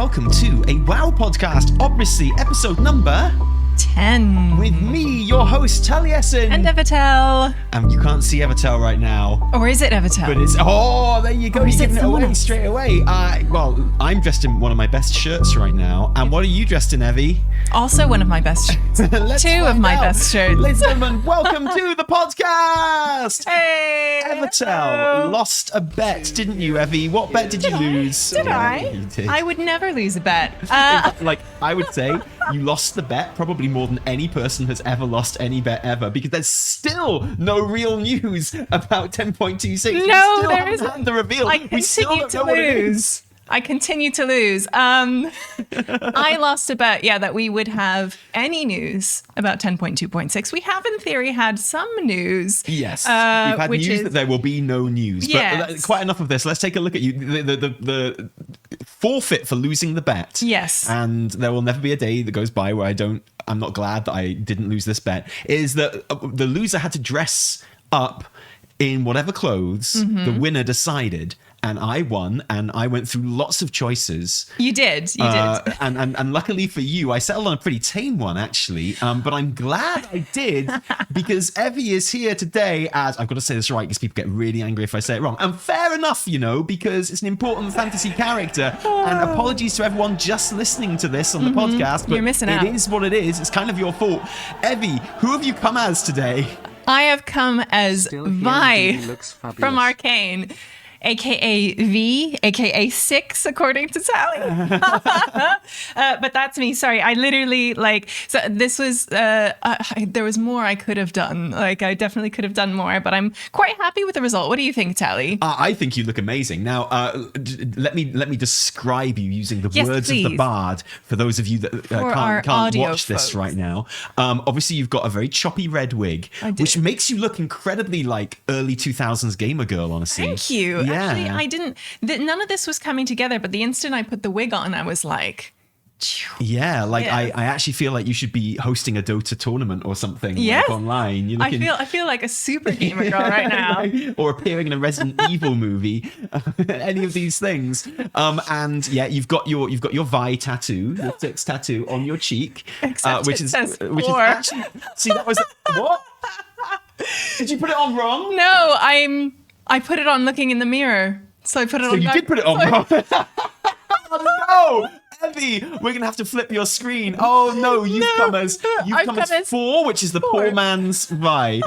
welcome to a WoW podcast, obviously episode number 10. with me, your host, Taliesin And Evitel. You can't see Evitel right now. Or is it Evitel? But it's, there you go, Or you're is it giving it someone away else? straight away. Well, I'm dressed in one of my best shirts right now. And what are you dressed in, Evie? Also one of my best shirts. Let's Two of find my out. best shirts. Ladies and gentlemen, welcome to the podcast! Hey! Evitel lost a bet, didn't you, Evie? What bet did you lose? Did Yeah, I? you did. I would never lose a bet. I would say you lost the bet probably more than any person has ever lost any bet ever, because there's still no real news about 10.26. No, there isn't. Had the reveal. I We still continue don't to know what it is. lose. I continue to lose. I lost a bet, that we would have any news about 10.2.6. We have, in theory, had some news. Yes, we've had which news is- that there will be no news. Yes. But quite enough of this. Let's take a look at you. The forfeit for losing the bet. Yes. And there will never be a day that goes by where I'm not glad that I didn't lose this bet. Is that the loser had to dress up in whatever clothes the winner decided. And I won, and I went through lots of choices. You did. And luckily for you, I settled on a pretty tame one, actually. But I'm glad I did, because Evie is here today as, I've got to say this right, because people get really angry if I say it wrong. And fair enough, because it's an important fantasy character. And apologies to everyone just listening to this on the podcast, but You're missing out. It is what it is. It's kind of your fault. Evie, who have you come as today? I have come as Still here, Vi indeed, looks fabulous. from Arcane, aka V, aka 6, according to Sally. But that's me. Sorry, I literally So this was there was more I could have done. I definitely could have done more, but I'm quite happy with the result. What do you think, Tally? I think you look amazing. Now, let me describe you using the Yes, words of the please. bard for those of you that For our can't audio watch this folks. right now. Obviously, you've got a very choppy red wig, I do. which makes you look incredibly like early 2000s gamer girl, honestly. Thank you. Yeah. Actually, I didn't. None of this was coming together, but the instant I put the wig on, I was like, Yeah, Yeah. I actually feel like you should be hosting a Dota tournament or something Yes. online. You're looking, I feel like a super gamer girl right now. or appearing in a Resident Evil movie, any of these things. And yeah, you've got your Vi tattoo, your 6 tattoo on your cheek, Except which it is says which is 4. actually, see, that was what? Did you put it on wrong? No, I put it on looking in the mirror. So I put it So on. you did put it on wrong. Oh no, Evie, we're gonna have to flip your screen. Oh no, you've No, come as I've come as 4, which is the poor 4. man's Vi.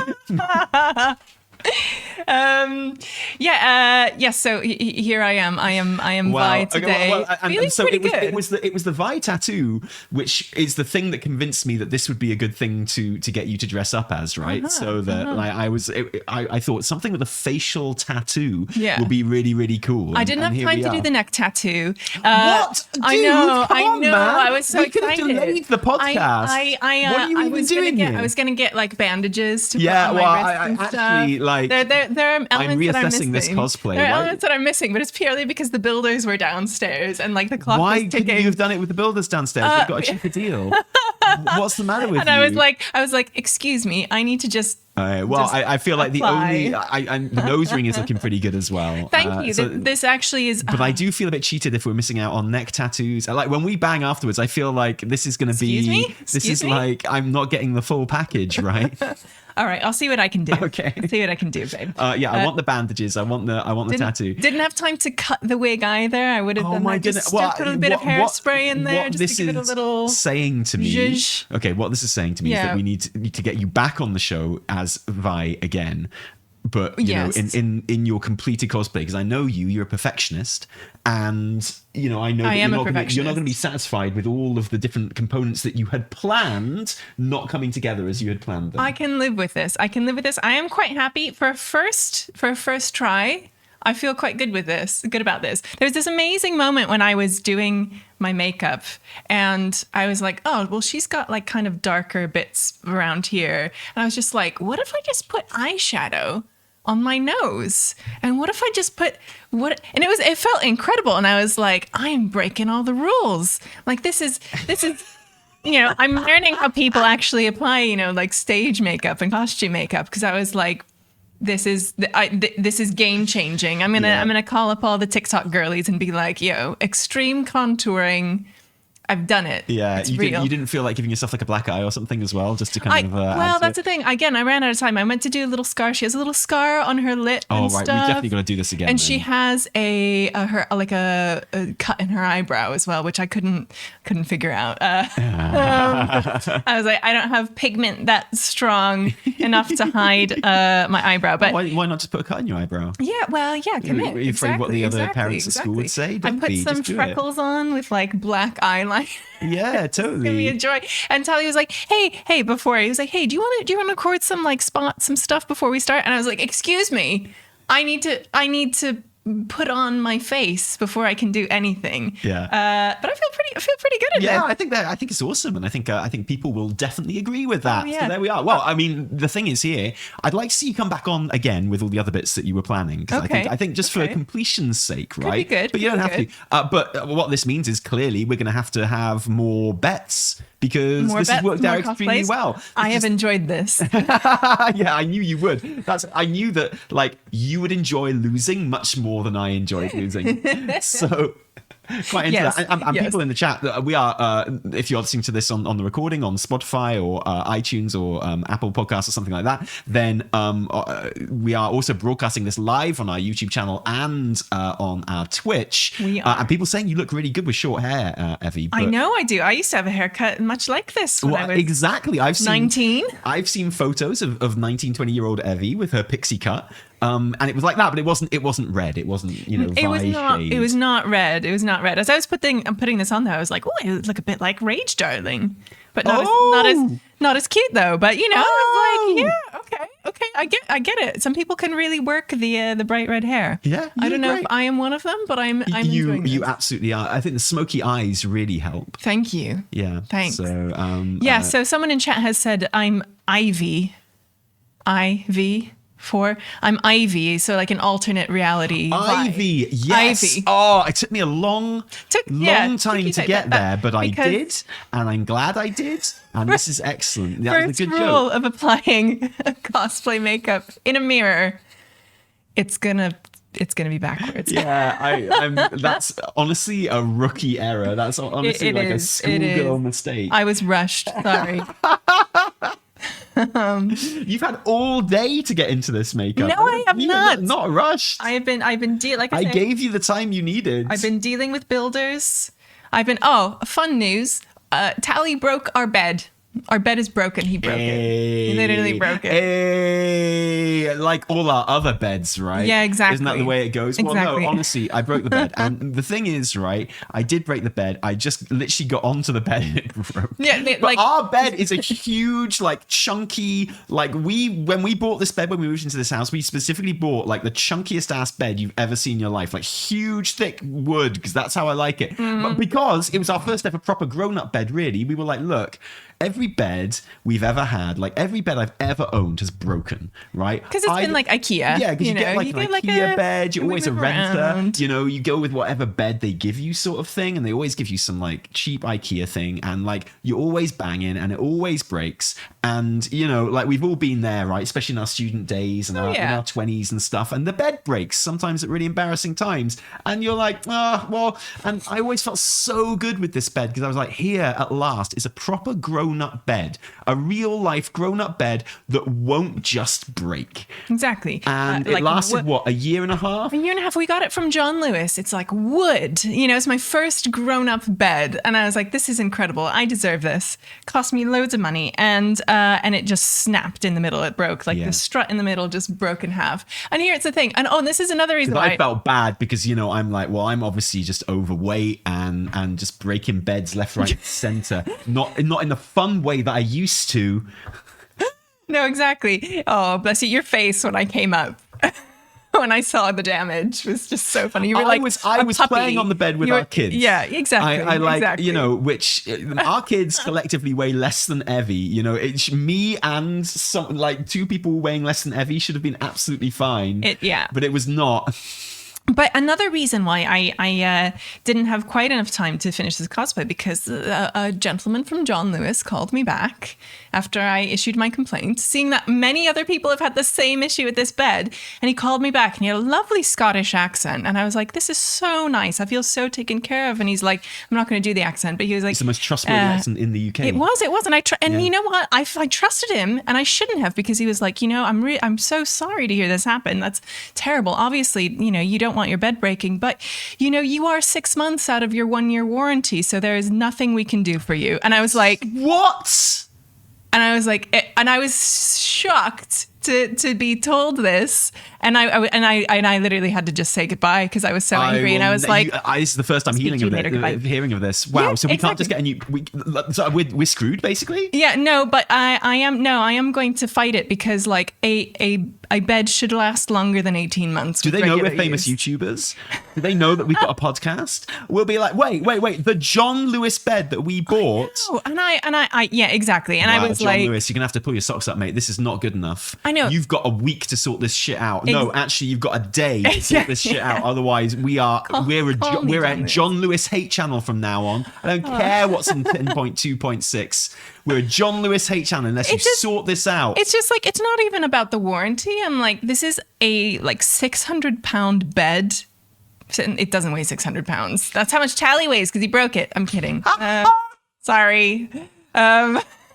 Yes. So here I am. I am Vi today. Feeling so pretty it was, good. it was the Vi tattoo, which is the thing that convinced me that this would be a good thing to get you to dress up as, right? So that I thought something with a facial tattoo Yeah. would be really, really cool. I didn't and have here time we to do are. the neck tattoo. What? I Dude, know. come on, man. I was so We could have excited. delayed the podcast. I What are you I even was doing gonna here? I was gonna get bandages to Yeah, put on well, my I wrists and actually, stuff. like, there are elements I'm that I'm reassessing this missing. cosplay. There are Why- elements that I'm missing, but it's purely because the builders were downstairs and the clock Why was couldn't ticking. you have done it with the builders downstairs? They've got a cheaper deal. What's the matter with and you? I was like, excuse me, I need to just. Well, just I feel like apply. the nose ring is looking pretty good as well. Thank you. so- This actually is. but I do feel a bit cheated if we're missing out on neck tattoos. Like when we bang afterwards, I feel like this is going to be. Excuse me? This Excuse is me? like I'm not getting the full package, right? All right, I'll see what I can do. Okay. I'll see what I can do, babe. Yeah, I want the bandages. I want the tattoo. Didn't have time to cut the wig either. I would have Oh done my that. goodness! Just put a bit of hairspray in there what just this to give it a is little. saying to me. zhuzh. Okay, what this is saying to me is Yeah. that we need to get you back on the show as Vi again. But you Yes. know, in your completed cosplay, because I know you're a perfectionist, and I know that I am you're a not going to be perfectionist. satisfied with all of the different components that you had planned not coming together as you had planned them. I can live with this. I am quite happy for a first try. I feel quite good about this. There was this amazing moment when I was doing my makeup and I was like, oh, well, she's got kind of darker bits around here. And I was just like, what if I just put eyeshadow on my nose? And what if I just put and it felt incredible. And I was like, I'm breaking all the rules. This is I'm learning how people actually apply, stage makeup and costume makeup. Cause I was like, this is this is game changing. I'm gonna call up all the TikTok girlies and be like, yo, extreme contouring. I've done it. Yeah, it's you real. didn't feel like giving yourself like a black eye or something as well, just to kind of. Well, that's the thing. Again, I ran out of time. I meant to do a little scar. She has a little scar on her lip. Oh, and right. stuff. We definitely got to do this again. And then. she has a cut in her eyebrow as well, which I couldn't figure out. I was like, I don't have pigment that strong enough to hide my eyebrow. But why not just put a cut in your eyebrow? Yeah, well, yeah, commit. Are you afraid what the other parents at school would say? I put some freckles on with like black eyeliner. Yeah, totally. It's gonna be a joy. And Tali was like, hey, before he was like, hey, do you want to record some like some stuff before we start? And I was like, excuse me, I need to put on my face before I can do anything. Yeah. But I feel pretty good at it. Yeah, I think it's awesome, and I think people will definitely agree with that. Oh, yeah. So there we are. Well, I mean, the thing is here, I'd like to see you come back on again with all the other bits that you were planning. Because I think just for completion's sake, right? Could be good. But you don't have to. But what this means is clearly we're going to have more bets. Because this has worked out extremely well. I have enjoyed this. Yeah, I knew you would. I knew that like you would enjoy losing much more than I enjoyed losing. So quite into that. And people in the chat, we are, if you're listening to this on the recording on Spotify or iTunes or Apple Podcasts or something like that, then we are also broadcasting this live on our YouTube channel and on our Twitch. We are. And people saying you look really good with short hair, Evie. I know I do. I used to have a haircut much like this when I was exactly. I've seen 19. I've seen photos of 19, 20-year-old Evie with her pixie cut. And it was like that, but it wasn't red. It wasn't, it was not red. It was not red. As I was putting this on there, I was like, oh, it look a bit like Rage Darling. But not as cute though. But I was like, yeah, okay. I get it. Some people can really work the bright red hair. Yeah. I don't know if I am one of them, but I'm enjoying this. You absolutely are. I think the smoky eyes really help. Thank you. Yeah. Thanks. So so someone in chat has said I'm Ivy. I'm Ivy, so like an alternate reality. Ivy, yes. Ivy. Oh, it took me a long time to get there, but I did, and I'm glad I did. And this is excellent. That was a good rule joke. of applying cosplay makeup in a mirror. It's gonna be backwards. Yeah, I'm. That's honestly a rookie error. That's honestly a schoolgirl mistake. I was rushed. Sorry. You've had all day to get into this makeup. No, I have not. Not rushed. I've been like I gave you the time you needed. I've been dealing with builders. Fun news. Tally broke our bed. Our bed is broken. He broke it. He literally broke it. Like all our other beds, right? Yeah, exactly. Isn't that the way it goes? Exactly. Well, no, honestly, I broke the bed. And the thing is, right, I did break the bed. I just literally got onto the bed and it broke. Yeah, but our bed is a huge, like, chunky, like, when we bought this bed, when we moved into this house, we specifically bought, like, the chunkiest ass bed you've ever seen in your life. Like, huge, thick wood, because that's how I like it. But because it was our first ever proper grown-up bed, really, we were like, look, every bed we've ever had, like every bed I've ever owned has broken, right? Because it's been like IKEA. Yeah, because you get like an IKEA bed, you're always a renter. Around. You go with whatever bed they give you sort of thing, and they always give you some like cheap IKEA thing, and like you're always banging and it always breaks. And like we've all been there, right? Especially in our student days and in our 20s and stuff, and the bed breaks sometimes at really embarrassing times. And you're like, and I always felt so good with this bed because I was like, here at last is a proper grown-up bed, a real life grown-up bed that won't just break. Exactly. And it lasted a year and a half? A year and a half. We got it from John Lewis. It's like wood. It's my first grown-up bed. And I was like, this is incredible. I deserve this. Cost me loads of money. And it just snapped in the middle. It broke. Like the strut in the middle just broke in half. And here's the thing. And this is another reason why I felt bad because, I'm like, well, I'm obviously just overweight and just breaking beds left, right, center. Not in the fun way that I used to. No, exactly. Oh, bless you. Your face when I came up. When I saw the damage was just so funny. You were I was playing on the bed with our kids. Yeah, exactly. I like, exactly. Which our kids collectively weigh less than Evie. It's me and some like two people weighing less than Evie should have been absolutely fine. Yeah. But it was not. But another reason why I didn't have quite enough time to finish this cosplay, because a gentleman from John Lewis called me back after I issued my complaint, seeing that many other people have had the same issue with this bed. And he called me back and he had a lovely Scottish accent. And I was like, this is so nice. I feel so taken care of. And he's like, I'm not going to do the accent. But he was like, It's the most trustworthy accent in the UK. It was. And you know what? I trusted him, and I shouldn't have, because he was like, I'm so sorry to hear this happen. That's terrible. Obviously, you don't want your bed breaking, but you are 6 months out of your 1-year warranty, so there is nothing we can do for you. And I was like, what? And I was like, and I was shocked to be told this, and I literally had to just say goodbye because I was so angry, and I was like, this is the first time hearing of this. Wow, yeah, so we can't exactly. just get a new. So we're screwed basically. Yeah, no, but I am going to fight it, because like a bed should last longer than 18 months. Do they know we're famous YouTubers? Do they know that we've got a podcast? We'll be like, wait, the John Lewis bed that we bought. Oh, and I yeah, exactly. And Wow, I was John like, Lewis, you're gonna have to pull your socks up, mate. This is not good enough. I know. You've got a week to sort this shit out. No, actually, you've got a day to sort this shit out. Otherwise, we're a John Lewis hate channel from now on. I don't care what's in 10.2.6. We're a John Lewis hate channel unless you sort this out. It's just like, it's not even about the warranty. I'm like, this is a like 600-pound bed. It doesn't weigh 600 pounds. That's how much Tally weighs, because he broke it. I'm kidding. Sorry.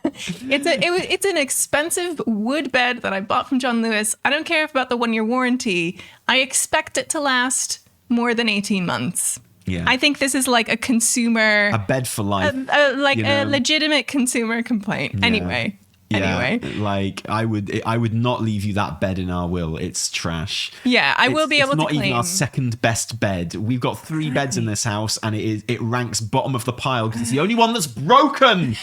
It's an expensive wood bed that I bought from John Lewis. I don't care about the 1-year warranty. I expect it to last more than 18 months. Yeah. I think this is like a bed for life. A legitimate consumer complaint. Yeah. Anyway. Like I would not leave you that bed in our will. It's trash. Yeah, I will be able to claim. It's not even our second best bed. We've got 3 beds in this house, and it ranks bottom of the pile because it's the only one that's broken.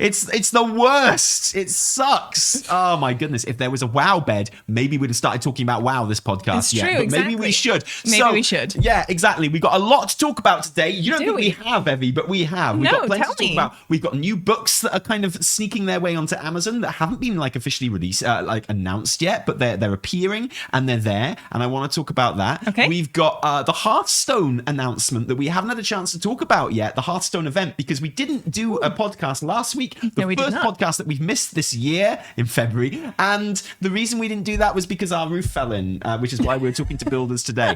It's the worst. It sucks. Oh my goodness. If there was a WoW bed, maybe we'd have started talking about WoW this podcast. It's true, but exactly. maybe we should. We should. Yeah, exactly. We've got a lot to talk about today. You don't think we have, Evie, but we have. We've got plenty to talk about. We've got new books that are kind of sneaking their way onto Amazon that haven't been like officially released, like announced yet, but they're appearing and they're there. And I want to talk about that. Okay. We've got the Hearthstone announcement that we haven't had a chance to talk about yet, the Hearthstone event, because we didn't do a podcast last week. The first podcast that we've missed this year in February, and the reason we didn't do that was because our roof fell in, which is why we're talking to builders today.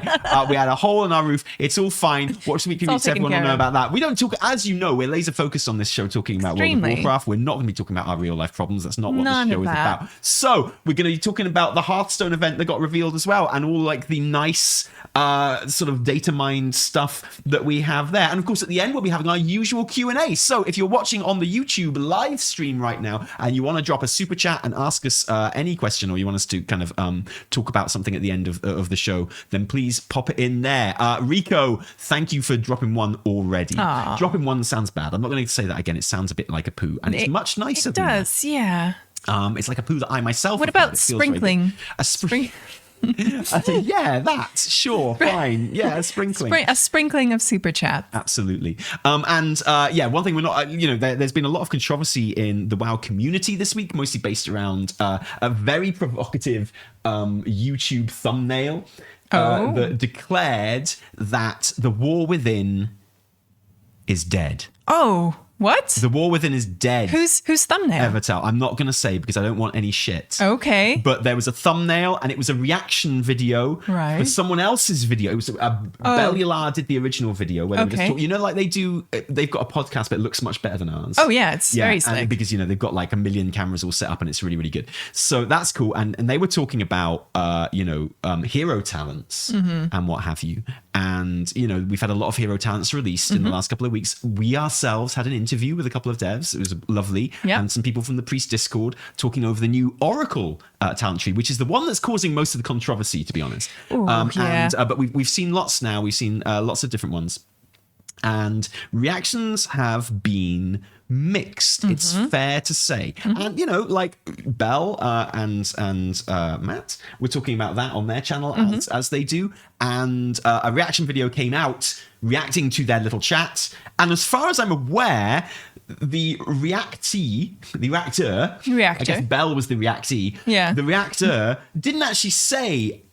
We had a hole in our roof. It's all fine. Watch the week preview, so everyone will know about that. We don't talk, as you know, we're laser focused on this show talking about World of Warcraft. We're not going to be talking about our real life problems. That's not what this show is about. So we're going to be talking about the Hearthstone event that got revealed as well, and all like the nice sort of data mined stuff that we have there. And of course, at the end, we'll be having our usual Q&A. So if you're watching on the YouTube live stream right now and you want to drop a super chat and ask us any question, or you want us to kind of talk about something at the end of the show, then please pop it in there. Rico, thank you for dropping one already. Aww. Dropping one sounds bad. I'm not going to say that again. It sounds a bit like a poo, and it's much nicer than that. It does, yeah. It's like a poo that I myself. What about sprinkling? Yeah, that sure, fine. Yeah, a sprinkling. A sprinkling of super chat. Absolutely. And one thing we're not, there's been a lot of controversy in the WoW community this week, mostly based around a very provocative YouTube thumbnail that declared that the War Within is dead. Oh. What? The War Within is dead. Whose thumbnail? Evitel. I'm not going to say because I don't want any shit. Okay. But there was a thumbnail and it was a reaction video for someone else's video. It was Bellular did the original video where they were just talking, like they do. They've got a podcast, but it looks much better than ours. Oh yeah, it's very slick. And because they've got like 1 million cameras all set up and it's really, really good. So that's cool. And they were talking about hero talents and what have you. And we've had a lot of hero talents released in the last couple of weeks. We ourselves had an interview with a couple of devs. It was lovely. Yep. And some people from the Priest Discord talking over the new Oracle talent tree, which is the one that's causing most of the controversy, to be honest. Ooh, but we've seen lots now. We've seen lots of different ones. And reactions have been mixed. It's fair to say. And like Bell and Matt were talking about that on their channel as they do, and a reaction video came out reacting to their little chat, and as far as I'm aware, the reactor, I guess Bell was the reactee, the reactor didn't actually say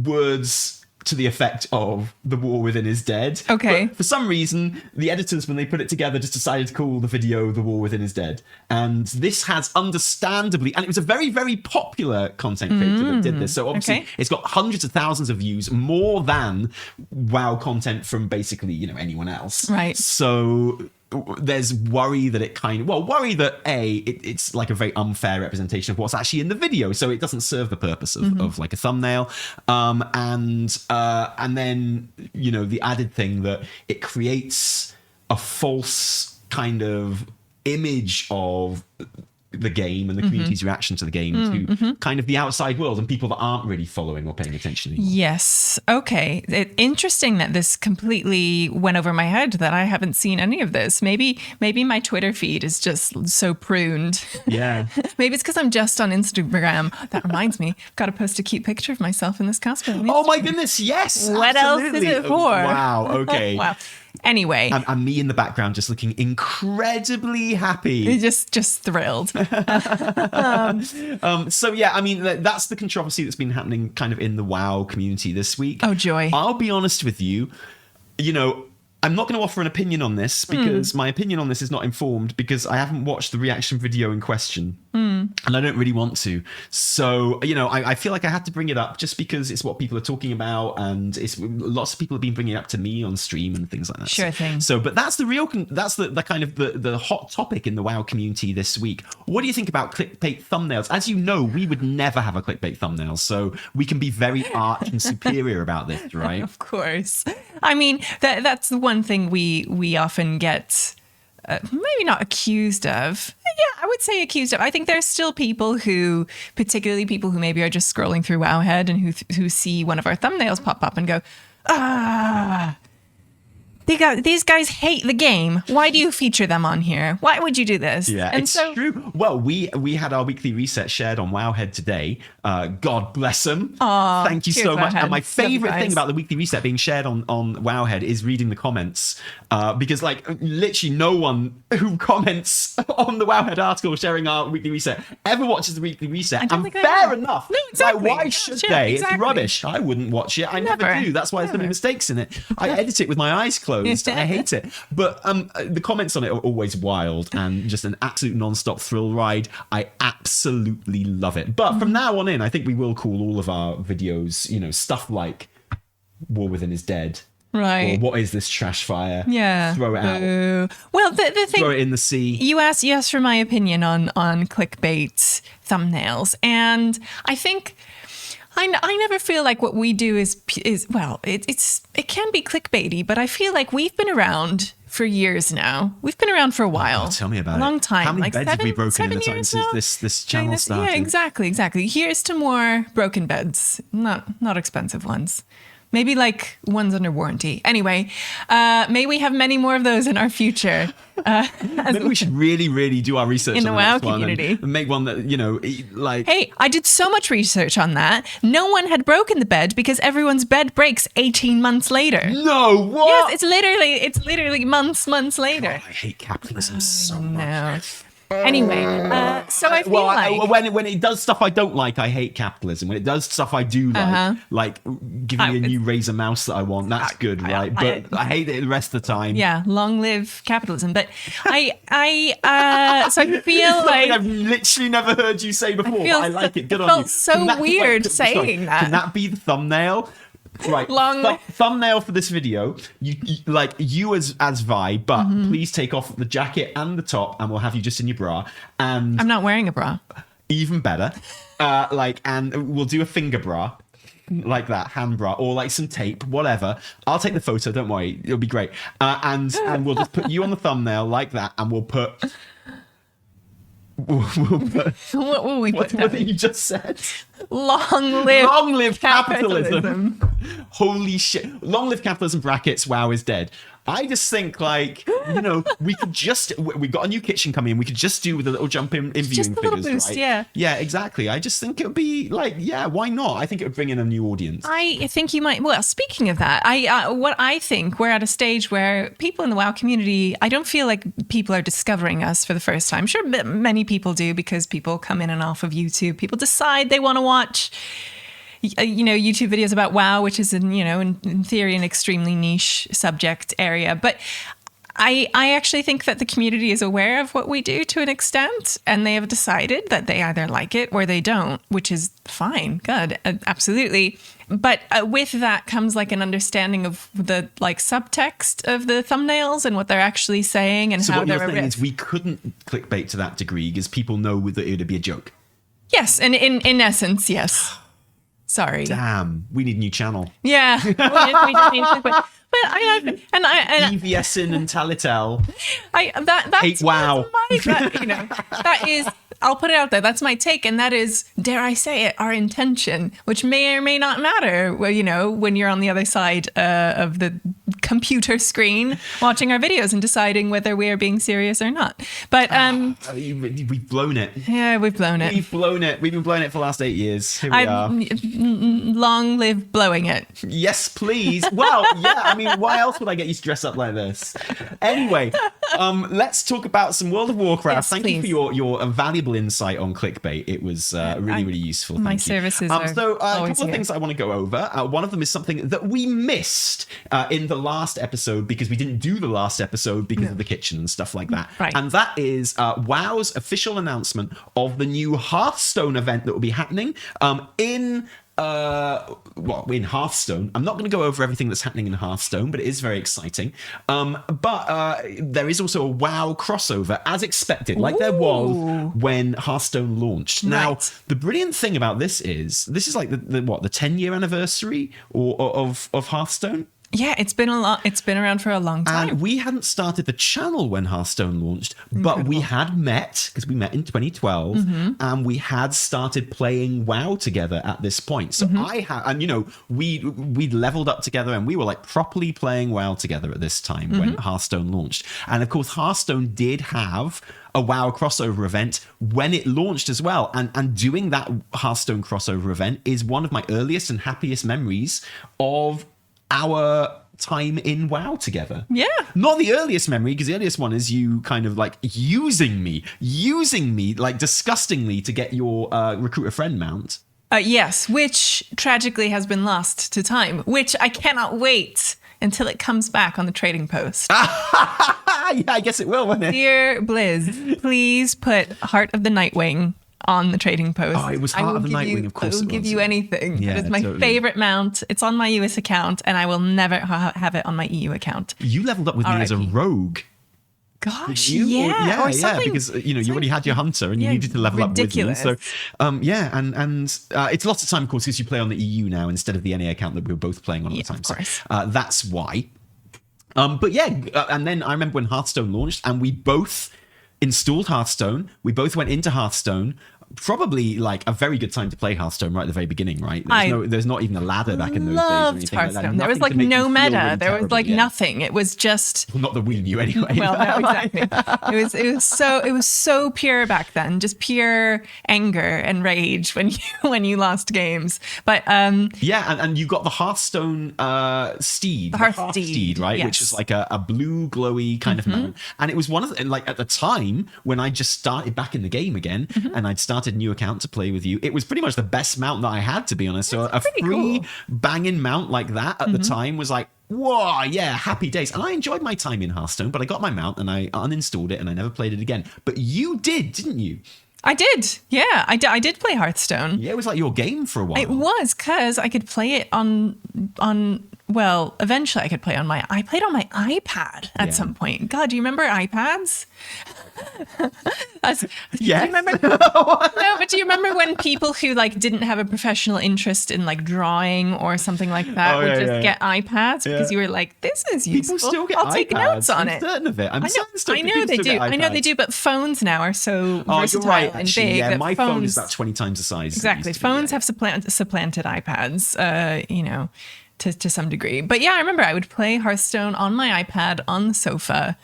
words to the effect of The War Within is Dead. Okay. But for some reason, the editors, when they put it together, just decided to call the video The War Within is Dead. And this has understandably, and it was a very, very popular content creator that did this. So obviously, it's got hundreds of thousands of views, more than WoW content from basically, anyone else. Right. So there's worry that worry that it's like a very unfair representation of what's actually in the video, so it doesn't serve the purpose of like a thumbnail, and then the added thing that it creates a false kind of image of the game and the community's reaction to the game to kind of the outside world and people that aren't really following or paying attention anymore. Yes. Okay. Interesting that this completely went over my head, that I haven't seen any of this. Maybe my Twitter feed is just so pruned. Yeah. Maybe it's because I'm just on Instagram. That reminds me, I've got to post a cute picture of myself in this costume. Oh my goodness, yes. What absolutely. else is it for? Wow. Okay. Wow. Anyway, and me in the background just looking incredibly happy. Just thrilled. So yeah, I mean, that's the controversy that's been happening kind of in the WoW community this week. Oh joy. I'll be honest with you, I'm not going to offer an opinion on this because my opinion on this is not informed because I haven't watched the reaction video in question. And I don't really want to. So, I feel like I had to bring it up just because it's what people are talking about, and it's lots of people have been bringing it up to me on stream and things like that. Sure thing. So, but that's the kind of the hot topic in the WoW community this week. What do you think about clickbait thumbnails? As you know, we would never have a clickbait thumbnail, so we can be very arch and superior about this, right? Of course. I mean, that's the one thing we often get maybe not accused of. Yeah, I would say accused of. I think there's still people who, particularly people who maybe are just scrolling through Wowhead and who see one of our thumbnails pop up and go, these guys hate the game. Why do you feature them on here? Why would you do this? Yeah, and it's true. Well, we had our weekly reset shared on Wowhead today. God bless them. Thank you so much. Wowhead. And my favorite thing about the weekly reset being shared on Wowhead is reading the comments, because literally no one who comments on the Wowhead article sharing our weekly reset ever watches the weekly reset. And fair enough. No, exactly. Why should they? Exactly. It's rubbish. I wouldn't watch it. I never do. That's why there's so many mistakes in it. I edit it with my eyes closed. I hate it. But the comments on it are always wild and just an absolute non-stop thrill ride. I absolutely love it. But from now on in, I think we will call all of our videos, stuff like War Within is Dead. Right. Or what is this trash fire? Yeah. Throw it out. Well, the thing... Throw it in the sea. You asked for my opinion on clickbait thumbnails. And I think... I never feel like what we do is well, it can be clickbaity, but I feel like we've been around for years now. We've been around for a while. Oh, tell me about it. A long time. How many beds have we broken in the 7 time years since this channel started? Yeah, exactly. Here's to more broken beds. Not expensive ones. Maybe like ones under warranty. Anyway, may we have many more of those in our future. Maybe we should really, really do our research in the WoW community and make one that, like... Hey, I did so much research on that. No one had broken the bed because everyone's bed breaks 18 months later. No, what? Yes, it's literally months later. God, I hate capitalism so much. Anyway, so I feel when it does stuff I don't like, I hate capitalism. When it does stuff I do like giving me a new Razer mouse that I want, that's good, right? But I hate it the rest of the time. Yeah, long live capitalism. But so I feel like I've literally never heard you say before. But I like it. Good on you. It felt so weird saying that. Can that be the thumbnail? Right, thumbnail for this video. You as Vi, but please take off the jacket and the top, and we'll have you just in your bra. And I'm not wearing a bra. Even better, and we'll do a finger bra, like that, hand bra, or like some tape, whatever. I'll take the photo. Don't worry, it'll be great. And we'll just put you on the thumbnail like that, and we'll put. What will we put? What you just said? Long live capitalism. Holy shit. Long live capitalism brackets, WoW is dead. I just think we could just, we've got a new kitchen coming in. We could just do with a little jump in viewing just a little figures, boost, right? yeah. Yeah, exactly. I just think it would be why not? I think it would bring in a new audience. I think you might. Well, speaking of that, what I think we're at a stage where people in the WoW community, I don't feel like people are discovering us for the first time. Sure, many people do because people come in and off of YouTube. People decide they want to watch YouTube videos about WoW, which is in theory an extremely niche subject area. But I actually think that the community is aware of what we do to an extent, and they have decided that they either like it or they don't, which is fine. Good. Absolutely. But with that comes like an understanding of the like subtext of the thumbnails and what they're actually saying and so how what they're you're saying is we couldn't clickbait to that degree because people know that it would be a joke. Yes. And in essence, yes. Sorry. Damn. We need a new channel. Yeah. We just need to, but Evisin and Talitel. That's hate WoW. That is. I'll put it out there. That's my take, and that is, dare I say it, our intention, which may or may not matter. Well, when you're on the other side of the computer screen watching our videos and deciding whether we are being serious or not. But we've blown it. Yeah, we've blown it. We've blown it. We've been blowing it for the last 8 years. Here we are. Long live blowing it. Yes, please. Well, yeah. I mean, why else would I get you to dress up like this? Anyway, let's talk about some World of Warcraft. Yes, Thank you for your valuable insight on clickbait. It was really useful. Thank my you. services are So a always couple of here. things I want to go over. One of them is something that we missed in the last episode because we didn't do the last episode because of the kitchen and stuff like that. Right. And that is WoW's official announcement of the new Hearthstone event that will be happening in Hearthstone. I'm not going to go over everything that's happening in Hearthstone, but it is very exciting. But there is also a WoW crossover, as expected, like there was when Hearthstone launched. Now, Right. the brilliant thing about this is like the 10-year anniversary of Hearthstone. Yeah, it's been around for a long time. And we hadn't started the channel when Hearthstone launched, but we had met, because we met in 2012, and we had started playing WoW together at this point. So we'd leveled up together and we were like properly playing WoW together at this time when Hearthstone launched. And of course, Hearthstone did have a WoW crossover event when it launched as well. And doing that Hearthstone crossover event is one of my earliest and happiest memories of our time in WoW together. Yeah. Not the earliest memory, because the earliest one is you kind of like using me like disgustingly to get your recruit a friend mount. Yes, which tragically has been lost to time, which I cannot wait until it comes back on the trading post. Yeah, I guess it will, won't it? Dear Blizz, please put Heart of the Nightwing on the trading post. Oh, it was Heart of the Nightwing, of course I will it give was. you anything. Yeah, it is my totally. favorite mount. It's on my US account, and I will never have it on my EU account. You leveled up with me as a R.I.P. rogue. Gosh, You? yeah. Or something, because you already had your hunter and you needed to level ridiculous. up with me. So and it's lots of time, of course, because you play on the EU now instead of the NA account that we were both playing on at the time. Of course. So that's why. But yeah, and then I remember when Hearthstone launched and we both installed Hearthstone. We both went into Hearthstone. Probably like a very good time to play Hearthstone right at the very beginning, right? There's not even a ladder back in those days. Or Loved anything like that. Hearthstone. There was Nothing like to make no you feel meta. really There was terrible, like yeah. nothing. It was just Well, not that we knew anyway. well, no, exactly. It was so pure back then, just pure anger and rage when you lost games. But yeah, and you got the Hearthstone steed, the Hearth steed, right? yes. Which is like a blue glowy kind of mount. And it was one of the, like at the time when I just started back in the game again and I'd started a new account to play with you, it was pretty much the best mount that I had, to be honest. So a pretty free cool. banging mount like that at the time was like, whoa, yeah, happy days. And I enjoyed my time in Hearthstone, but I got my mount and I uninstalled it and I never played it again. But you did, didn't you? I did. Yeah, I did play Hearthstone. Yeah, it was like your game for a while. It was because I could play it on well, eventually I could play I played on my iPad at some point. God, do you remember iPads? Yeah. Do you remember? No, but do you remember when people who like didn't have a professional interest in like drawing or something like that Oh, would yeah, just yeah. get iPads because you were like, this is useful. People still get I'll take iPads. notes on I'm it. certain of it. I know they do. I know they do, but phones now are so Oh, versatile you're right. and Actually, big. yeah, that my phone is phones- about 20 times the size. Exactly. Phones have supplanted iPads, to some degree. But yeah, I remember I would play Hearthstone on my iPad on the sofa,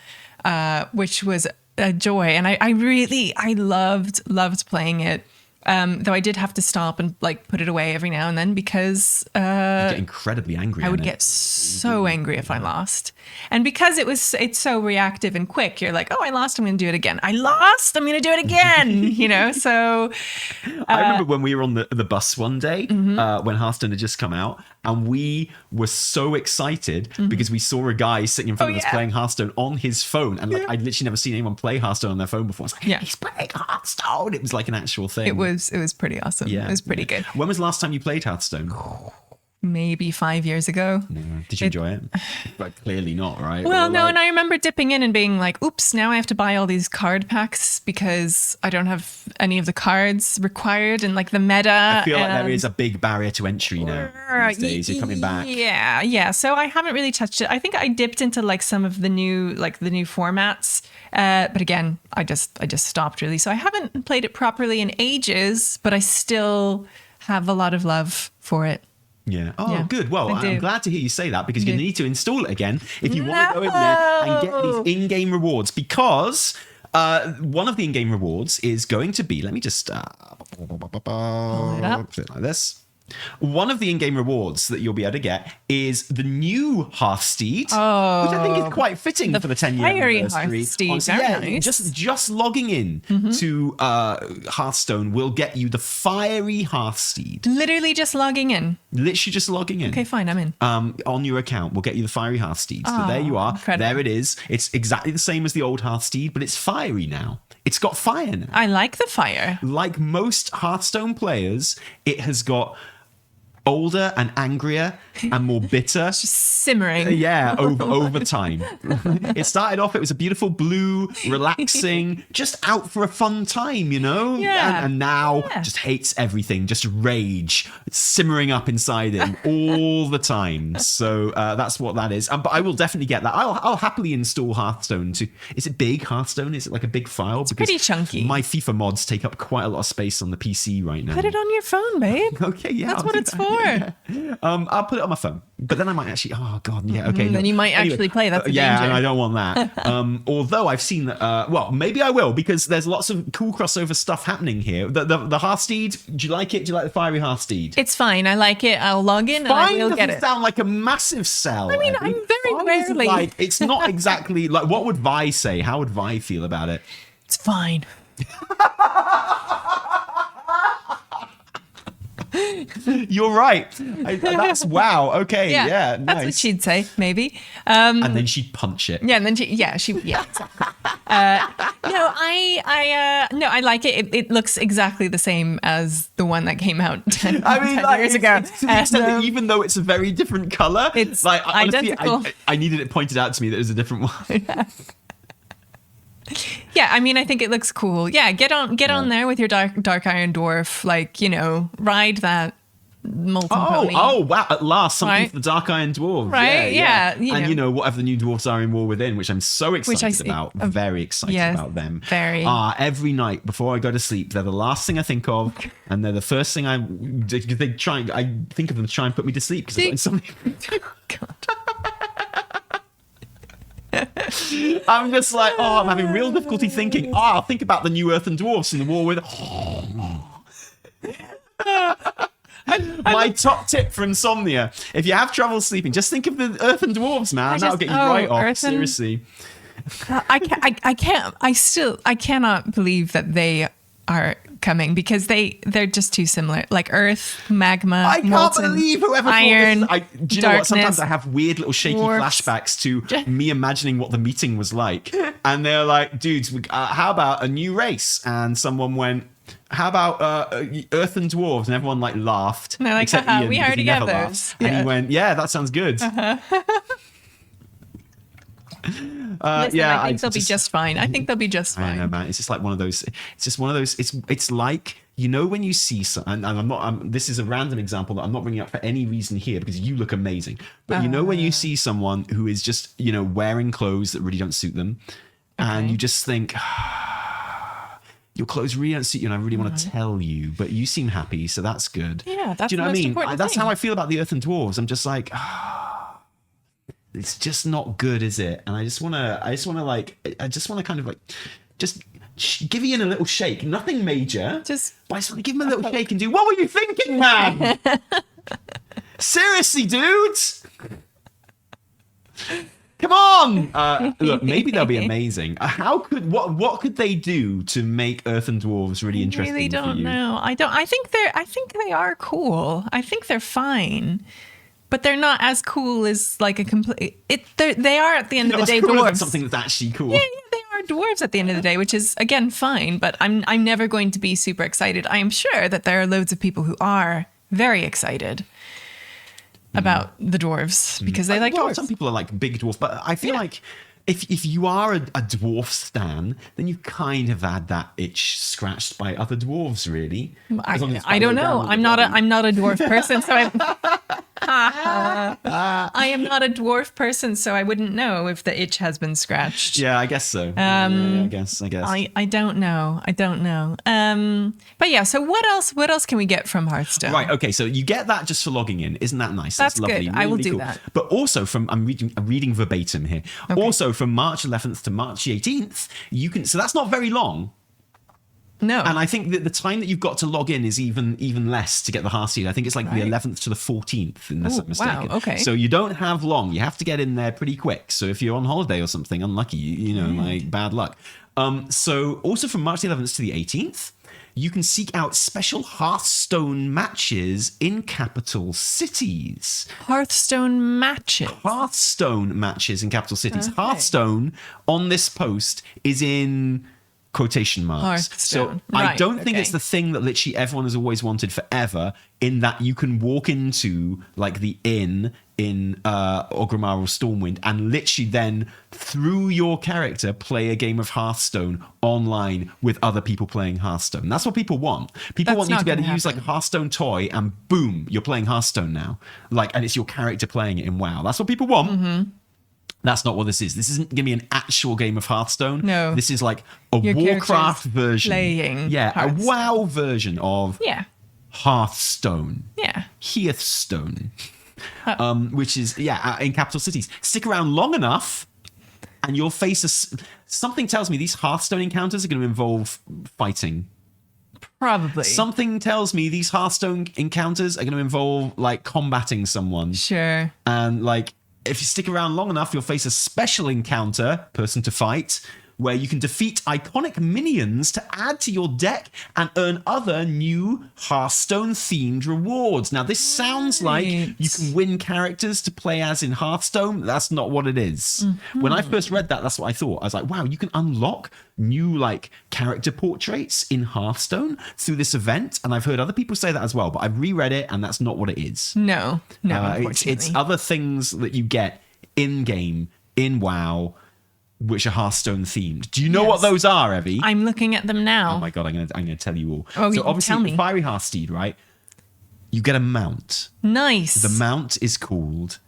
which was a joy. And I loved playing it. Though I did have to stop and like put it away every now and then because You get incredibly angry. I at would it. get so angry if I lost. And because it's so reactive and quick, you're like, oh, I lost, I'm going to do it again. I lost, I'm going to do it again. So I remember when we were on the bus one day when Hearthstone had just come out, and we were so excited because we saw a guy sitting in front of us playing Hearthstone on his phone, and like I'd literally never seen anyone play Hearthstone on their phone before. I was like, he's playing Hearthstone. It was like an actual thing. it was pretty awesome. It was pretty good. When was the last time you played Hearthstone? Maybe 5 years ago. Did you enjoy it? But clearly not, right? Well, Or no, like- and I remember dipping in and being like, oops, now I have to buy all these card packs because I don't have any of the cards required and like the meta. I feel like there is a big barrier to entry now these days. You're coming back. Yeah. So I haven't really touched it. I think I dipped into like some of the new formats. But again, I just stopped really. So I haven't played it properly in ages, but I still have a lot of love for it. Yeah. Oh, good. Well, I do. I'm glad to hear you say that because you do. need to install it again if you want to go in there and get these in-game rewards. Because one of the in-game rewards is going to be. Let me just put it like this. One of the in-game rewards that you'll be able to get is the new Hearthsteed, which I think is quite fitting for the 10-year fiery anniversary. Hearthsteed, Honestly, very nice. just logging in to Hearthstone will get you the fiery Hearthsteed. Literally just logging in. Literally just logging in. Okay, fine, I'm in. On your account will get you the fiery Hearthsteed. So there you are. Incredible. There it is. It's exactly the same as the old Hearthsteed, but it's fiery now. It's got fire now. I like the fire. Like most Hearthstone players, it has got older and angrier and more bitter. Simmering. Yeah, over time. It started off, it was a beautiful blue, relaxing, just out for a fun time, Yeah. And now just hates everything, just rage, it's simmering up inside him all the time. So that's what that is. But I will definitely get that. I'll happily install Hearthstone too. Is it big, Hearthstone? Is it like a big file? It's pretty chunky. My FIFA mods take up quite a lot of space on the PC right now. Put it on your phone, babe. Okay, yeah. That's I'll what do it's that. for. Yeah. I'll put it on my phone, but then I might actually. Oh God, yeah, okay. Then you might actually play. That's the danger. and I don't want that. Although I've seen that. Well, maybe I will because there's lots of cool crossover stuff happening here. The Hearthsteed. Do you like it? Do you like the fiery Hearthsteed? It's fine. I like it. I'll log in and I Fine will get doesn't it. sound like a massive sell. I mean, Abby. I'm very Fine isn't rarely- like it's not exactly like what would Vi say? How would Vi feel about it? It's fine. You're right. That's wow. Okay, yeah, That's nice. what she'd say, maybe. And then she'd punch it. Yeah, and then exactly. No, I like it. It looks exactly the same as the one that came out 10 years ago. To the extent that even though it's a very different color, It's like honestly, identical. I needed it pointed out to me that it was a different one. Yeah, I mean, I think it looks cool. Yeah, get on there with your dark iron dwarf. Like, ride that molten pony. Oh, wow! At last, something Right? for the Dark Iron Dwarves. Right, yeah, And whatever the new dwarves are in War Within, which I'm so excited about. Very excited yes, about them. very. Every night before I go to sleep, they're the last thing I think of, and they're the first thing I think of them to try and put me to sleep because I've got insomnia. God. I'm just like, I'm having real difficulty thinking. I'll think about the new Earthen Dwarfs in the War with. My top tip for insomnia: if you have trouble sleeping, just think of the Earthen Dwarves, man. That'll get you right off. Seriously. I cannot believe that they are coming because they're just too similar. Like earth, magma, I can't molten, believe whoever iron, thought this. Do you know what? Sometimes darkness, I have weird little shaky dwarfs. flashbacks to me imagining what the meeting was like, and they're like, "Dudes, how about a new race?" And someone went, "How about Earthen Dwarves?" And everyone like laughed. And they're like, except "Haha, Ian, we because already he have never those." laughs. And he went, "Yeah, that sounds good." Listen, yeah, I think they'll be just fine. I think they'll be just I fine. know, man. It's just like one of those. It's just one of those. It's like when you see some, and I'm not. This is a random example that I'm not bringing up for any reason here because you look amazing. But when you see someone who is just wearing clothes that really don't suit them, and you just think. Your clothes really don't suit you, and I really want to tell you, but you seem happy, so that's good. Yeah, that's Do you know the what I most mean? important That's thing. how I feel about the Earthen Dwarves. I'm just like, it's just not good, is it? And I just want to kind of like, just give Ian a little shake. Nothing major. But I just want to give him a little shake and do, what were you thinking, man? Seriously, dudes. Come on! Look, maybe they'll be amazing. What could they do to make Earth and Dwarves really interesting? I really don't know. I think they are cool. I think they're fine, but they're not as cool as like a complete. They are at the end of the day dwarves. Something that's actually cool. Yeah, they are dwarves at the end of the day, which is again fine. But I'm never going to be super excited. I am sure that there are loads of people who are very excited about the dwarves because they like dwarves. Some people are like big dwarf, but I feel like if you are a dwarf stan, then you kind of had that itch scratched by other dwarves, really. I don't know. I'm not a dwarf person, so I am not a dwarf person, so I wouldn't know if the itch has been scratched. Yeah, I guess so. I guess. I don't know. But yeah, so what else can we get from Hearthstone? Right, okay, so you get that just for logging in. Isn't that nice? That's lovely. good. Really, I will really do cool. that. But also I'm reading verbatim here. Okay. Also from March 11th to March 18th, so that's not very long. No. And I think that the time that you've got to log in is even less to get the Hearthstone. I think it's like the 11th to the 14th, unless I'm mistaken. Wow, okay. So you don't have long. You have to get in there pretty quick. So if you're on holiday or something, unlucky, like bad luck. So also from March 11th to the 18th, you can seek out special Hearthstone matches in capital cities. Hearthstone matches. Hearthstone matches in capital cities. Okay. Hearthstone on this post is in quotation marks. Hearthstone. So I Right, don't think okay. it's the thing that literally everyone has always wanted forever, in that you can walk into like the inn in Orgrimmar or Stormwind and literally then through your character play a game of Hearthstone online with other people playing Hearthstone. That's what people want. People want you to be able to use like a Hearthstone toy and boom, you're playing Hearthstone now. And it's your character playing it in WoW. That's what people want. Mm-hmm. That's not what this is. This isn't going to be an actual game of Hearthstone. No. This is like a Your Warcraft character's version. playing Hearthstone. A WoW version of Hearthstone. Yeah. Hearthstone. Which is, in capital cities. Stick around long enough and you'll face something tells me these Hearthstone encounters are going to involve fighting. Probably. Something tells me these Hearthstone encounters are going to involve like combating someone. Sure. And like, if you stick around long enough, you'll face a special encounter, person to fight, where you can defeat iconic minions to add to your deck and earn other new Hearthstone-themed rewards. Now, this sounds like you can win characters to play as in Hearthstone. That's not what it is. Mm-hmm. When I first read that, that's what I thought. I was like, wow, you can unlock new like character portraits in Hearthstone through this event. And I've heard other people say that as well, but I've reread it and that's not what it is. No, unfortunately. It's other things that you get in-game, in WoW, which are Hearthstone themed. Do you know what those are, Evie? I'm looking at them now. Oh my god, I'm gonna tell you all. Oh, so obviously, tell me. Fiery Hearthsteed, right? You get a mount. Nice. The mount is called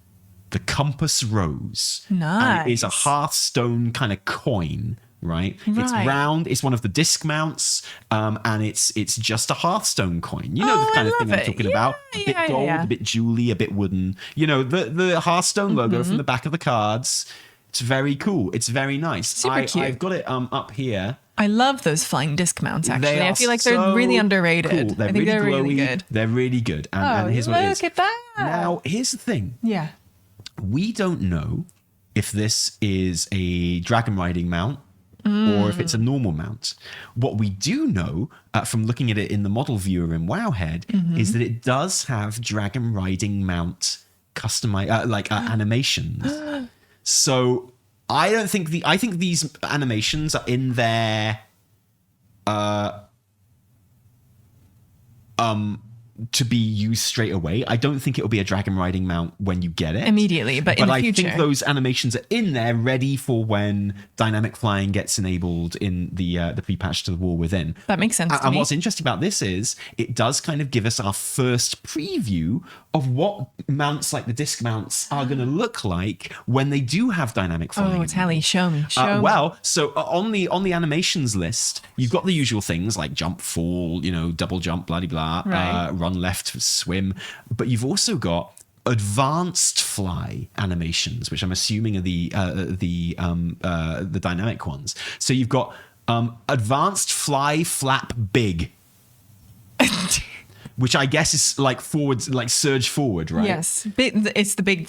the Compass Rose. Nice. And it is a Hearthstone kind of coin. Right? It's round. It's one of the disc mounts, and it's just a Hearthstone coin. You know the kind of thing I'm talking about. A bit gold, a bit jewelly, a bit wooden. You know the Hearthstone logo from the back of the cards. It's very cool. It's very nice. Super cute. I've got it up here. I love those flying disc mounts. Actually, I feel like they're really underrated. Cool. They're I think really they're glowy. really good. They're really good. And here's what it is. Look at that. Now here's the thing. Yeah. We don't know if this is a dragon riding mount or if it's a normal mount. What we do know from looking at it in the model viewer in Wowhead is that it does have dragon riding mount animations. So I think these animations are in there to be used straight away. I don't think it'll be a dragon riding mount when you get it immediately, but in the future. I think those animations are in there ready for when dynamic flying gets enabled in the pre-patch to the War Within. That makes sense to me. And what's interesting about this is it does kind of give us our first preview of what mounts like the disc mounts are going to look like when they do have dynamic flying. Oh, Tally, show me. Well, so on the animations list, you've got the usual things like jump, fall, double jump, blah, blah, blah, right. Run left, swim, but you've also got advanced fly animations, which I'm assuming are the dynamic ones. So you've got Advanced fly flap big. Which I guess is like forward, like surge forward, right? Yes, it's the big.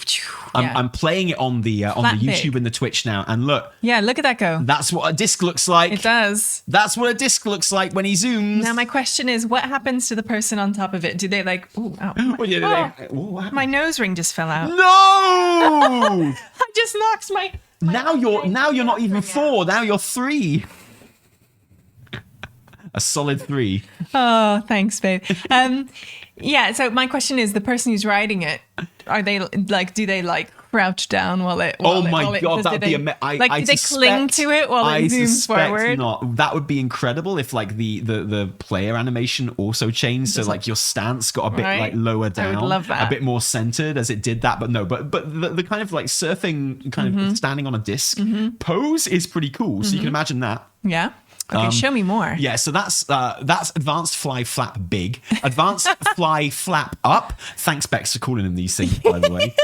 I'm playing it on the YouTube big. and the Twitch now, and look. Yeah, look at that go. That's what a disc looks like. It does. That's what a disc looks like when he zooms. Now my question is, what happens to the person on top of it? Do they like? Ooh, ow. What did My nose ring just fell out. No! I just knocked my. now you're not even 4. Now you're 3. A solid 3. Oh, thanks, babe. Yeah. So my question is, the person who's riding it, are they like? Do they like crouch down while it? Oh my god, that would be amazing. Like, do they cling to it while it zooms forward? Not. That would be incredible if like the player animation also changed, so like your stance got a bit like lower down, I would love that. A bit more centered as it did that. But no, but the kind of like surfing, kind of standing on a disc pose is pretty cool. So you can imagine that. Yeah. Okay, show me more. Yeah, so that's advanced fly flap big, advanced fly flap up. Thanks, Bex, for calling them these things, by the way.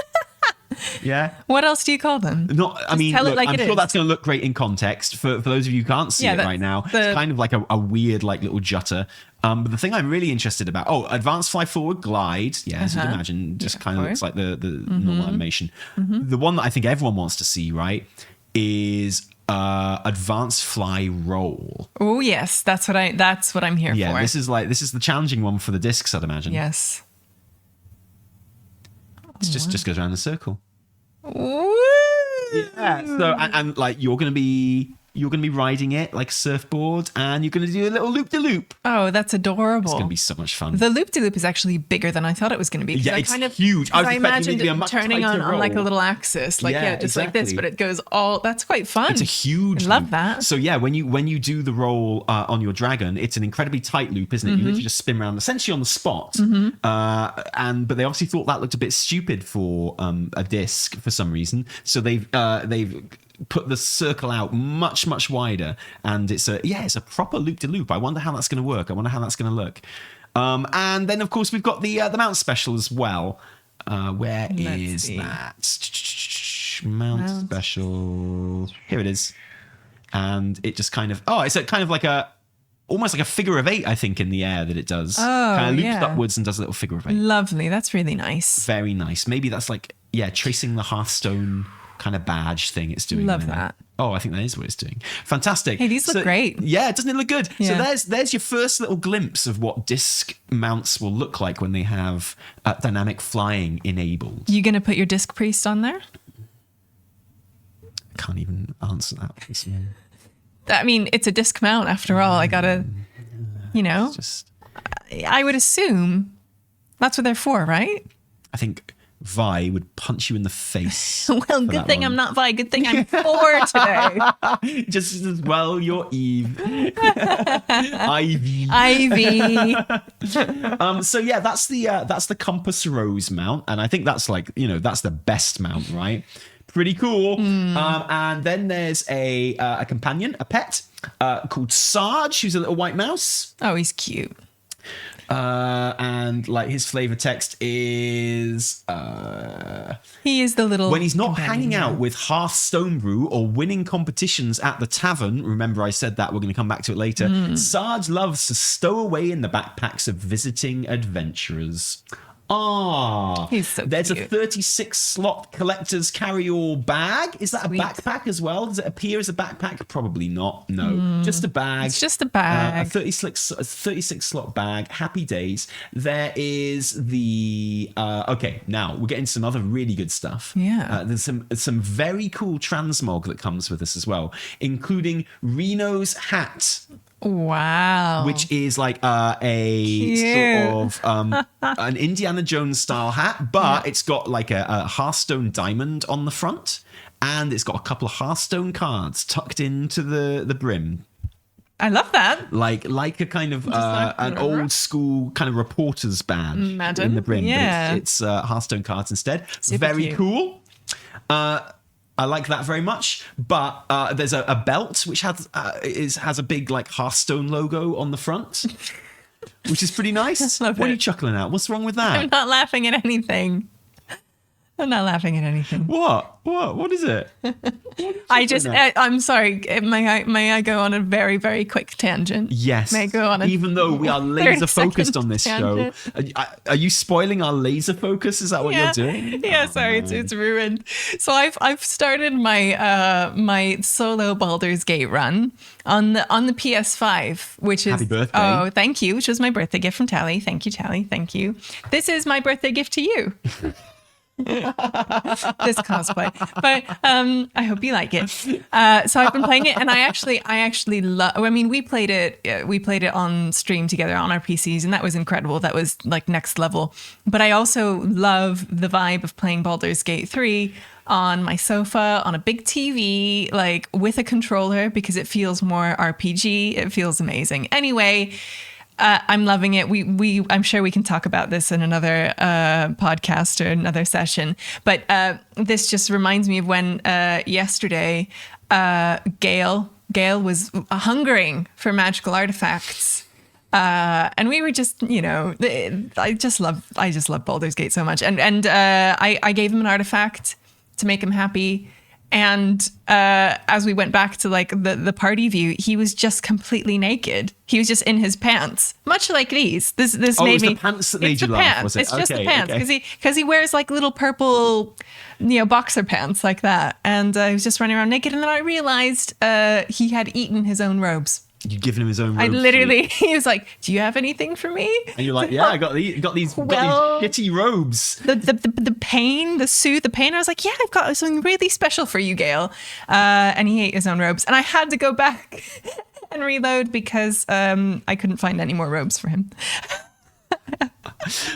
Yeah. What else do you call them? I mean, tell it like I'm it sure is. that's going to look great in context. For those of you who can't see it right now, it's kind of like a weird, like little jutter. But the thing I'm really interested about, advanced fly forward glide. Yeah, as you can imagine, just kind of looks like the normal animation. The one that I think everyone wants to see, right, is advanced fly roll. Oh yes, that's what I'm here for. Yeah, this is the challenging one for the discs, I'd imagine. Yes. It just goes around in a circle. Woo! Yeah. So and like you're gonna be riding it like a surfboard, and you're gonna do a little loop de loop. Oh, that's adorable. It's gonna be so much fun. The loop de loop is actually bigger than I thought it was going to be. Yeah, it's huge. I expecting imagined it to be a much turning tighter on like a roll. little axis, like just like this, exactly. but it goes all. That's quite fun. It's a huge I love loop. that. So yeah, when you do the roll on your dragon, it's an incredibly tight loop, isn't it? You literally just spin around essentially on the spot. But they obviously thought that looked a bit stupid for a disc for some reason. So they've put the circle out much wider, and it's a proper loop de loop. I wonder how that's going to work. I wonder how that's going to look. And then of course we've got the mount special as well. Where is that mount special? Here it is. And it just kind of it's kind of like almost like a figure of 8, I think, in the air that it does. Kind of loops upwards and does a little figure of 8. Lovely. That's really nice. Very nice. Maybe that's like tracing the Hearthstone kind of badge thing it's doing. Love that. Oh, I think that is what it's doing. Fantastic. Hey, these look great. Yeah, doesn't it look good? Yeah. So there's your first little glimpse of what disc mounts will look like when they have dynamic flying enabled. You gonna put your disc priest on there? I can't even answer that. I mean, it's a disc mount after all. I gotta, I would assume that's what they're for, right? I think Vi would punch you in the face. Well, good thing I'm not Vi. Good thing I'm 4 today. Just as well, you're Eve. Ivy. So yeah, that's the Compass Rose mount, and I think that's like that's the best mount, right? Pretty cool. And then there's a companion, a pet called Sarge, who's a little white mouse. Oh, he's cute. And like his flavor text is he is the little when he's not companion. hanging out with Hearthstone brew or winning competitions at the tavern. Remember I said that, we're going to come back to it later. Sarge loves to stow away in the backpacks of visiting adventurers. He's so there's cute. a 36 slot collector's carry-all bag. Is that Sweet. a backpack as well? Does it appear as a backpack? Probably not. No, just a bag. It's just a bag. A 36 slot bag. Happy days. There is the okay. Now we're getting some other really good stuff. Yeah. There's some very cool transmog that comes with this as well, including Reno's hat. Wow. Which is like a sort of an Indiana Jones style hat, but it's got like a Hearthstone diamond on the front, and it's got a couple of Hearthstone cards tucked into the brim. I love that. Like a kind of an old school kind of reporter's badge in the brim. Yeah. But it's Hearthstone cards instead. Super Very cute. cool. I like that very much, but there's a belt which has a big like Hearthstone logo on the front, which is pretty nice. Love What are it. you chuckling at? What's wrong with that? I'm not laughing at anything. I'm not laughing at anything. What is it? I'm sorry. May I go on a very, very quick tangent? Yes. May I go on Even though we are laser 30-second focused on this tangent? show. Are you spoiling our laser focus? Is that what you're doing? Yeah, sorry, it's ruined. So I've started my my solo Baldur's Gate run on the PS5, which is Happy birthday. Oh, thank you, which was my birthday gift from Tally. Thank you, Tally. Thank you. This is my birthday gift to you. This cosplay, but I hope you like it. So I've been playing it, and I actually love. I mean, we played it on stream together on our PCs, and that was incredible. That was like next level. But I also love the vibe of playing Baldur's Gate 3 on my sofa on a big TV, like with a controller, because it feels more RPG. It feels amazing. Anyway. I'm loving it. I'm sure we can talk about this in another podcast or another session. But this just reminds me of when yesterday Gail was hungering for magical artifacts. And we were just, I just love Baldur's Gate so much. And I gave him an artifact to make him happy. And as we went back to like the party view, he was just completely naked. He was just in his pants, much like these. This made me. The pants that made you laugh, was it? It's just the pants because he wears like little purple, boxer pants like that, and he was just running around naked. And then I realized he had eaten his own robes. You've given him his own robes. I literally, he was like, "Do you have anything for me?" And you're like, "Yeah, I got these shitty robes." The pain, the pain. I was like, "Yeah, I've got something really special for you, Gail." And he ate his own robes, and I had to go back and reload because I couldn't find any more robes for him.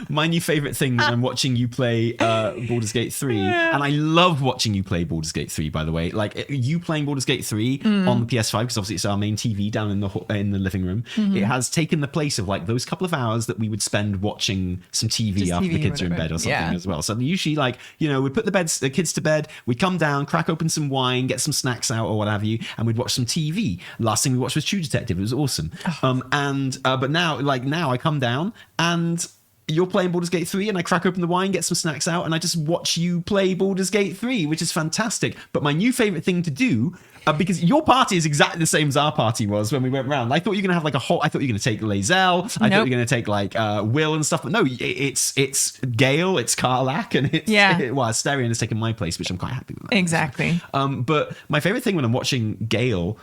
My new favorite thing when I'm watching you play Baldur's Gate 3, and I love watching you play Baldur's Gate 3, by the way, like you playing Baldur's Gate 3 on the PS5, because obviously it's our main TV down in the living room. It has taken the place of like those couple of hours that we would spend watching some TV Just after TV, the kids are in bed or something as well. So usually like, we'd put the kids to bed, we'd come down, crack open some wine, get some snacks out or what have you, and we'd watch some TV. Last thing we watched was True Detective. It was awesome. But now I come down and you're playing Baldur's Gate 3 and I crack open the wine, get some snacks out, and I just watch you play Baldur's Gate 3, which is fantastic. But my new favorite thing to do, because your party is exactly the same as our party was when we went round. I thought you were going to have like I thought you were going to take Lae'zel. I thought you were going to take like Will and stuff. But no, it's Gale, it's Karlach, and Asterion has taken my place, which I'm quite happy with. Exactly. But my favorite thing when I'm watching Gale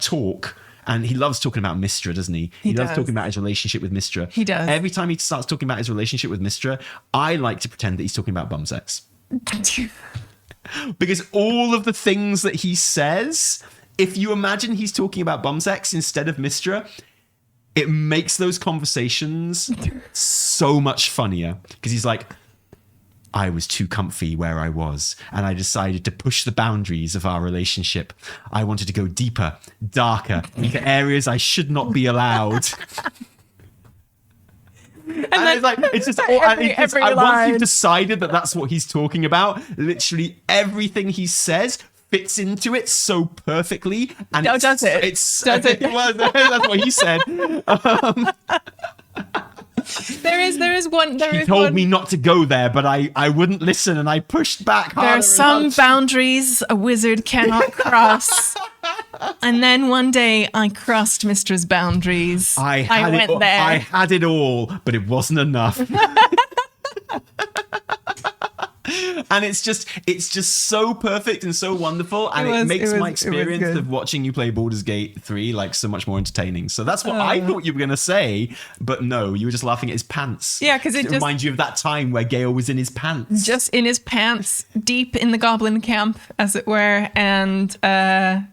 talk, and he loves talking about Mystra, doesn't he? He loves talking about his relationship with Mystra. He does. Every time he starts talking about his relationship with Mystra, I like to pretend that he's talking about bum sex. Because all of the things that he says, if you imagine he's talking about bum sex instead of Mystra, it makes those conversations so much funnier. Because he's like, I was too comfy where I was, and I decided to push the boundaries of our relationship. I wanted to go deeper, darker, into areas I should not be allowed. And it's just once you've decided that that's what he's talking about, literally everything he says fits into it so perfectly. And does it? Well, that's what he said. There is one. He told me not to go there, but I wouldn't listen, and I pushed back harder. There are some boundaries a wizard cannot cross. And then one day I crossed Mistra's boundaries. I went there. I had it all, but it wasn't enough. And it's just so perfect and so wonderful, and it makes my experience of watching you play Baldur's Gate 3 like so much more entertaining. So that's what I thought you were gonna say, but no, you were just laughing at his pants. Yeah, because it reminds you of that time where Gale was in his pants, just in his pants, deep in the goblin camp, as it were, and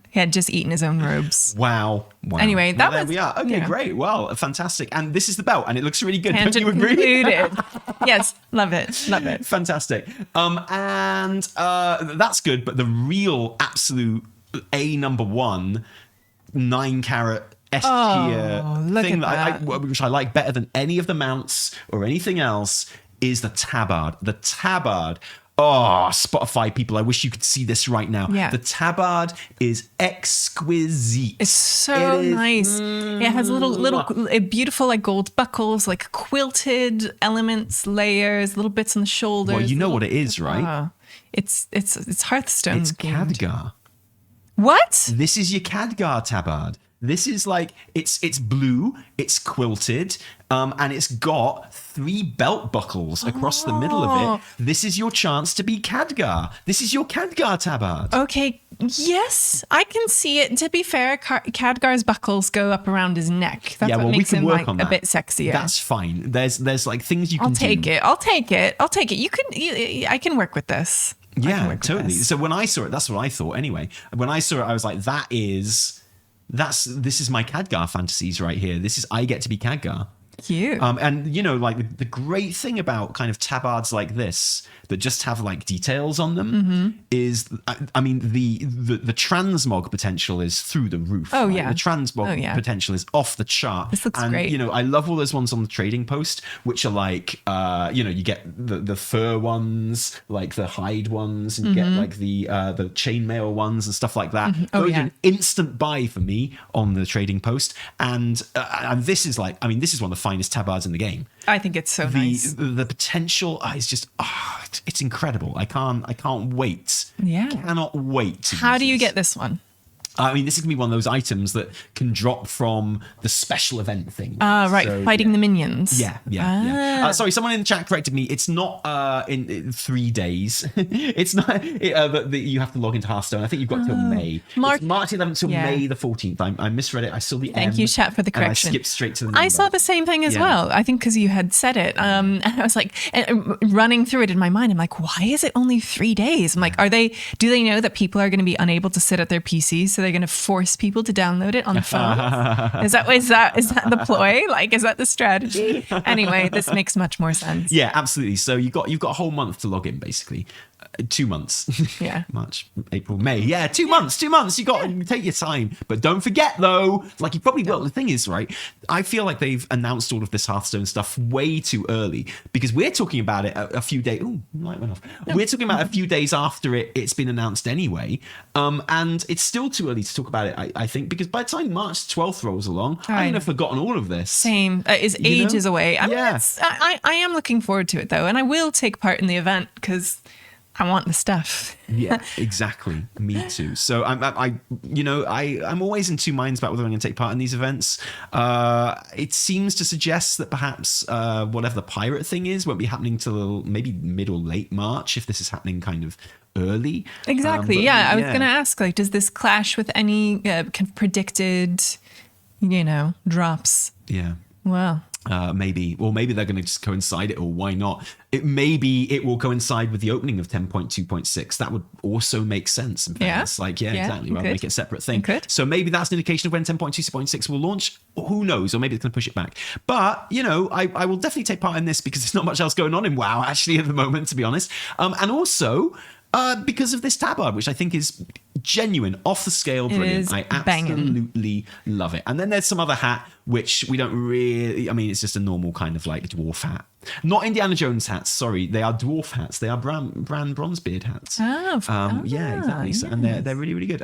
he had just eaten his own robes. Wow. Anyway, there we are. Okay, great. Well, fantastic. And this is the belt, and it looks really good. Tangent Don't you agree? Concluded. Yes, love it. Fantastic. And that's good. But the real absolute number one 9-carat S tier thing which I like better than any of the mounts or anything else is the tabbard. The tabbard. Oh, Spotify people, I wish you could see this right now. Yeah. The tabard is exquisite. It's so nice. It has little beautiful like gold buckles, like quilted elements, layers, little bits on the shoulders. Well, you know what it is, right? It's Hearthstone. It's themed. Khadgar. What? This is your Khadgar tabard. This is like, it's blue, it's quilted, and it's got 3 belt buckles across the middle of it. This is your chance to be Khadgar. This is your Khadgar tabard. Okay, yes, I can see it. To be fair, Khadgar's buckles go up around his neck. That's what makes him like a bit sexier. That's fine. There's like things you can do. I'll take it. I can work with this. Yeah, totally. So when I saw it, that's what I thought anyway. When I saw it, I was like, this is my Khadgar fantasies right here. I get to be Khadgar. Cute. And you know, like the great thing about kind of tabards like this that just have like details on them is, I mean, the transmog potential is through the roof. Oh right? yeah, the transmog potential is off the chart. This looks and, great. You know, I love all those ones on the trading post, which are like, you know, you get the fur ones, like the hide ones, and you get like the chainmail ones and stuff like that. Those are an instant buy for me on the trading post, and this is like, I mean, this is one of the finest tabards in the game. I think it's so nice. The potential is just it's incredible. I can't wait. Yeah, cannot wait. How do you get this one? I mean, this is going to be one of those items that can drop from the special event thing. Right, so, fighting the minions. Yeah. Sorry, someone in the chat corrected me. It's not in 3 days. It's not that you have to log into Hearthstone. I think you've got till May. March 11th till May the 14th. I misread it. I saw the Thank you, chat, for the correction. I skipped straight to the number. I saw the same thing as well. I think because you had said it. And I was like, running through it in my mind, I'm like, why is it only 3 days? I'm like, do they know that people are going to be unable to sit at their PCs? So they're going to force people to download it on phones? Is that the ploy? Like, is that the strategy? Anyway, this makes much more sense. Yeah, absolutely. So you've got a whole month to log in, basically. 2 months. Yeah. March, April, May. Yeah, 2 months. 2 months. You got to take your time. But don't forget, though, like you probably will. The thing is, right, I feel like they've announced all of this Hearthstone stuff way too early, because we're talking about it a few days. Oh, light went off. No. We're talking about a few days after it's been announced anyway. And it's still too early to talk about it, I think, because by the time March 12th rolls along, I'm going to have forgotten all of this. Same. Is ages away. I mean, I am looking forward to it, though. And I will take part in the event because I want the stuff. Yeah, exactly. Me too. So I'm always in two minds about whether I'm going to take part in these events. It seems to suggest that perhaps whatever the pirate thing is won't be happening till maybe mid or late March, if this is happening kind of early. Exactly. I was going to ask, like, does this clash with any kind of predicted, drops? Yeah. Wow. Maybe they're going to just coincide it, or why not? Maybe it will coincide with the opening of 10.2.6. That would also make sense. In fairness. Exactly. Rather make it a separate thing. So maybe that's an indication of when 10.2.6 will launch. Who knows? Or maybe it's going to push it back. But I will definitely take part in this because there's not much else going on in WoW actually at the moment, to be honest. And also because of this tabard, which I think is genuine, off the scale, brilliant. I absolutely love it. And then there's some other hat, which we don't really, I mean, it's just a normal kind of like dwarf hat. Not Indiana Jones hats, sorry. They are dwarf hats. They are Bran Bronzebeard hats. Yeah, exactly. Yes. So, and they're really, really good.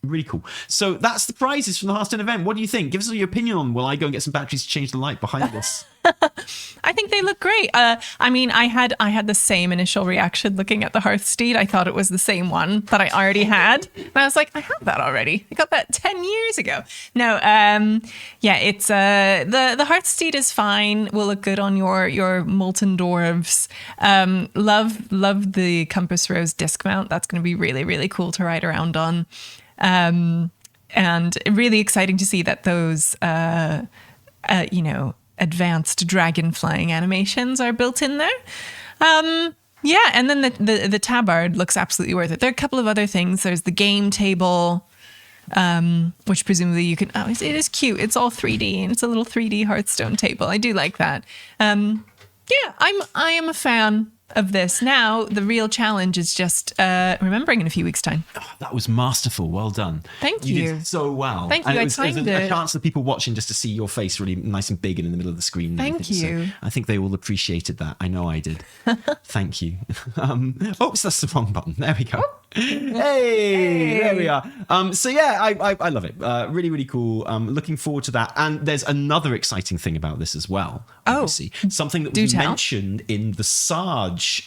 Really cool. So that's the prizes from the Hearthstone event. What do you think? Give us all your opinion on, will I go and get some batteries to change the light behind this? I think they look great. I mean, I had the same initial reaction looking at the Hearthsteed. I thought it was the same one that I already had. And I was like, I have that already. I got that 10 years ago. No, it's the Hearthsteed is fine. Will look good on your Molten Dwarves. Love the Compass Rose disc mount. That's going to be really, really cool to ride around on. And really exciting to see that those, advanced dragon flying animations are built in there. And then the tabard looks absolutely worth it. There are a couple of other things. There's the game table, which presumably you can, it is cute. It's all 3D and it's a little 3D Hearthstone table. I do like that. I am a fan. of this. Now, the real challenge is just remembering in a few weeks' time. Oh, that was masterful. Well done. Thank You you. did so well. Thank you. And I it was timed a it. chance for people watching just to see your face really nice and big and in the middle of the screen. and Thank everything. you. So I think they all appreciated that. I know I did. Thank you. Oops, that's the wrong button. There we go. Hey, there we are. So yeah, I love it. Really, really cool. Looking forward to that. And there's another exciting thing about this as well. Obviously, something that was mentioned in the Sarge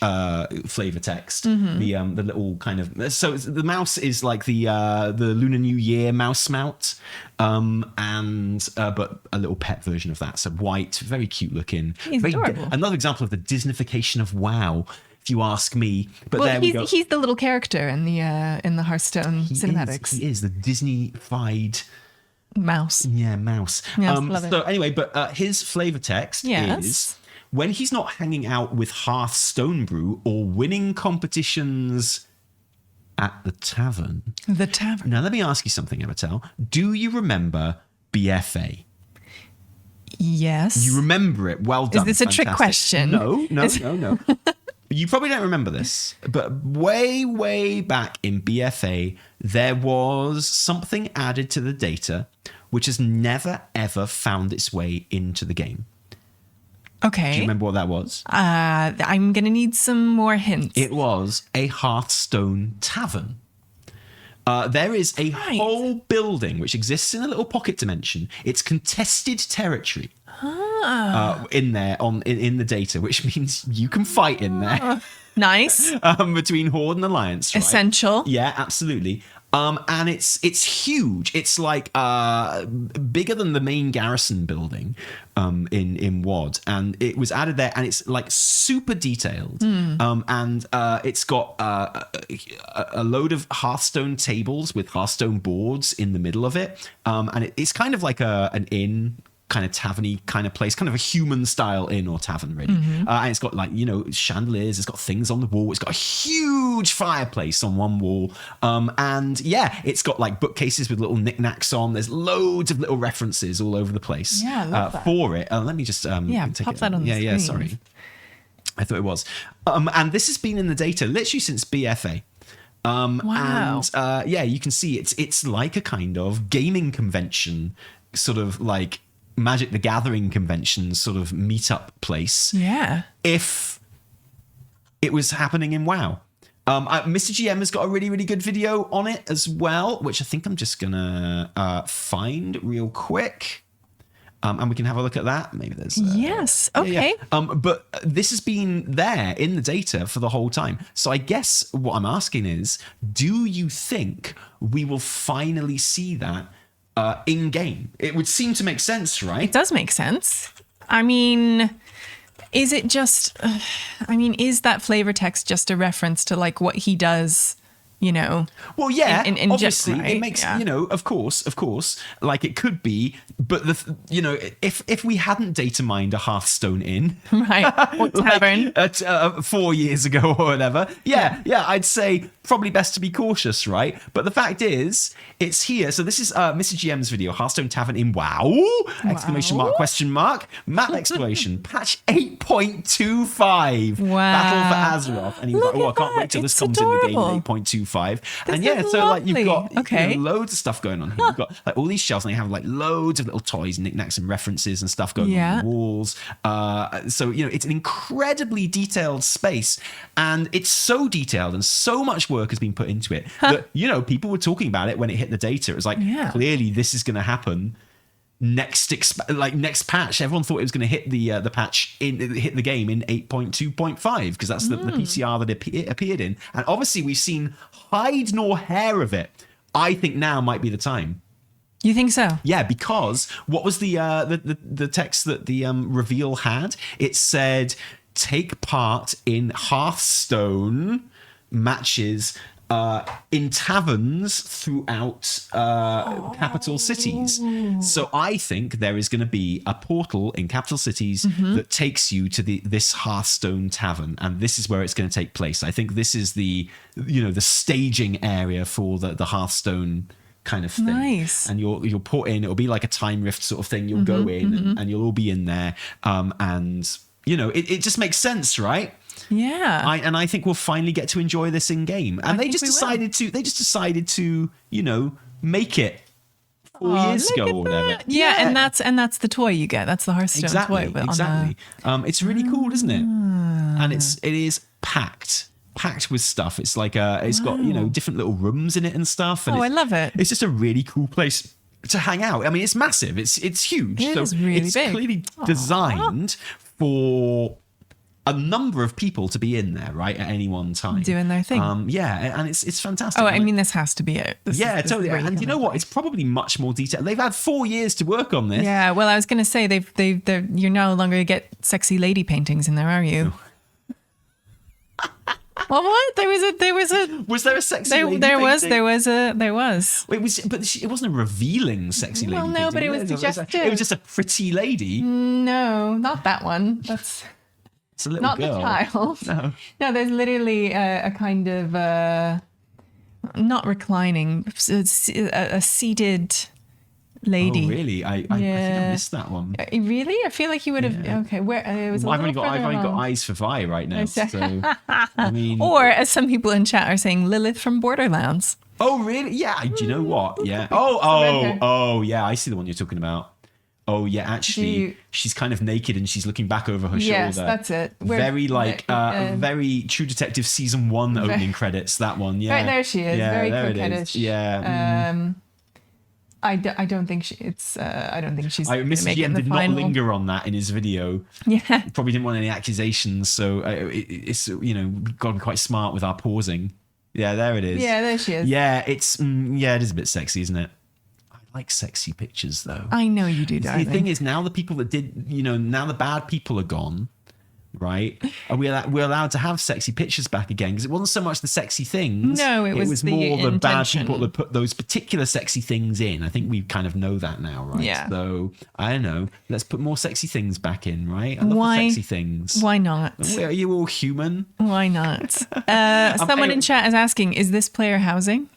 flavor text. The little kind of the mouse is like the Lunar New Year mouse mount, but a little pet version of that. So white, very cute looking. He's adorable. Another example of the Disneyfication of WoW. If you ask me, but there we go. He's the little character in the Hearthstone cinematics. He is the Disney-fied mouse. Yeah, mouse. Yes, love it. So anyway, but his flavor text is when he's not hanging out with Hearthstone Brew or winning competitions at the tavern. The tavern. Now let me ask you something, Evitel. Do you remember BFA? Yes. You remember it? Well done. Is this a trick question? No. You probably don't remember this, but way, way back in BFA, there was something added to the data which has never, ever found its way into the game. Okay. Do you remember what that was? I'm going to need some more hints. It was a Hearthstone tavern. There is a whole building which exists in a little pocket dimension. It's contested territory. In there in the data, which means you can fight in there. Nice. Between Horde and Alliance, right? Essential. Yeah, absolutely. And it's huge. It's like bigger than the main garrison building in WoD, and it was added there, and it's like super detailed. And it's got a load of Hearthstone tables with Hearthstone boards in the middle of it, and it's kind of like an inn. Kind of tavern-y kind of place, kind of a human style inn or tavern, really. And it's got like, chandeliers, it's got things on the wall, it's got a huge fireplace on one wall. And yeah, it's got like bookcases with little knickknacks on. There's loads of little references all over the place for it. Let me just pop that on the screen. Yeah, sorry. I thought it was. And this has been in the data literally since BFA. Wow. And you can see it's like a kind of gaming convention, sort of like Magic the Gathering convention sort of meetup place. Yeah. If it was happening in WoW. Mr. GM has got a really, really good video on it as well, which I think I'm just going to find real quick. And we can have a look at that. Maybe there's... yes. Okay. But this has been there in the data for the whole time. So I guess what I'm asking is, do you think we will finally see that in game? It would seem to make sense, right? It does make sense. I mean, is it just, is that flavor text just a reference to like what he does, Well, yeah, in obviously right? it makes, of course, like it could be, but if we hadn't data mined a Hearthstone inn, right, or tavern, 4 years ago or whatever, I'd say probably best to be cautious, right? But the fact is, it's here. So this is Mr. GM's video, Hearthstone Tavern in WoW! Exclamation mark, question mark, map exploration, patch 8.25, Battle for Azeroth, and he was like, I can't wait till this comes in the game in 8.25. And so like you've got loads of stuff going on here. You've got like all these shelves, and they have like loads of little toys, knickknacks, and references and stuff going on the walls. So it's an incredibly detailed space, and it's so detailed, and so much work has been put into it that people were talking about it when it hit the data. It was like clearly this is going to happen next patch. Everyone thought it was going to hit the patch hit the game in 8.2.5 because that's the PCR that it appeared in, and obviously we've seen hide nor hair of it. I think now might be the time. You think so? Yeah, because what was the text that the reveal had? It said take part in Hearthstone matches in taverns throughout capital cities. So I think there is going to be a portal in capital cities that takes you to this Hearthstone tavern, and this is where it's going to take place. I think this is the staging area for the Hearthstone kind of thing. Nice. And you'll put in, it'll be like a time rift sort of thing. You'll go in and you'll all be in there, and it just makes sense, right? Yeah. I think we'll finally get to enjoy this in game. And they just decided to, make it 4 years ago or whatever. Yeah, and that's the toy you get. That's the Hearthstone toy. But Exactly. It's really cool, isn't it? And it is packed with stuff. It's like it's got different little rooms in it and stuff. And I love it. It's just a really cool place to hang out. I mean, it's massive. It's huge. It is really it's big. Clearly designed for a number of people to be in there, right, at any one time, doing their thing. And it's fantastic. Oh, I mean, this has to be it. Totally. And you know what? It's probably much more detailed. They've had 4 years to work on this. Yeah. Well, I was going to say you're no longer going to get sexy lady paintings in there, are you? Well, what? There was a. Was there a sexy lady There was. But it wasn't a revealing sexy lady. Well, no, painting. but it was suggestive. It was just a pretty lady. No, not that one. It's a little not girl. the child. No, there's literally a kind of not reclining, a seated lady. Oh, really? I think I missed that one. Really? I feel like you would have. Yeah. Okay, where it was. I've only got eyes for Vi right now. So I mean, or as some people in chat are saying, Lilith from Borderlands. Oh, really? Yeah. Do you know what? Yeah. Oh, yeah. I see the one you're talking about. Oh, yeah. Actually, she's kind of naked and she's looking back over her shoulder. Yes, that's it. Very very True Detective season 1 opening credits. That one. Yeah. Right there she is. Yeah, very there coquettish. Yeah. I don't think she's. Mr. GM did not linger on that in his video. Yeah. Probably didn't want any accusations, so it's we've got to be quite smart with our pausing. Yeah, there it is. Yeah, there she is. Yeah, it is a bit sexy, isn't it? I like sexy pictures, though. I know you do, darling. The thing is, now the people that did, now the bad people are gone. Right? Are we're allowed to have sexy pictures back again? Because it wasn't so much the sexy things. No, it was the more the bad intention. people that put those particular sexy things in. I think we kind of know that now, right? Yeah. So, I don't know. Let's put more sexy things back in, right? I love the sexy things. Why not? Are you all human? Why not? Someone in chat is asking, is this player housing?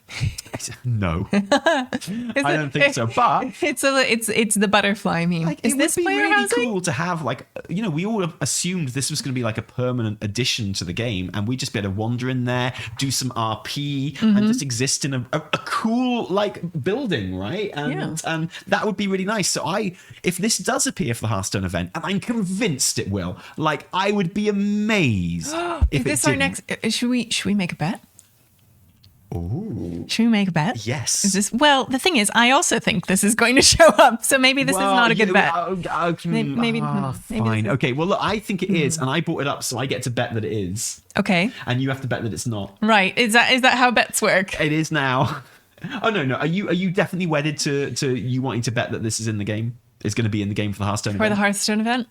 No. I don't think so. But it's the butterfly meme. Is this player really housing? Cool to have, we all assumed this was going to be like a permanent addition to the game, and we just be able to wander in there, do some RP, and just exist in a cool building, right? And that would be really nice. So if this does appear for the Hearthstone event, and I'm convinced it will, I would be amazed if this it our didn't. next? Should we make a bet? Ooh. Should we make a bet? Yes. Is this? Well, the thing is, I also think this is going to show up, so maybe this is not a good bet. Maybe fine. Okay. Well, look, I think it is, and I brought it up, so I get to bet that it is. Okay. And you have to bet that it's not. Right. Is that how bets work? It is now. Oh no. Are you definitely wedded to you wanting to bet that this is in the game? It's going to be in the game for the Hearthstone event? For the Hearthstone event?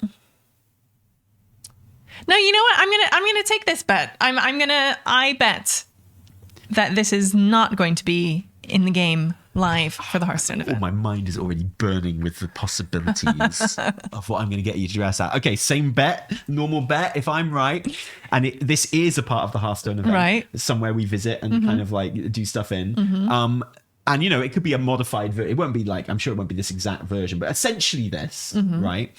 No, you know what? I'm gonna take this bet. I bet that this is not going to be in the game live for the Hearthstone event. My mind is already burning with the possibilities of what I'm going to get you to dress at. Okay, same bet, normal bet, if I'm right. And this is a part of the Hearthstone event. Right. Somewhere we visit and kind of do stuff in. And, it could be a modified version. It won't be I'm sure it won't be this exact version, but essentially this, right?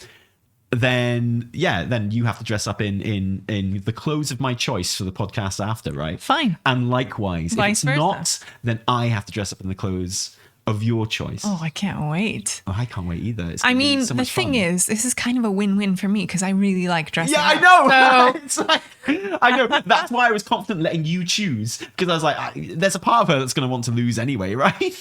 Then you have to dress up in the clothes of my choice for the podcast after, right? Fine. And likewise, Vice if it's versa. not, then I have to dress up in the clothes of your choice. Oh, I can't wait. Oh, I can't wait either. I mean, the thing is, this is kind of a win-win for me because I really like dressing up. Yeah, I know. So... I know. That's why I was confident letting you choose, because I was like, there's a part of her that's going to want to lose anyway, right?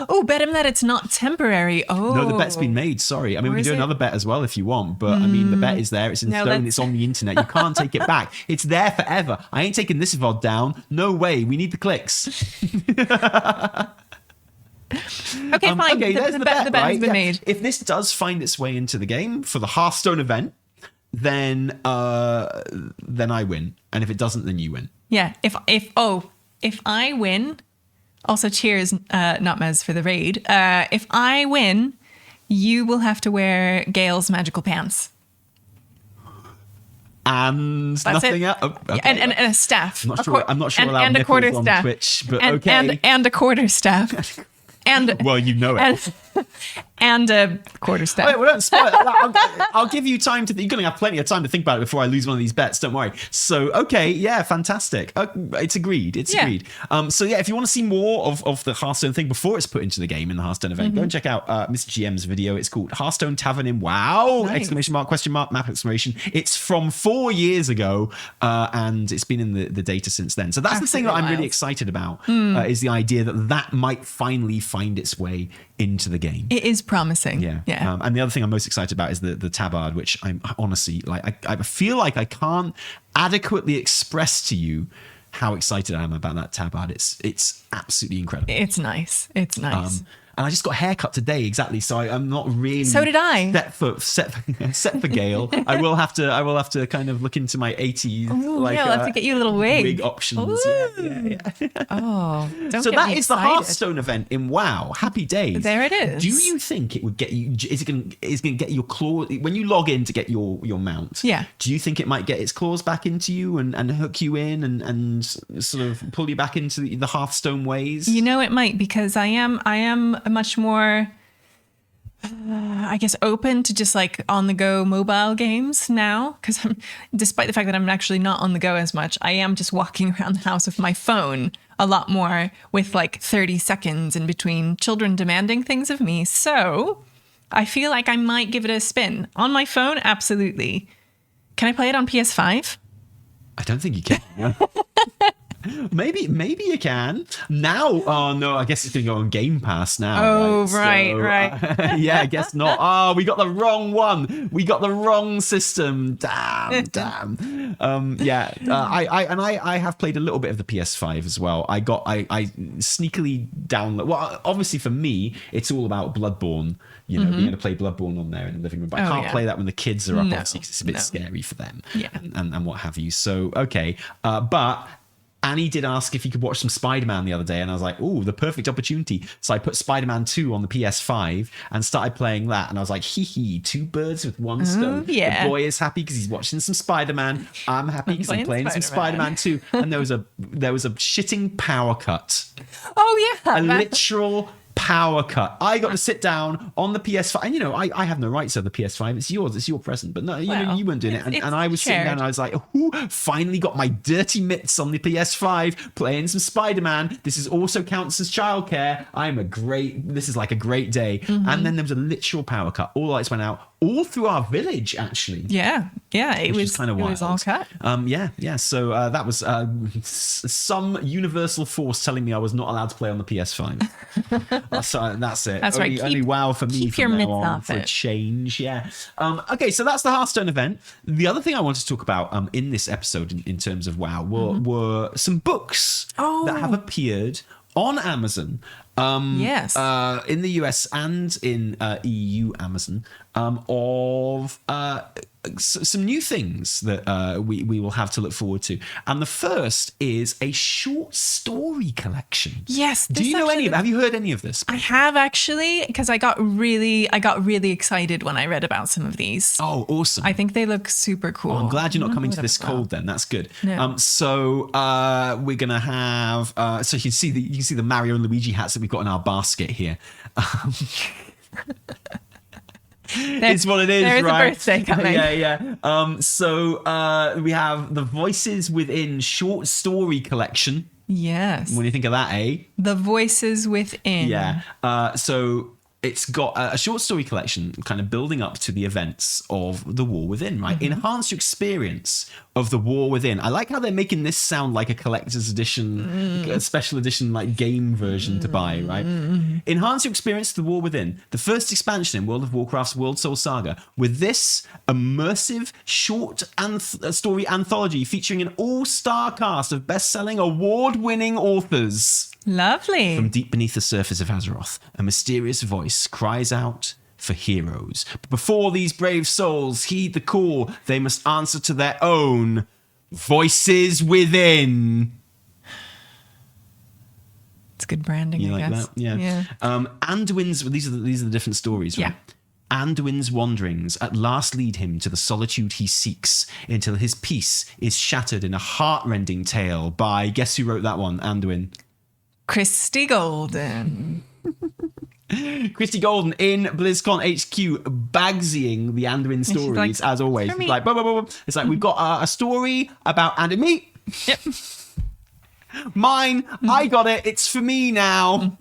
Oh, bet him that it's not temporary. Oh. No, the bet's been made. Sorry. I mean, we can do another bet as well if you want, but I mean, the bet is there. It's in stone. It's on the internet. You can't take it back. It's there forever. I ain't taking this VOD down. No way. We need the clicks. Okay, fine. Okay, there's the bet, has right? been made. If this does find its way into the game for the Hearthstone event, then I win, and if it doesn't, then you win. Yeah. If I win, also cheers, not Mez for the raid. If I win, you will have to wear Gale's magical pants. And that's nothing it. else. Oh, okay. And a staff. I'm not sure and a quarter on staff. Twitch, but and, okay. And a quarter staff. And well, you know it. And a quarterstaff. Wait, well, don't spoil it. I'll give you time to. You're going to have plenty of time to think about it before I lose one of these bets. Don't worry. So, okay, yeah, fantastic. It's agreed. It's agreed. So, yeah, if you want to see more of the Hearthstone thing before it's put into the game in the Hearthstone event, go and check out Mr. GM's video. It's called Hearthstone Tavern in WoW! Nice. Exclamation mark, question mark, map exclamation. It's from 4 years ago, and it's been in the data since then. So that's the thing that I'm really excited about, is the idea that might finally find its way into the game. It is promising. Yeah. Yeah. And the other thing I'm most excited about is the tabbard, which I'm honestly like, I feel like I can't adequately express to you how excited I am about that tabbard. It's absolutely incredible. It's nice. It's nice. And I just got a haircut today, exactly. So I'm not really. So did I. Set for Gale. I will have to kind of look into my 80s. Ooh, I'll have to get you a little wig options. Yeah. Oh, don't So get that me is the excited. Hearthstone event in WoW. Happy days. There it is. Do you think it would get you? Is it going to get your claw when you log in to get your mount? Yeah. Do you think it might get its claws back into you and hook you in and sort of pull you back into the Hearthstone ways? You know, it might, because I am much more, I guess, open to just like on the go mobile games now. Because despite the fact that I'm actually not on the go as much, I am just walking around the house with my phone a lot more, with like 30 seconds in between children demanding things of me. So I feel like I might give it a spin. On my phone, absolutely. Can I play it on PS5? I don't think you can. Maybe you can now. Oh no, I guess it's gonna go on Game Pass now. Oh, right. right. Yeah, I guess not. Oh, we got the wrong one. We got the wrong system. Damn. I have played a little bit of the PS5 as well. I sneakily download. Well, obviously for me, it's all about Bloodborne. You know, being able to play Bloodborne on there in the living room. But I can't play that when the kids are up, obviously, because it's a bit scary for them. Yeah. And what have you. So okay, but Annie did ask if you could watch some Spider-Man the other day, and I was like, "Ooh, the perfect opportunity." So I put Spider-Man 2 on the PS5 and started playing that, and I was like, "Hee, two birds with one stone." Yeah. The boy is happy because he's watching some Spider-Man. I'm happy because I'm playing some Spider-Man 2. And there was a shitting power cut. Oh yeah, A literal power cut. I got to sit down on the PS5, and I have no rights over the PS5. It's yours. It's your present. But no, you weren't doing it. And I was sitting down, and I was like, "Ooh, finally got my dirty mitts on the PS5, playing some Spider-Man. This is also counts as childcare. This is like a great day." And then there was a literal power cut. All the lights went out, all through our village, actually. Yeah. It was kind of wild. It was all cut. Yeah. So that was some universal force telling me I was not allowed to play on the PS5. So that's it. That's right. Only WoW for me keep from your now mitts on off for a it. change. Yeah. Okay, so that's the Hearthstone event. The other thing I wanted to talk about in this episode in terms of WoW were some books that have appeared on Amazon. Yes. In the US and in EU Amazon, of some new things that we will have to look forward to. And the first is a short story collection. Yes. Do you know any of it? Have you heard any of this? I have, actually, because I got really excited when I read about some of these. Oh, awesome. I think they look super cool. I'm glad you're not coming to this cold then. That's good. No. So we're gonna have so you can see the Mario and Luigi hats that we've got in our basket here. It's what it is, there is right? a birthday coming. Yeah. So we have the Voices Within short story collection. Yes. What do you think of that, eh? The Voices Within. Yeah. So it's got a short story collection kind of building up to the events of The War Within, right? Enhance your experience of The War Within. I like how they're making this sound like a collector's edition, a special edition like game version to buy, right? Enhance your experience of The War Within, the first expansion in World of Warcraft's World Soul Saga, with this immersive short story anthology featuring an all-star cast of best-selling award-winning authors. Lovely. From deep beneath the surface of Azeroth, a mysterious voice cries out for heroes. But before these brave souls heed the call, they must answer to their own voices within. It's good branding, You I like guess. that? Yeah. Anduin's, these are the different stories, right? Yeah. Anduin's wanderings at last lead him to the solitude he seeks, until his peace is shattered in a heart-rending tale by, guess who wrote that one, Anduin? Christy Golden. Christy Golden in BlizzCon HQ bagsying the Anduin stories like, as always. It's like, blah, blah, blah, blah. It's like we've got a story about Anduin meat. Yep. Mine, I got it. It's for me now.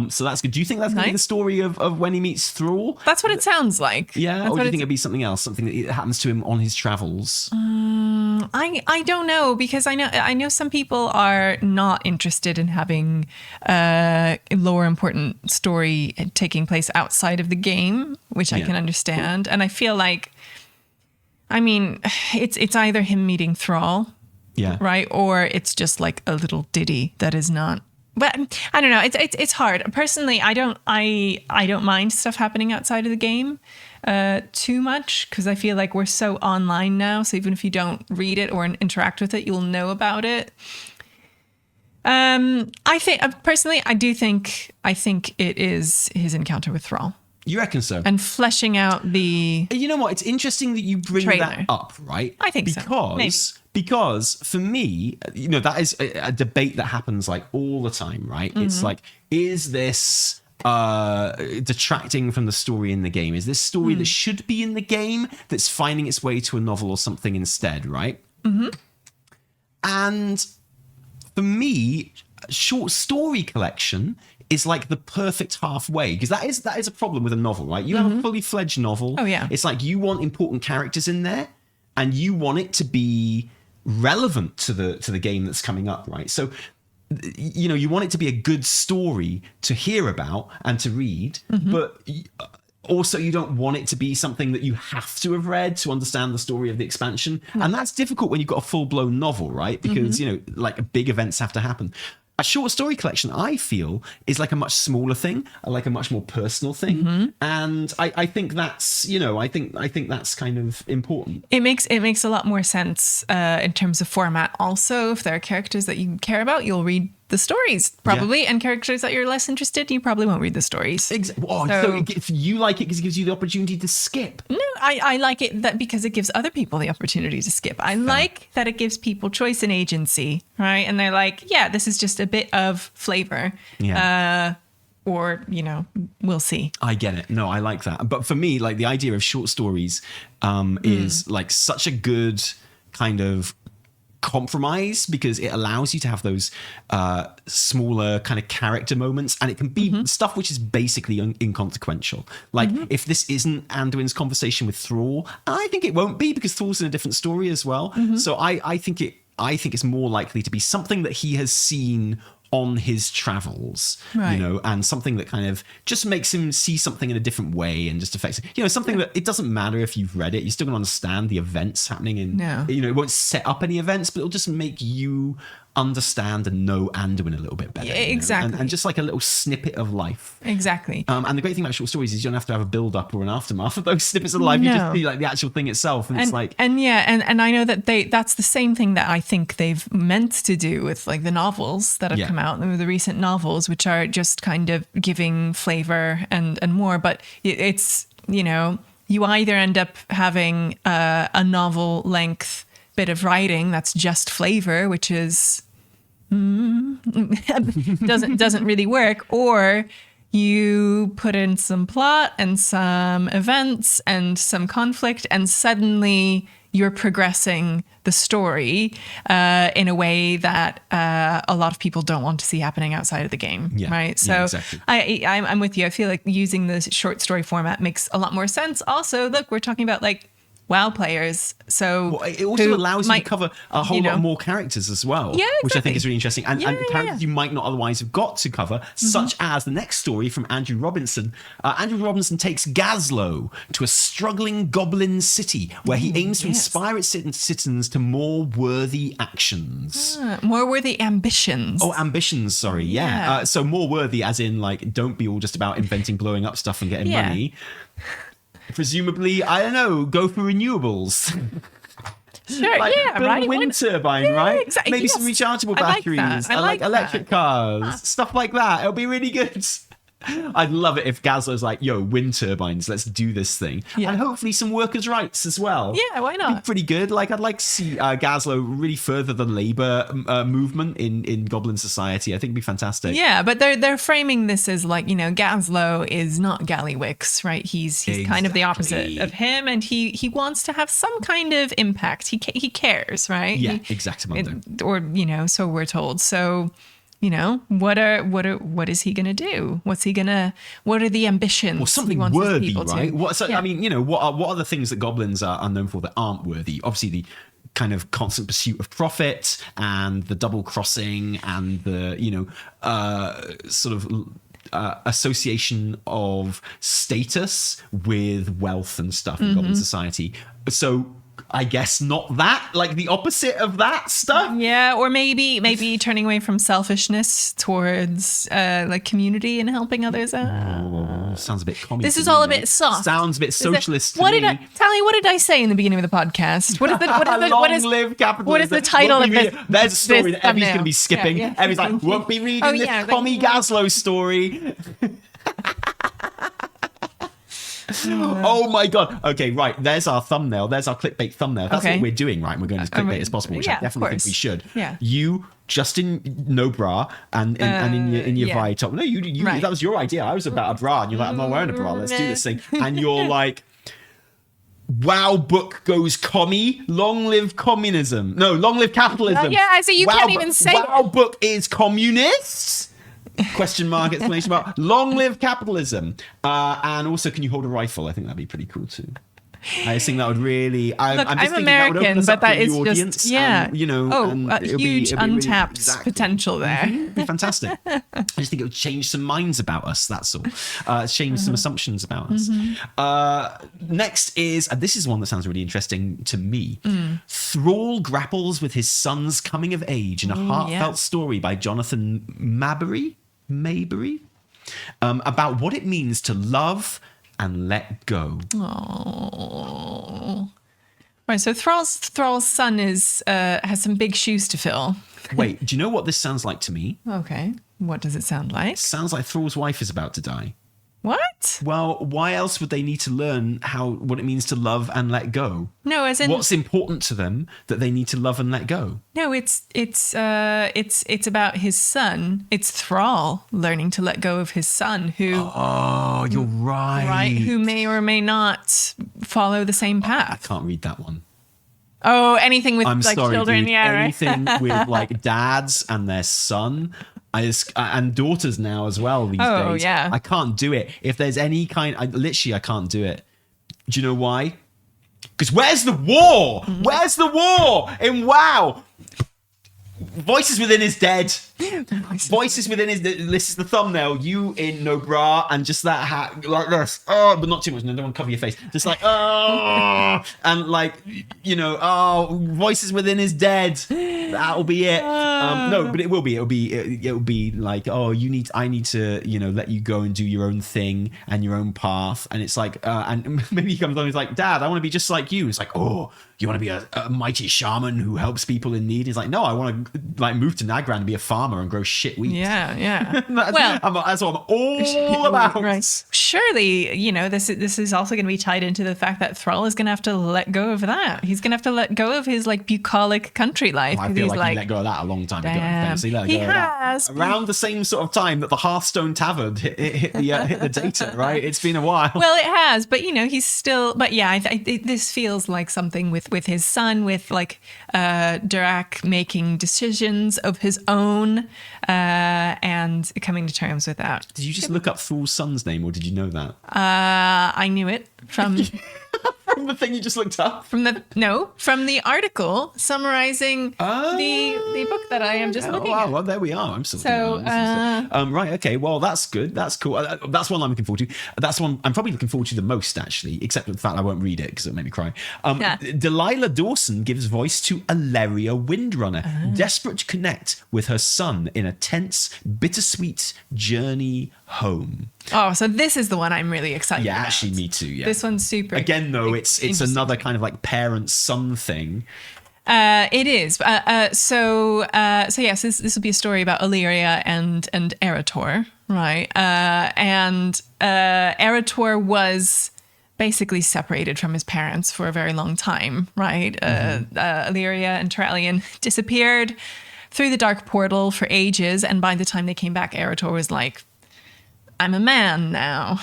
So that's good. Do you think that's going to be the story of when he meets Thrall? That's what it sounds like. Yeah, That's or do what you think it'd be something else, something that happens to him on his travels? I don't know, because I know some people are not interested in having a lower important story taking place outside of the game, which I can understand. And I feel like, I mean, it's either him meeting Thrall. Yeah. Right. Or it's just like a little ditty that is not. But I don't know. It's hard. Personally, I don't mind stuff happening outside of the game too much, because I feel like we're so online now. So even if you don't read it or interact with it, you'll know about it. I think personally, I think it is his encounter with Thrall. You reckon so? And fleshing out the. You know what? It's interesting that you bring that up, right? I think so. Maybe. Because for me, that is a debate that happens like all the time, right? Mm-hmm. It's like, is this detracting from the story in the game? Is this story that should be in the game that's finding its way to a novel or something instead, right? Mm-hmm. And for me, short story collection is like the perfect halfway, because that is a problem with a novel, right? You have a fully fledged novel. Oh yeah. It's like you want important characters in there, and you want it to be relevant to the game that's coming up, right? So you want it to be a good story to hear about and to read, but also you don't want it to be something that you have to have read to understand the story of the expansion. And that's difficult when you've got a full-blown novel, right? Because like big events have to happen. A short story collection, I feel, is like a much smaller thing, like a much more personal thing, and I think that's I think that's kind of important. It makes a lot more sense in terms of format. Also, if there are characters that you care about, you'll read the stories probably, and characters that you're less interested, you probably won't read the stories. Exactly. So if you like it because it gives you the opportunity to skip. No, I like it because it gives other people the opportunity to skip. I like that it gives people choice and agency, right? And they're like, yeah, this is just a bit of flavor. Yeah. Or, we'll see. I get it. No, I like that. But for me, like the idea of short stories is like such a good kind of compromise, because it allows you to have those smaller kind of character moments, and it can be stuff which is basically inconsequential. Like if this isn't Anduin's conversation with Thrall, I think it won't be, because Thrall's in a different story as well. So I think it's more likely to be something that he has seen on his travels, right. And something that kind of just makes him see something in a different way and just affects it. Something that it doesn't matter if you've read it, you're still going to understand the events happening in, it won't set up any events, but it'll just make you understand and know Anduin a little bit better. Exactly. And just like a little snippet of life. Exactly. And the great thing about short stories is you don't have to have a build up or an aftermath of those snippets of life. You just see like the actual thing itself. And it's like... And I know that that's the same thing that I think they've meant to do with like the novels that have come out, the recent novels, which are just kind of giving flavor and more. But it's, you either end up having a novel length bit of writing that's just flavor, which is doesn't really work, or you put in some plot and some events and some conflict, and suddenly you're progressing the story in a way that a lot of people don't want to see happening outside of the game, right? So exactly. I'm with you. I feel like using the short story format makes a lot more sense. Also, look, we're talking about like WoW players, so it also allows you to cover a whole lot more characters as well, exactly. which I think is really interesting, and characters you might not otherwise have got to cover, such as the next story from Andrew Robinson. Andrew Robinson takes Gazlowe to a struggling goblin city where he aims to inspire its citizens to more worthy actions. More worthy ambitions. Oh, ambitions, sorry, yeah. So more worthy as in like, don't be all just about inventing blowing up stuff and getting money. Presumably, I don't know, go for renewables. Sure, build right. a wind turbine, right? Exactly. Maybe some rechargeable batteries. I like electric cars, stuff like that. It'll be really good. I'd love it if Gazlo's like, yo, wind turbines, let's do this thing. Yeah. And hopefully some workers' rights as well. Yeah, why not? Be pretty good. Like, I'd like to see Gazlo really further the labor movement in Goblin society. I think it'd be fantastic. Yeah, but they're framing this as like, Gazlo is not Gallywix, right? He's kind of the opposite of him, and he wants to have some kind of impact. He cares, right? Yeah, exactly. Or so we're told. So, what is he gonna do? What are the ambitions? Well, something he wants his worthy, people right? to? I mean, what are the things that goblins are known for that aren't worthy? Obviously, the kind of constant pursuit of profit and the double crossing and the sort of association of status with wealth and stuff in goblin society. So I guess not that, like the opposite of that stuff. Yeah, or maybe turning away from selfishness towards like community and helping others out. Oh, sounds a bit communist. This is all a bit soft. Sounds a bit socialist. What did I say in the beginning of the podcast? What is live capitalism. What is the title of this? There's a story that Evie's thumbnail. going to be skipping. Yeah. Evie's like, won't be reading this Tommy Gazlo story. Oh my god. Okay, right. There's our thumbnail. There's our clickbait thumbnail. That's what we're doing, right? We're going as clickbait as possible, which I definitely think we should. Yeah. You, Justin, no bra, and in your Vi top. No, you. Right. That was your idea. I was about a bra, and you're like, I'm not wearing a bra. Let's do this thing. And you're like, WoW book goes commie. Long live communism. No, long live capitalism. Yeah, so you can't even say WoW book is communists. Question mark, exclamation mark. Long live capitalism. And also, can you hold a rifle? I think that'd be pretty cool too. I just think that would really. I'm American, but that is just huge untapped potential there. It'd be fantastic. I just think it would change some minds about us. That's all. Change some assumptions about us. Next is this is one that sounds really interesting to me. Thrall grapples with his son's coming of age in a heartfelt story by Jonathan Maberry, about what it means to love and let go. Oh, right. So Thrall's son has some big shoes to fill. Wait, do you know what this sounds like to me? Okay, what does it sound like? Sounds like Thrall's wife is about to die. What? Well, why else would they need to learn what it means to love and let go? No, as in what's important to them that they need to love and let go? No, it's about his son. It's Thrall learning to let go of his son, who you're right. Right, who may or may not follow the same path. I can't read that one. Oh, anything with children, dude. yeah, right. Anything with like dads and their son. And daughters now as well these days. Oh, yeah. I can't do it. If there's any kind, I can't do it. Do you know why? Because where's the war? Where's the war in WoW? Voices Within is dead. Voices Within is this is the thumbnail. You in no bra and just that hat like this. Oh, but not too much. No, don't want to cover your face. Just like and like Voices Within is dead. That'll be it. No, but it will be. It'll be like I need to let you go and do your own thing and your own path. And it's like and maybe he comes along and he's like, Dad, I want to be just like you. It's like, oh, you want to be a mighty shaman who helps people in need? He's like, no, I want to like move to Nagran and be a farmer and grow shit wheat. Yeah. That's what I'm all about. Right. Surely, this is also going to be tied into the fact that Thrall is going to have to let go of that. He's going to have to let go of his like bucolic country life. I feel like he let go of that a long time ago. He has around the same sort of time that the Hearthstone tabbard hit the data. Right, it's been a while. Well, it has, but he's still. But yeah, this feels like something with his son, with like Durak making decisions of his own and coming to terms with that. Did you just look up Thrall's son's name, or did you know that? I knew it from from the thing you just looked up. From the article summarizing the book that I am just looking at. Well, there we are. I'm still right. Okay. Well, that's good. That's cool. That's one I'm looking forward to. That's one I'm probably looking forward to the most, actually, except for the fact I won't read it because it'll make me cry. Delilah Dawson gives voice to Alleria Windrunner, desperate to connect with her son in a tense, bittersweet journey home. Oh, so this is the one I'm really excited about. Yeah, actually, me too. Yeah, this one's super. Again, though, it's another kind of like parent-son thing. It is. So yes, this will be a story about Illyria and Eretor. right? And Eretor was basically separated from his parents for a very long time, right? Illyria and Taliesin disappeared through the dark portal for ages, and by the time they came back, Eretor was like, I'm a man now.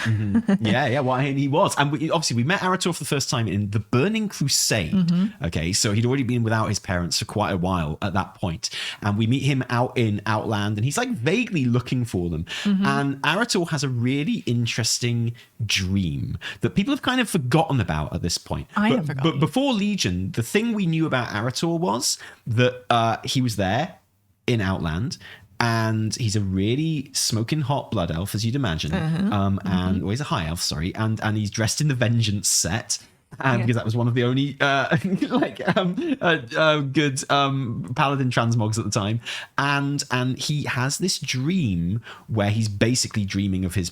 Yeah. Well, he was. And we met Arator for the first time in the Burning Crusade. Okay, so he'd already been without his parents for quite a while at that point. And we meet him out in Outland, and he's like vaguely looking for them. And Arator has a really interesting dream that people have kind of forgotten about at this point. I have forgotten. But before Legion, the thing we knew about Arator was that he was there in Outland, and he's a really smoking hot blood elf, as you'd imagine. And he's a high elf, sorry. And he's dressed in the Vengeance set. Because that was one of the only good paladin transmogs at the time. And he has this dream where he's basically dreaming of his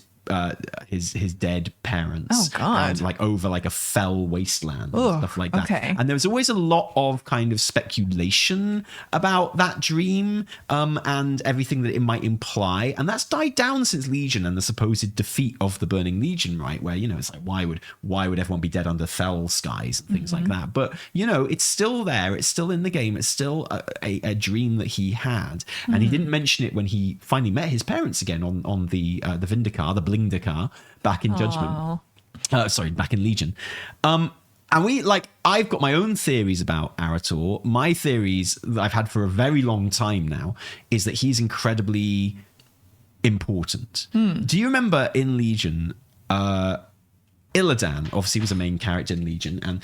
dead parents. Oh God! And like over like a fell wasteland and stuff like that. Okay. And there was always a lot of kind of speculation about that dream and everything that it might imply. And that's died down since Legion and the supposed defeat of the Burning Legion, right? Where, you know, it's like why would everyone be dead under fell skies and things like that? But you know, it's still there. It's still in the game. It's still a dream that he had, and he didn't mention it when he finally met his parents again on the Vindikar, the Blingdikar, back in Judgment. Back in Legion. And I've got my own theories about Arator. My theories that I've had for a very long time now is that he's incredibly important. Do you remember in Legion, Illidan obviously was a main character in Legion, and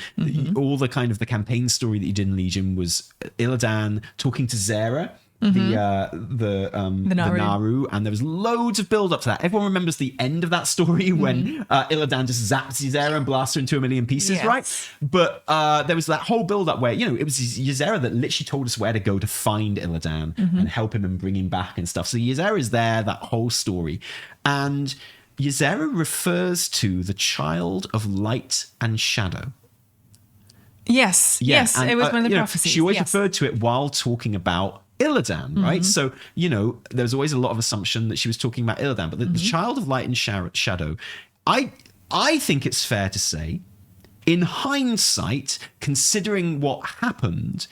all the kind of the campaign story that you did in Legion was Illidan talking to Zera, the Naru, and there was loads of build up to that. Everyone remembers the end of that story when Illidan just zaps Ysera and blasts her into a million pieces, right? But there was that whole build up where, you know, it was Ysera that literally told us where to go to find Illidan and help him and bring him back and stuff. So Ysera is there, that whole story. And Ysera refers to the child of light and shadow. Yes, and, it was one of the prophecies. She always referred to it while talking about Illidan, right? So, you know, there was always a lot of assumption that she was talking about Illidan, but the child of light and shadow, I think it's fair to say, in hindsight, considering what happened,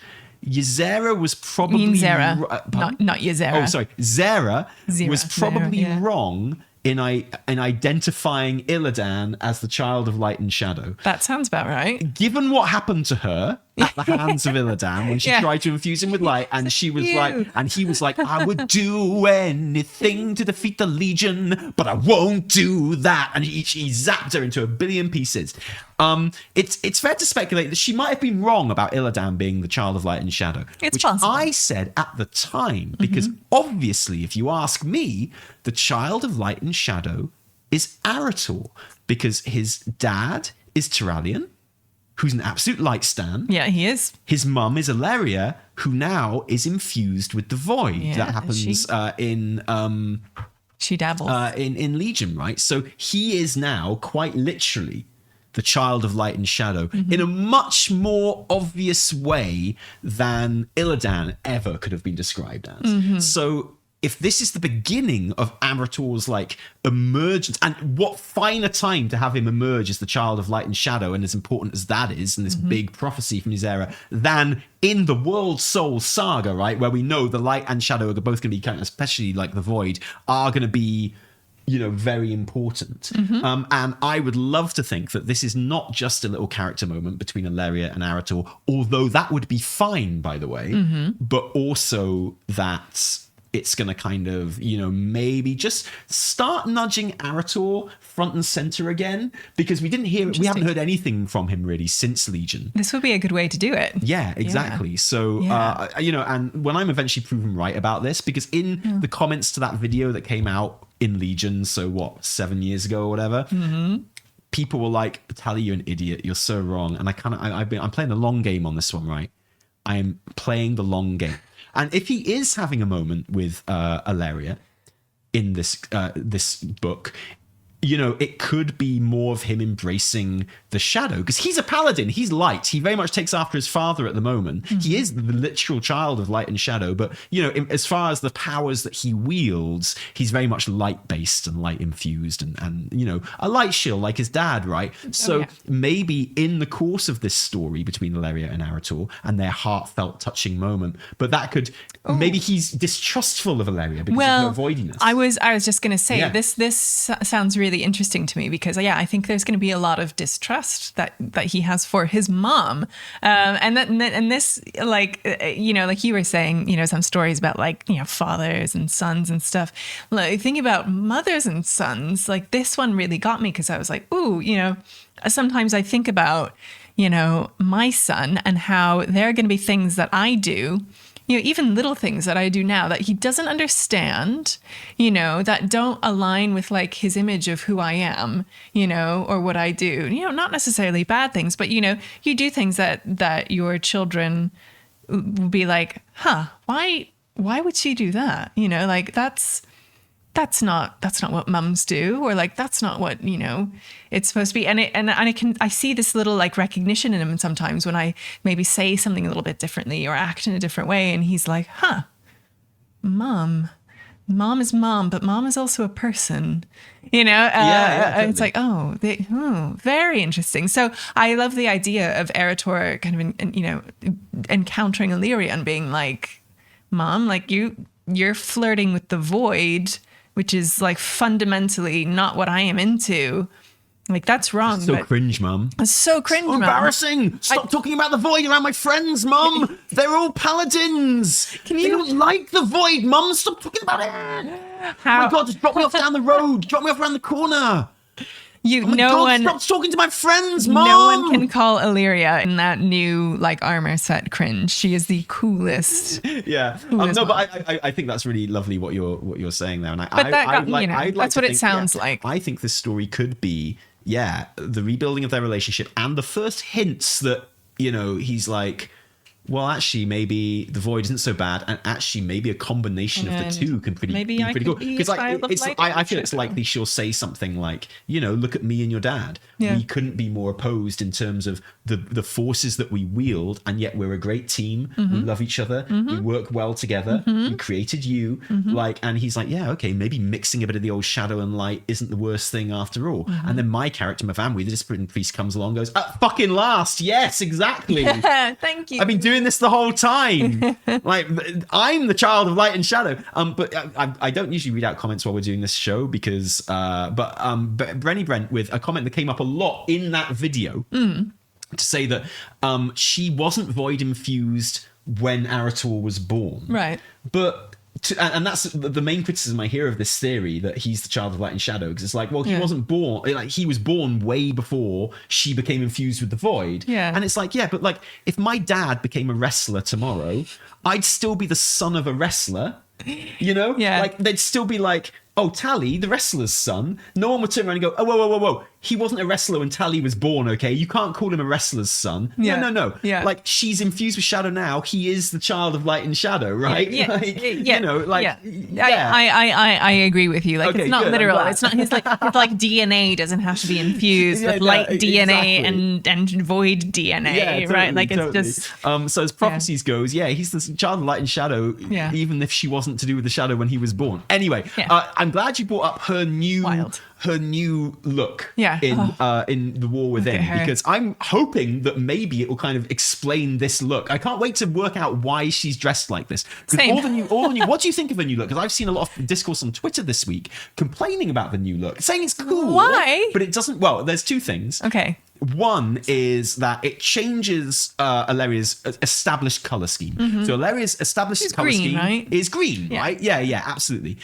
Ysera was probably... You mean Zera, not Ysera. Oh, sorry. Zera was probably wrong in identifying Illidan as the child of light and shadow. That sounds about right. Given what happened to her at the hands of Illidan when she tried to infuse him with light, and she was he was like, I would do anything to defeat the Legion, but I won't do that. And he zapped her into a billion pieces. It's fair to speculate that she might have been wrong about Illidan being the child of light and shadow. It's which possible. I said at the time, because obviously, if you ask me, the child of light and shadow is Arator, because his dad is Taliesin, who's an absolute light stan. Yeah, he is. His mum is Illyria, who now is infused with the void. Yeah, that happens in she dabbles in Legion, right? So he is now quite literally the child of light and shadow in a much more obvious way than Illidan ever could have been described as. So if this is the beginning of Arator's like emergence, and what finer time to have him emerge as the child of light and shadow, and as important as that is, and this big prophecy from his era, than in the World Soul saga, right, where we know the light and shadow are both going to be kind of, especially like the void, are going to be, you know, very important. And I would love to think that this is not just a little character moment between Illyria and Arator, although that would be fine, by the way, but also that it's going to kind of, you know, maybe just start nudging Arator front and center again, because we haven't heard anything from him really since Legion. This would be a good way to do it. Yeah, exactly. Yeah. So, you know, and when I'm eventually proven right about this, because in the comments to that video that came out in Legion, so 7 years ago or whatever, people were like, Tally, you're an idiot. You're so wrong. And I'm playing the long game on this one, right? I'm playing the long game. And if he is having a moment with Illyria in this book, it could be more of him embracing the shadow, because he's a paladin. He's light. He very much takes after his father at the moment. He is the literal child of light and shadow, but as far as the powers that he wields, he's very much light based and light infused, and a light shield like his dad, right? So maybe in the course of this story between Valeria and Arator and their heartfelt, touching moment, but that could maybe he's distrustful of Valeria because of her avoidiness. I was just going to say this sounds really interesting to me, because I think there's going to be a lot of distrust that he has for his mom, and this, like you were saying, some stories about fathers and sons and stuff. Like, thinking about mothers and sons, like this one really got me, because I was like, ooh, sometimes I think about my son and how there are going to be things that I do, even little things that I do now that he doesn't understand, that don't align with like his image of who I am, or what I do, not necessarily bad things, but, you do things that your children will be like, why would she do that? Like that's not what mums do, or like, that's not what, it's supposed to be. And I see this little like recognition in him sometimes when I maybe say something a little bit differently or act in a different way. And he's like, mom is mom, but mom is also a person, totally. It's like, very interesting. So I love the idea of Arator kind of, encountering Illyria and being like, mom, like you're flirting with the void, which is like fundamentally not what I am into. Like, that's wrong. So cringe, Mum. It's so cringe, Mum. Embarrassing. Stop talking about the void around my friends, Mum. They're all paladins. They don't like the void, Mum. Stop talking about it. Oh my God, just drop me off down the road. Drop me off around the corner. Stop talking to my friends, Mom. No one can call Illyria in that new like armor set cringe. She is the coolest. Yeah, no, but I think that's really lovely what you're saying there, and that's what it sounds like. I think this story could be the rebuilding of their relationship and the first hints that he's like, well, actually, maybe the void isn't so bad, and actually, maybe a combination of the two can be pretty cool. Because I feel it's likely she'll say something like, look at me and your dad. Yeah. We couldn't be more opposed in terms of the forces that we wield, and yet we're a great team. Mm-hmm. We love each other. Mm-hmm. We work well together. Mm-hmm. We created you. Mm-hmm. And he's like, yeah, okay, maybe mixing a bit of the old shadow and light isn't the worst thing after all. Mm-hmm. And then my character, Mavamwi, the discipline priest, comes along, and goes, at fucking last, yes, exactly. Thank you. I've been doing this the whole time. Like, I'm the child of light and shadow. But I don't usually read out comments while we're doing this show because but Brenny Brent with a comment that came up a lot in that video to say that she wasn't void infused when Arator was born. Right. But and that's the main criticism I hear of this theory, that he's the child of light and shadow, because it's like, well, he wasn't born, like he was born way before she became infused with the void. Yeah. And it's like, yeah, but like if my dad became a wrestler tomorrow, I'd still be the son of a wrestler, Yeah. Like they'd still be like, oh, Tally, the wrestler's son. No one would turn around and go, oh, whoa. He wasn't a wrestler when Tally was born, okay? You can't call him a wrestler's son. Yeah. No. Yeah. Like, she's infused with shadow now. He is the child of light and shadow, right? Yeah. I agree with you. Like, okay, it's not good, literal. It's not his DNA doesn't have to be infused with light DNA and void DNA, right? Like, it's just... so as prophecies goes, he's the child of light and shadow, even if she wasn't to do with the shadow when he was born. Anyway, I'm glad you brought up her new look in The War Within, because I'm hoping that maybe it will kind of explain this look. I can't wait to work out why she's dressed like this. Same. All the new, what do you think of the new look? Because I've seen a lot of discourse on Twitter this week complaining about the new look, saying it's cool. Why? But it doesn't. Well, there's two things. Okay. One is that it changes Illyria's established color scheme. Mm-hmm. So Illyria's established color scheme is green, right? Yeah, absolutely.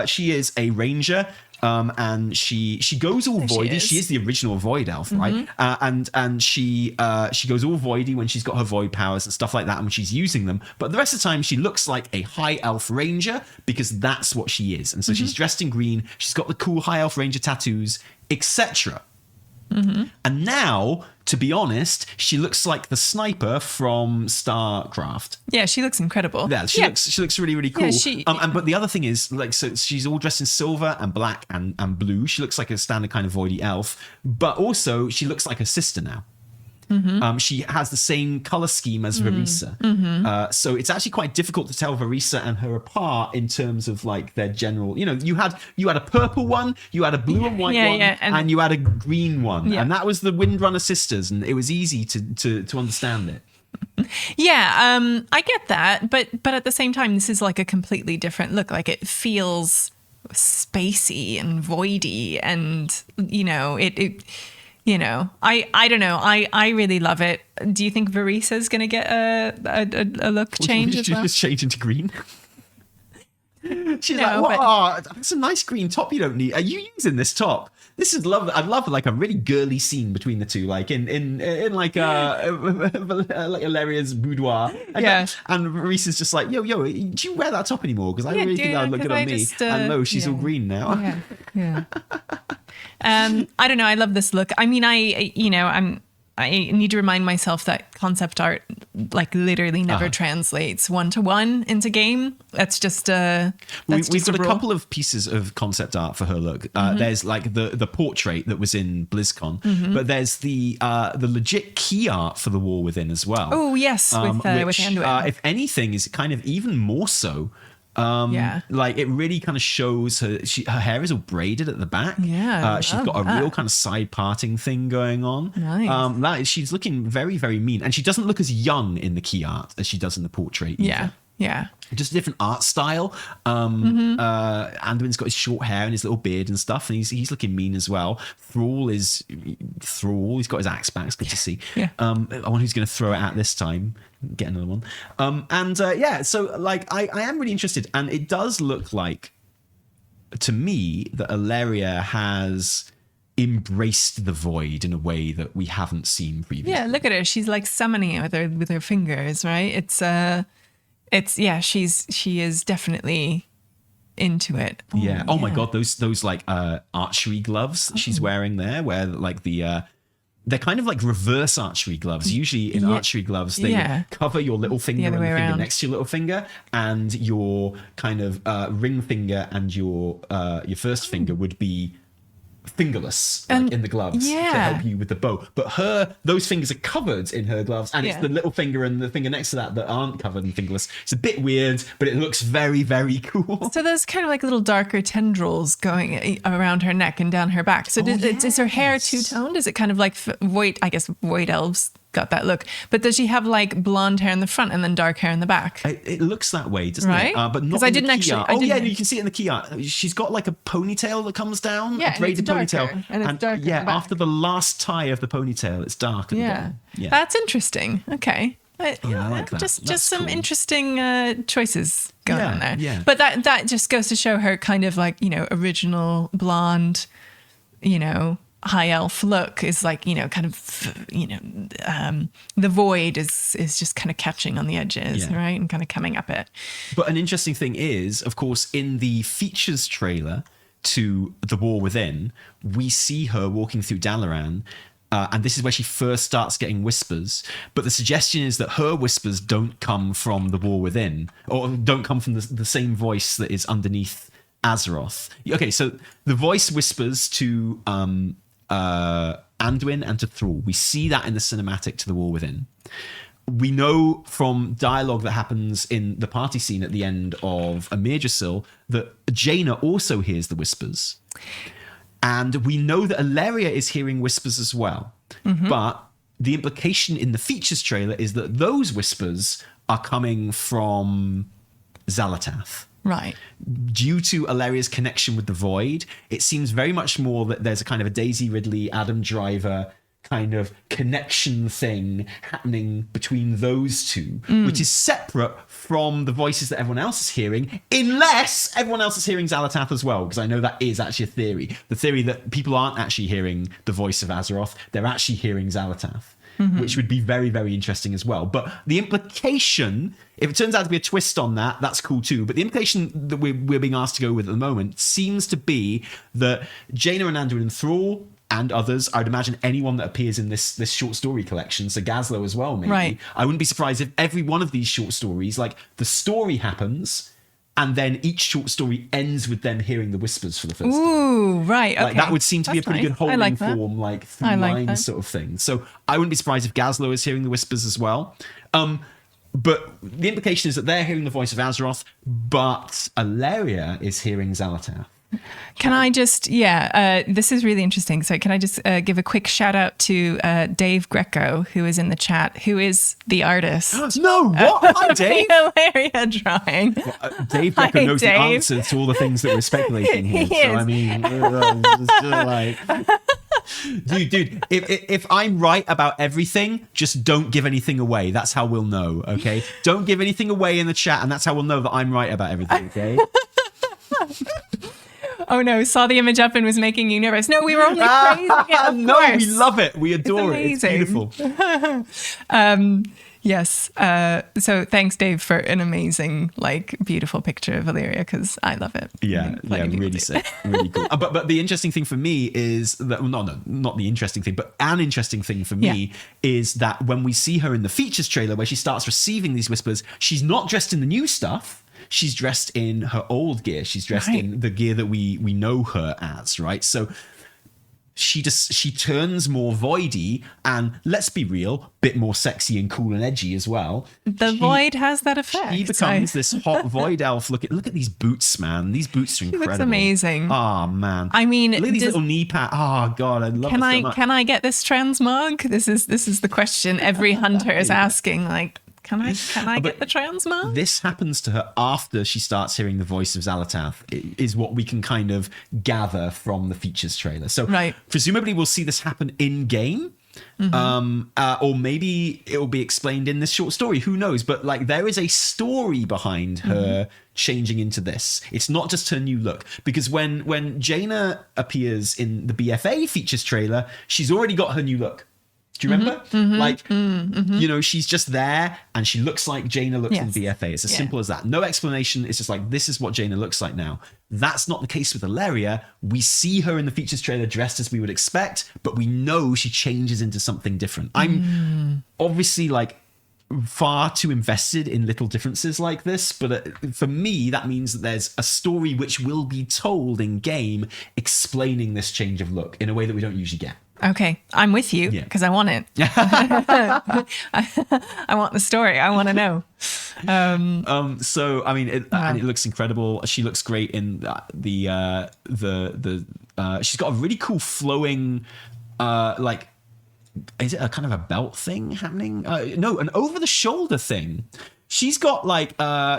She is a ranger. And she goes all voidy. She is the original void elf, right? And she goes all voidy when she's got her void powers and stuff like that, and when she's using them. But the rest of the time, she looks like a high elf ranger, because that's what she is. And so she's dressed in green. She's got the cool high elf ranger tattoos, etc. And now to be honest, she looks like the sniper from StarCraft. Yeah, she looks incredible. Yeah, she looks really, really cool. But the other thing is, like, so she's all dressed in silver and black and blue. She looks like a standard kind of voidy elf, but also she looks like her sister now. She has the same color scheme as Varisa. So it's actually quite difficult to tell Varisa and her apart in terms of like their general, you had a purple one, you had a blue and white one, and you had a green one. And that was the Windrunner sisters, and it was easy to understand it. Yeah, I get that, but at the same time, this is like a completely different look. Like it feels spacey and voidy, and I don't know. I really love it. Do you think Varisa's going to get a look change as well? Just change into green? She's it's a nice green top you don't need. Are you using this top? This is lovely. I'd love like a really girly scene between the two, like in like like Illyria's boudoir. And Varisa's just like, yo, do you wear that top anymore? Because I don't really think that would look good on me. And no, she's all green now. Yeah. I don't know. I love this look. I mean, I need to remind myself that concept art like literally never translates 1-to-1 into game. That's just we've got a couple of pieces of concept art for her look. There's like the portrait that was in BlizzCon, but there's the legit key art for the War Within as well. Oh yes, with Anduin. If anything, is kind of even more so. Like it really kind of shows her hair is all braided at the back. She's got a real kind of side parting thing going on. Nice. She's looking very, very mean, and she doesn't look as young in the key art as she does in the portrait either. Just a different art style. Anduin's got his short hair and his little beard and stuff, and he's looking mean as well. Thrall. He's got his axe back. It's good to see. I wonder who's going to throw it at this time. Get another one. So like I am really interested, and it does look like to me that Illyria has embraced the void in a way that we haven't seen previously. Yeah, look at her. She's like summoning it with her fingers, right? She is definitely into it. Oh my god, those like archery gloves that she's wearing there, where like they're kind of like reverse archery gloves. Usually in archery gloves, they cover your little finger and the finger next to your little finger, and your kind of ring finger and your first finger would be fingerless, like in the gloves, to help you with the bow. But those fingers are covered in her gloves, and it's the little finger and the finger next to that aren't covered in fingerless. It's a bit weird, but it looks very, very cool. So there's kind of like little darker tendrils going around her neck and down her back. So is her hair two-toned? Is it kind of like void? I guess void elves got that look, but does she have like blonde hair in the front and then dark hair in the back? It looks that way, doesn't it? But not in the key art. You can see it in the key art. She's got like a ponytail that comes down, a braided ponytail, and it's darker. After the last tie of the ponytail, it's dark. That's interesting. Okay. I like that. Just some interesting choices going on there. Yeah. But that just goes to show her kind of like, original blonde, high elf look is like, kind of, the void is just kind of catching on the edges, right? And kind of coming up it. But an interesting thing is, of course, in the features trailer to The War Within, we see her walking through Dalaran. And this is where she first starts getting whispers. But the suggestion is that her whispers don't come from The War Within, or don't come from the same voice that is underneath Azeroth. Okay, so the voice whispers to Anduin and to Thrall. We see that in the cinematic to The War Within. We know from dialogue that happens in the party scene at the end of Amirjasil that Jaina also hears the whispers. And we know that Illyria is hearing whispers as well. But the implication in the features trailer is that those whispers are coming from Xal'atath. Right. Due to Illyria's connection with the Void, it seems very much more that there's a kind of a Daisy Ridley, Adam Driver kind of connection thing happening between those two, which is separate from the voices that everyone else is hearing, unless everyone else is hearing Xal'atath as well, because I know that is actually a theory. The theory that people aren't actually hearing the voice of Azeroth, they're actually hearing Xal'atath. Which would be very, very interesting as well. But the implication, if it turns out to be a twist on that, that's cool too. But the implication that we're being asked to go with at the moment seems to be that Jaina and Anduin and Thrall and others. I'd imagine anyone that appears in this short story collection, so Gazlo as well, maybe. Right. I wouldn't be surprised if every one of these short stories, like the story happens, and then each short story ends with them hearing the whispers for the first time. Ooh, right. Okay. Like that would seem to be a That's pretty nice. good holding I like that. form, like through I like lines that. sort of thing. So I wouldn't be surprised if Gazlo is hearing the whispers as well. But the implication is that they're hearing the voice of Azeroth, but Alleria is hearing Xalatath. Can I just, this is really interesting. So can I just give a quick shout out to Dave Greco, who is in the chat, who is the artist. No, what? Hi, Dave. The Alleria drawing. Dave Greco Hi, knows the Dave. answer to all the things that we're speculating here. He So, is. I mean, dude, if I'm right about everything, just don't give anything away. That's how we'll know, okay? Don't give anything away in the chat, and that's how we'll know that I'm right about everything, okay? Oh no, saw the image up and was making you nervous. No, we were only praising it, of No, course. we love it. We adore it. It's amazing. beautiful. Yes. So thanks, Dave, for an amazing, beautiful picture of Alleria, because I love it. I Yeah, think plenty of people really do. sick, really cool. But the interesting thing for me is that, well, not the interesting thing, but an interesting thing for me is that when we see her in the features trailer where she starts receiving these whispers, she's not dressed in the new stuff. She's dressed in her old gear. She's dressed in the gear that we know her as, right? So she turns more voidy and, let's be real, bit more sexy and cool and edgy as well. The void has that effect. He becomes this hot void elf. Look at these boots, man. These boots are incredible. looks amazing. Oh man. I mean, look at these little knee pads. Oh god, I love it so much. Can I get this transmog? This is the question every hunter is asking. Can I get the transmog? This happens to her after she starts hearing the voice of Xalatath, is what we can kind of gather from the features trailer. So presumably we'll see this happen in game. Or maybe it will be explained in this short story. Who knows? But there is a story behind her changing into this. It's not just her new look, because when Jaina appears in the BFA features trailer, she's already got her new look. Do you remember? She's just there and she looks like Jaina looks in BFA. It's as simple as that. No explanation. It's just this is what Jaina looks like now. That's not the case with Alleria. We see her in the features trailer dressed as we would expect, but we know she changes into something different. I'm obviously far too invested in little differences like this, but for me that means that there's a story which will be told in game explaining this change of look in a way that we don't usually get. Okay, I'm with you because I want it. I want the story. I want to know. So I mean, and it looks incredible. She looks great in the she's got a really cool flowing, is it a kind of a belt thing happening? No, an over the shoulder thing. She's got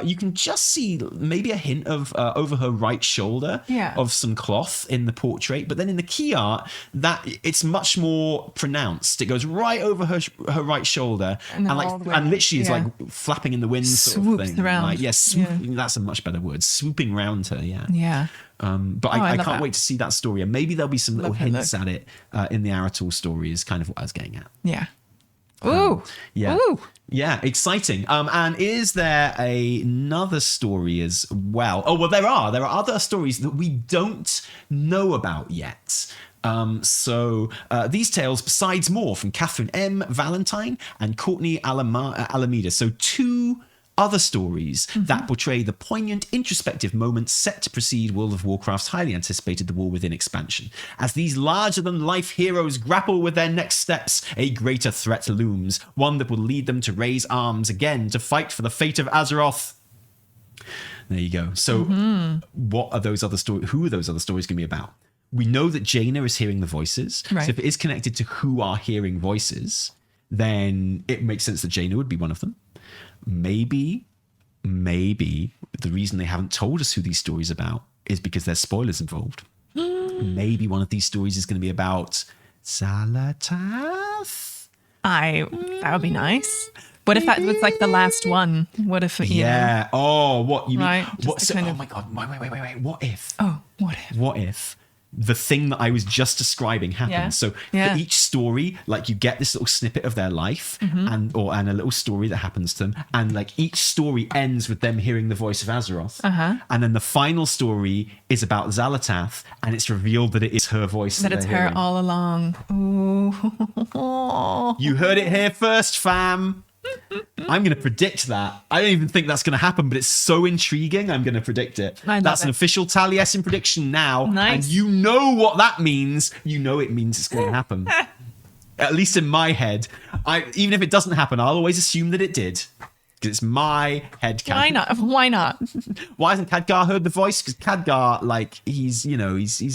you can just see maybe a hint of over her right shoulder of some cloth in the portrait, but then in the key art that it's much more pronounced. It goes right over her right shoulder and literally is flapping in the wind, sort of thing. Around. Swooping. That's a much better word. Swooping round her. Yeah. But I can't wait to see that story, and maybe there'll be some little hints at it in the Aratal story. Is kind of what I was getting at. Yeah. Ooh. Yeah. Ooh. Yeah, exciting. And is there another story as well? Oh, well, there are. There are other stories that we don't know about yet. So these tales, besides more from Catherine M. Valentine and Courtney Alameda. So two other stories that portray the poignant, introspective moments set to precede World of Warcraft's highly anticipated The War Within expansion. As these larger-than-life heroes grapple with their next steps, a greater threat looms, one that will lead them to raise arms again to fight for the fate of Azeroth. There you go. So what are those other stories? Who are those other stories going to be about? We know that Jaina is hearing the voices. Right. So if it is connected to who are hearing voices, then it makes sense that Jaina would be one of them. Maybe the reason they haven't told us who these stories about is because there's spoilers involved. Maybe one of these stories is going to be about Xalatath. That would be nice. What if that was the last one? What if you know? Oh, what you mean? Right, What? So, oh my god! Wait! What if? Oh, what if? What if the thing that I was just describing happens. Yeah. So Yeah. for each story, like you get this little snippet of their life and a little story that happens to them. And like each story ends with them hearing the voice of Azeroth. And then the final story is about Xalatath, and it's revealed that it is her voice. That it's they're her hearing. all along. Ooh. You heard it here first, fam. I'm going to predict that. I don't even think that's going to happen, but it's so intriguing. I'm going to predict it. I love That's an it. official Taliesin prediction now. Nice. And you know what that means. You know it means it's going to happen. At least in my head. Even if it doesn't happen, I'll always assume that it did. Because it's my head Why not? Why not? Why hasn't Khadgar heard the voice? Because Khadgar, like, he's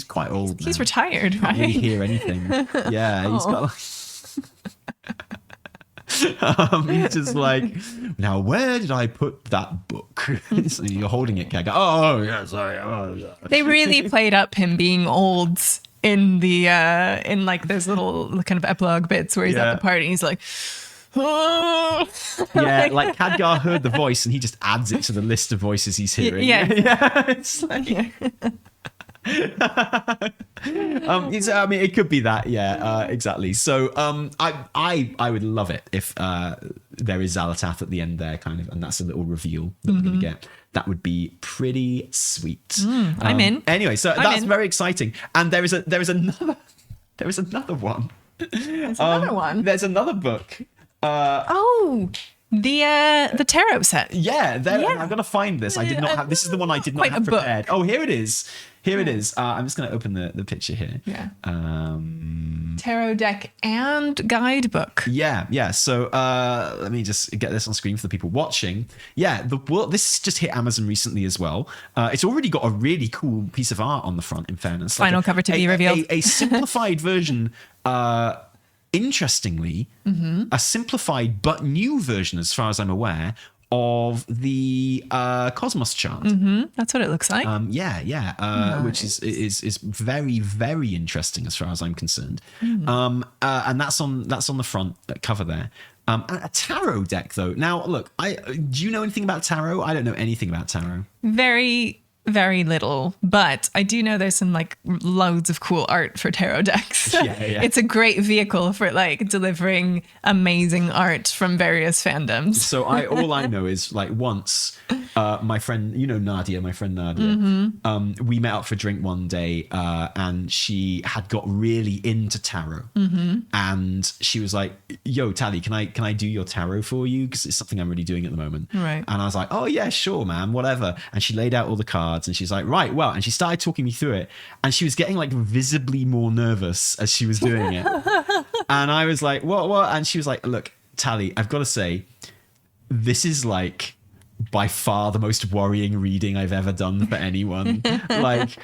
quite old. He's now. retired, Can't really right? hear anything. Yeah, he's got like... he's just like, now where did I put that book? So you're holding it, Khadgar. Oh, yeah, sorry. Oh, yeah. They really played up him being old in the in like those little kind of epilogue bits where he's Yeah. at the party and he's like, oh. Yeah, like Khadgar heard the voice and he just adds it to the list of voices he's hearing. Yeah. Yeah, it's like... I mean, it could be that, yeah, exactly. So, I would love it if there is Xalatath at the end there, kind of, and that's a little reveal that we're gonna get. That would be pretty sweet. I'm in. Anyway, so I'm that's in. very exciting. And there is another one. There's another one. There's another book. Oh, the tarot set. Yeah, there. Yeah. I'm gonna find this. I did not have. This is the one I did not Quite have a book. prepared. Oh, here it is. Here it is. I'm just gonna open the picture here. Yeah. Tarot deck and guidebook. Yeah. So let me just get this on screen for the people watching. Yeah, this just hit Amazon recently as well. It's already got a really cool piece of art on the front. In fairness, Final cover to be revealed. A simplified version. Interestingly, a simplified but new version, as far as I'm aware, of the Cosmos chart. That's what it looks like. Which is very, very interesting as far as I'm concerned. And that's on the front cover there. A tarot deck though. Now look, do you know anything about tarot? I don't know anything about tarot. Very, very little, but I do know there's some like loads of cool art for tarot decks. Yeah. It's a great vehicle for like delivering amazing art from various fandoms. So all I know is like once my friend, Nadia, we met up for a drink one day and she had got really into tarot and she was like, yo, Tally, can I do your tarot for you? Because it's something I'm really doing at the moment. Right. And I was like, oh yeah, sure, man, whatever. And she laid out all the cards and she's like, right, well, and she started talking me through it and she was getting like visibly more nervous as she was doing it. And I was like, what? And she was like, look, Tally, I've got to say, this is like by far the most worrying reading I've ever done for anyone. Like,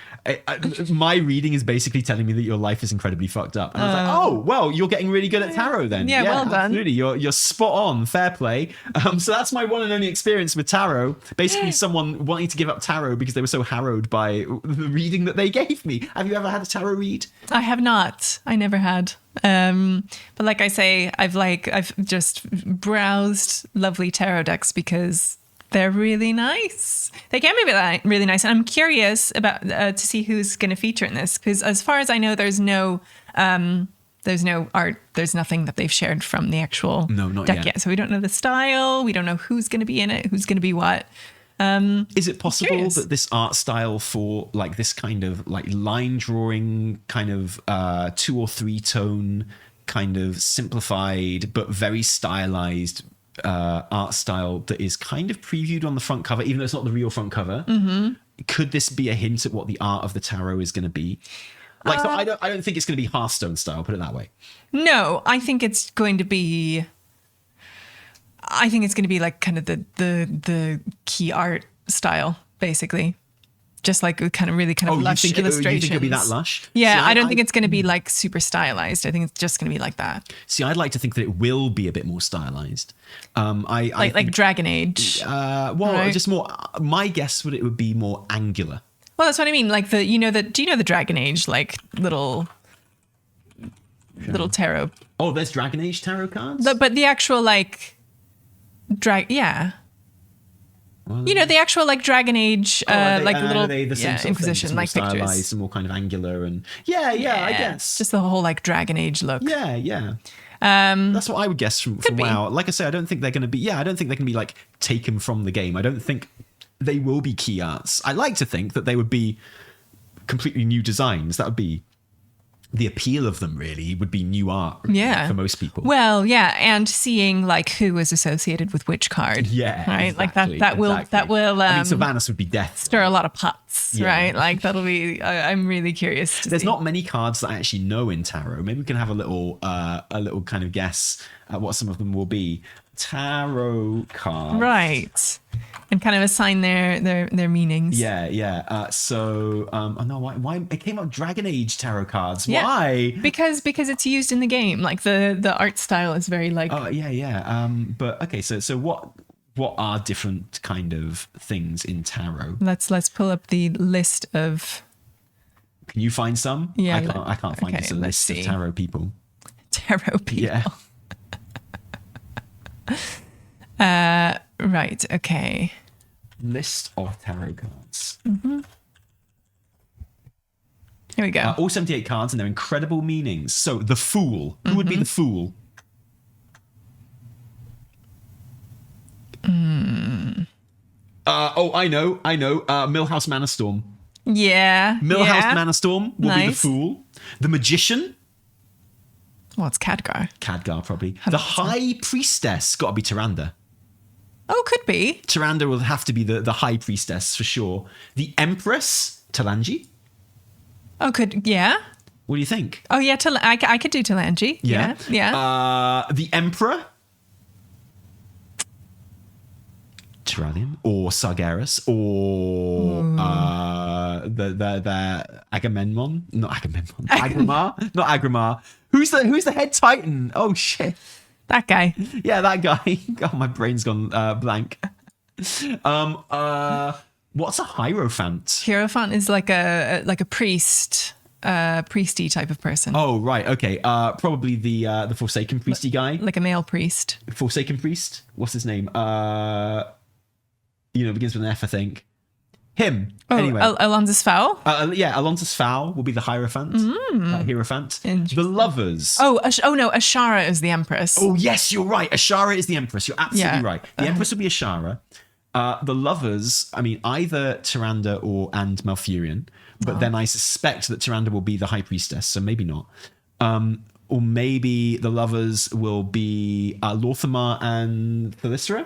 my reading is basically telling me that your life is incredibly fucked up. And I was like, oh, well, you're getting really good at tarot then. Yeah, well done. Absolutely. You're spot on. Fair play. So that's my one and only experience with tarot. Basically, someone wanting to give up tarot because they were so harrowed by the reading that they gave me. Have you ever had a tarot read? I have not. I never had. But like I say, I've just browsed lovely tarot decks because they're really nice. They can be really nice. And I'm curious about to see who's going to feature in this. Because as far as I know, there's no art. There's nothing that they've shared from the actual not deck yet. yet. So we don't know the style. We don't know who's going to be in it, who's going to be what. Is it possible curious. that this art style for like this kind of like line drawing kind of 2 or 3 tone kind of simplified but very stylized art style that is kind of previewed on the front cover, even though it's not the real front cover? Could this be a hint at what the art of the tarot is going to be? Like, so I don't think it's going to be Hearthstone style, put it that way. No, I think it's going to be. I think it's going to be like kind of the key art style, basically. Just like kind of really kind of lush illustrations. You think it'll be that lush? Yeah, See, I don't think it's going to be like super stylized. I think it's just going to be like that. See, I'd like to think that it will be a bit more stylized. Like Dragon Age. Right? Just more. My guess it would be more angular. Well, that's what I mean. Like do you know the Dragon Age like little tarot? Oh, there's Dragon Age tarot cards? But the actual like yeah. You know, the actual like Dragon Age, like little the same sort of Inquisition, thing, like it's more pictures. stylized and more kind of angular and I guess. Just the whole like Dragon Age look. Yeah. That's what I would guess from WoW. Like I say, I don't think they're going to be. Yeah, I don't think they're going to be like taken from the game. I don't think they will be key arts. I like to think that they would be completely new designs. That would be the appeal of them. Really, would be new art. For most people. Well, yeah, and seeing like who is associated with which card. Yeah, right. Exactly, That will. I mean, Sylvanas would be death. Stir a lot of pots, right? Like that'll be. I'm really curious. There's not many cards that I actually know in tarot. Maybe we can have a little kind of guess at what some of them will be. Tarot cards, right? And kind of assign their meanings. Yeah. Oh no, why it came up Dragon Age tarot cards? Yeah. Why? Because it's used in the game. Like the art style is very like. Oh yeah. But okay, so what are different kind of things in tarot? Let's pull up the list of. Can you find some? Yeah, I can't find just a list of tarot people. Tarot people. Yeah. Right. Okay. List of tarot cards. Mm-hmm. Here we go. All 78 cards and their incredible meanings. So the Fool. Who would be the Fool? I know. Millhouse Manastorm. Yeah. Millhouse Manastorm will be the Nice. Fool. The Magician. Well, it's Khadgar. Khadgar, probably. 100%. The High Priestess. Got to be Tyrande. Oh, could be. Tyrande will have to be the High Priestess for sure. The Empress. Talanji. Oh, yeah. What do you think? Oh, yeah. I could do Talanji. Yeah. The Emperor. Tyranian or Sargeras or the Agamemnon. Not Agamemnon. Agrimar. Not Agrimar. Who's the head titan? Oh shit. That guy. Yeah, that guy. God, my brain's gone blank. What's a Hierophant? Hierophant is like a priest, priesty type of person. Oh right, okay. Probably the Forsaken Priesty guy. Like a male priest. Forsaken Priest. What's his name? Begins with an F, I think. Him. Oh, anyway. Alonso's Fowl? Alonso's Fowl will be the Hierophant. Hierophant. The Lovers. Oh no, Ashara is the Empress. Oh, yes, you're right. Ashara is the Empress. You're absolutely right. The Empress will be Ashara. The Lovers, I mean, either Tyrande and Malfurion, but then I suspect that Tyrande will be the High Priestess, so maybe not. Or maybe the Lovers will be Lorthamar and Thalyssra.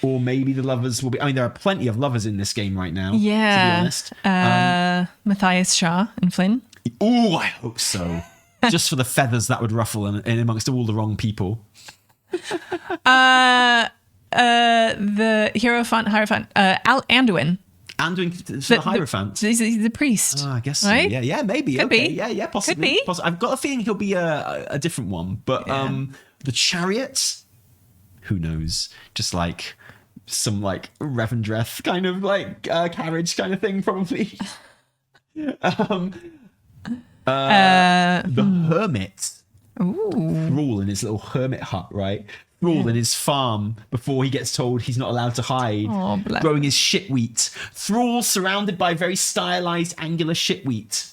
Or maybe the Lovers will be... I mean, there are plenty of Lovers in this game right now, to be honest. Matthias Shaw and Flynn. Oh, I hope so. Just for the feathers that would ruffle in amongst all the wrong people. The Hierophant, Anduin. Anduin for the Hierophant. He's the priest. Oh, I guess so. Right? Yeah, maybe. Could okay. be. Yeah, possibly. Could be. I've got a feeling he'll be a different one. But the Chariot... Who knows? Just like some like Revendreth kind of like carriage kind of thing, probably. The Hermit. Ooh. Thrall in his little hermit hut, right? Thrall in his farm before he gets told he's not allowed to hide. Oh, bless. Growing his shitwheat. Thrall surrounded by very stylized angular shitwheat.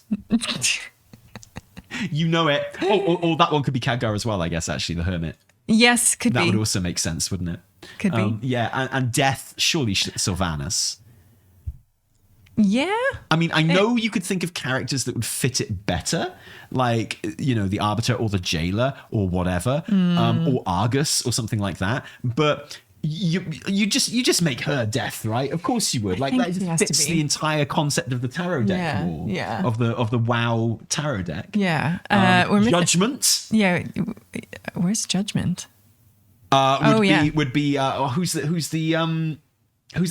You know it. Or that one could be Khadgar as well, I guess, actually, the Hermit. Yes, could be. That would also make sense, wouldn't it? Could be. Yeah, and Death, surely Sylvanas. Yeah. I mean, I know you could think of characters that would fit it better, like, the Arbiter or the Jailer or whatever, or Argus or something like that. But you just make her Death, right? Of course you would. Like that just fits the entire concept of the tarot deck more. Yeah. Of the WoW tarot deck. Yeah. Judgment. Yeah. Where's Judgment? Would be who's the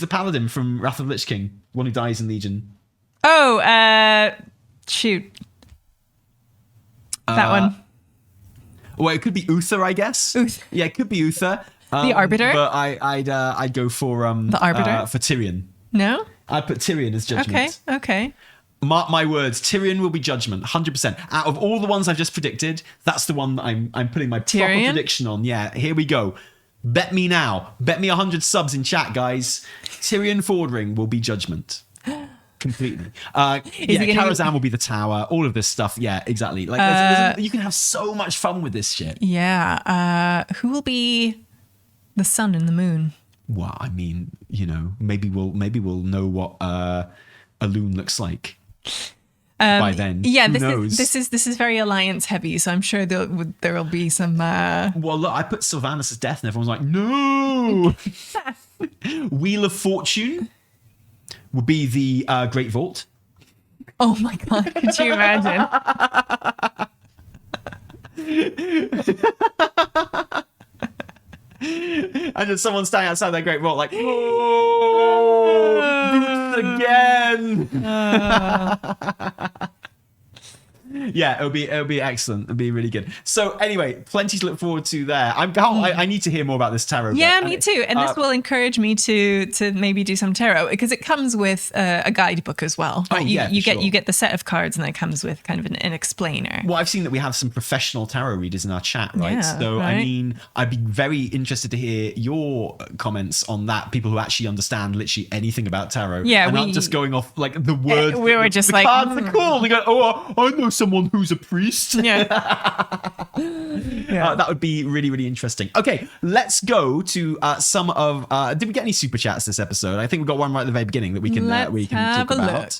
paladin from Wrath of the Lich King? One who dies in Legion. Oh, shoot. That one. Well, it could be Uther, I guess. Yeah, it could be Uther. The Arbiter. But I'd go for the Arbiter for Tyrion. No. I'd put Tyrion as Judgment. Okay. Mark my words, Tyrion will be Judgment, 100%. Out of all the ones I've just predicted, that's the one that I'm putting my proper prediction on. Yeah, here we go. Bet me now. Bet me 100 subs in chat, guys. Tyrion Fordring will be Judgment. Completely. Karazhan will be the tower. All of this stuff. Yeah, exactly. Like you can have so much fun with this shit. Yeah. Who will be the sun and the moon? Well, I mean, maybe we'll know what Alun looks like by then. Yeah, Who this knows? is very alliance heavy, so I'm sure there will be some. Well, look, I put Sylvanas' death, and everyone's like, no. Wheel of Fortune would be the Great Vault. Oh my god! Could you imagine? And then someone standing outside that Great Vault, like, oh, again. Yeah, it'll be excellent. It'll be really good. So anyway, plenty to look forward to there. I need to hear more about this tarot. Yeah, me too. And this will encourage me to maybe do some tarot, because it comes with a guidebook as well. Right? You get the set of cards, and it comes with kind of an explainer. Well, I've seen that we have some professional tarot readers in our chat, right? Yeah, so right. I mean, I'd be very interested to hear your comments on that. People who actually understand literally anything about tarot, and aren't just going off like the word. We were just the like, cards are cool. And they go, oh, I know someone who's a priest. Yeah. That would be really, really interesting. Okay, let's go to some of. Did we get any super chats this episode? I think we got one right at the very beginning that we can talk about.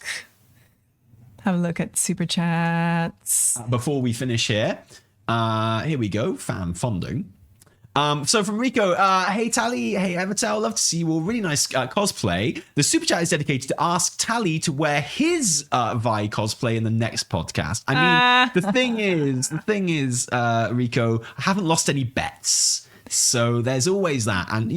Have a look at super chats. Before we finish here we go. Fan fonding. So from Rico, hey Tally, hey Evitel, love to see you all. Really nice cosplay. The super chat is dedicated to ask Tally to wear his Vi cosplay in the next podcast. I mean, the thing is, Rico, I haven't lost any bets. So there's always that. And,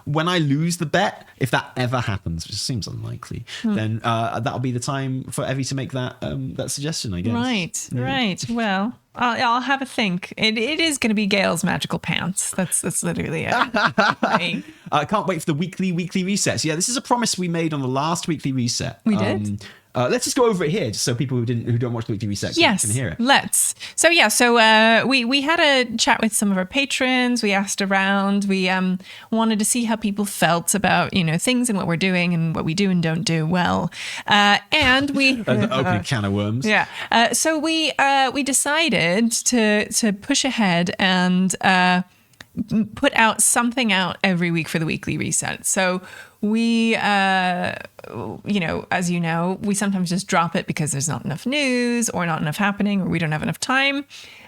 when I lose the bet, if that ever happens, which seems unlikely, then that'll be the time for Evie to make that suggestion, I guess. Right. Well, I'll have a think. It is going to be Gail's magical pants. That's literally it. Right. I can't wait for the weekly resets. Yeah, this is a promise we made on the last weekly reset. We did? Let's just go over it here, just so people who don't watch the weekly reset can hear it. Let's. So we had a chat with some of our patrons. We asked around. We wanted to see how people felt about things and what we're doing and what we do and don't do well. And we open can of worms. Yeah. So we decided to push ahead and put out something out every week for the weekly reset. So we, as you know, we sometimes just drop it because there's not enough news or not enough happening or we don't have enough time.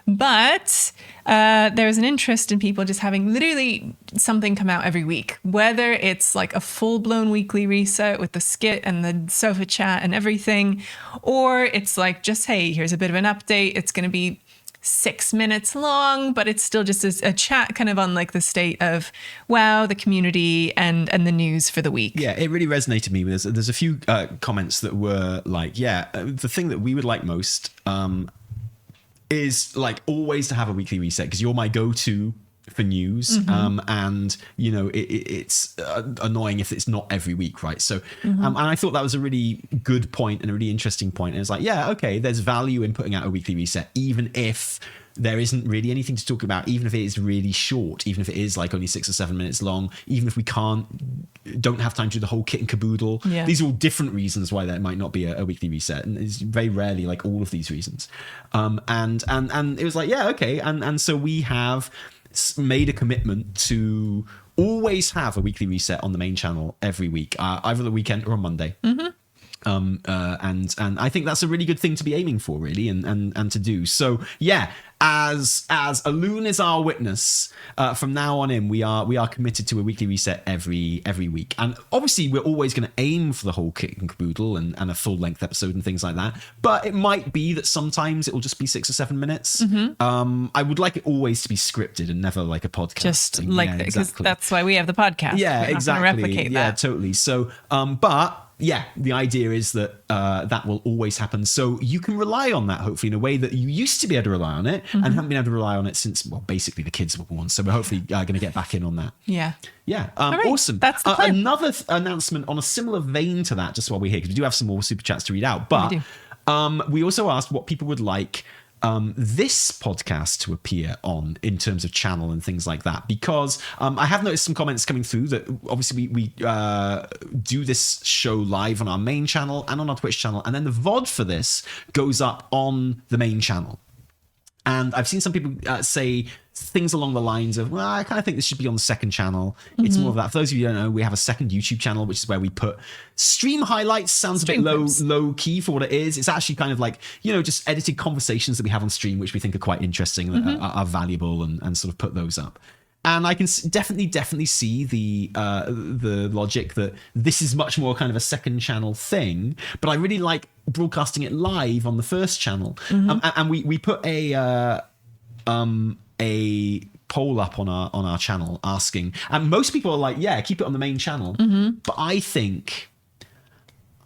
But there's an interest in people just having literally something come out every week, whether it's like a full-blown weekly reset with the skit and the sofa chat and everything, or it's like just, hey, here's a bit of an update. It's going to be 6 minutes long, but it's still just a chat kind of on like the state of WoW, the community, and the news for the week. Yeah, it really resonated with me. There's a few comments that were like, the thing that we would like most is like always to have a weekly reset, because you're my go-to for news. And it's annoying if it's not every week, right? So and I thought that was a really good point and a really interesting point. And it's like, okay, there's value in putting out a weekly reset, even if there isn't really anything to talk about, even if it is really short, even if it is like only 6 or 7 minutes long, even if we don't have time to do the whole kit and caboodle. These are all different reasons why there might not be a weekly reset, and it's very rarely like all of these reasons. And it was like, okay, and so we have made a commitment to always have a weekly reset on the main channel every week, either the weekend or on Monday. And I think that's a really good thing to be aiming for, really, and to do. So as Alun is our witness, from now on in, we are committed to a weekly reset every week. And obviously we're always going to aim for the whole kit and caboodle and a full length episode and things like that. But it might be that sometimes it will just be 6 or 7 minutes. I would like it always to be scripted and never like a podcast. Just like that, because that's why we have the podcast. Yeah, we're exactly. not gonna replicate that. Yeah, totally. So, but the idea is that that will always happen. So you can rely on that, hopefully, in a way that you used to be able to rely on it and haven't been able to rely on it since, well, basically the kids were born. So we're hopefully going to get back in on that. Yeah. Right. Awesome. That's the plan. Another announcement on a similar vein to that, just while we're here, because we do have some more super chats to read out. But we also asked what people would like this podcast to appear on in terms of channel and things like that, because I have noticed some comments coming through that obviously we do this show live on our main channel and on our Twitch channel, and then the VOD for this goes up on the main channel. And I've seen some people say things along the lines of, well, I kind of think this should be on the second channel. It's more of that. For those of you who don't know, we have a second YouTube channel, which is where we put stream highlights. Sounds a bit low key for what it is. It's actually kind of like, just edited conversations that we have on stream, which we think are quite interesting, that are valuable, and sort of put those up. And I can definitely see the logic that this is much more kind of a second channel thing, but I really like broadcasting it live on the first channel. And we put a poll up on our channel asking, and most people are like, yeah, keep it on the main channel. But I think,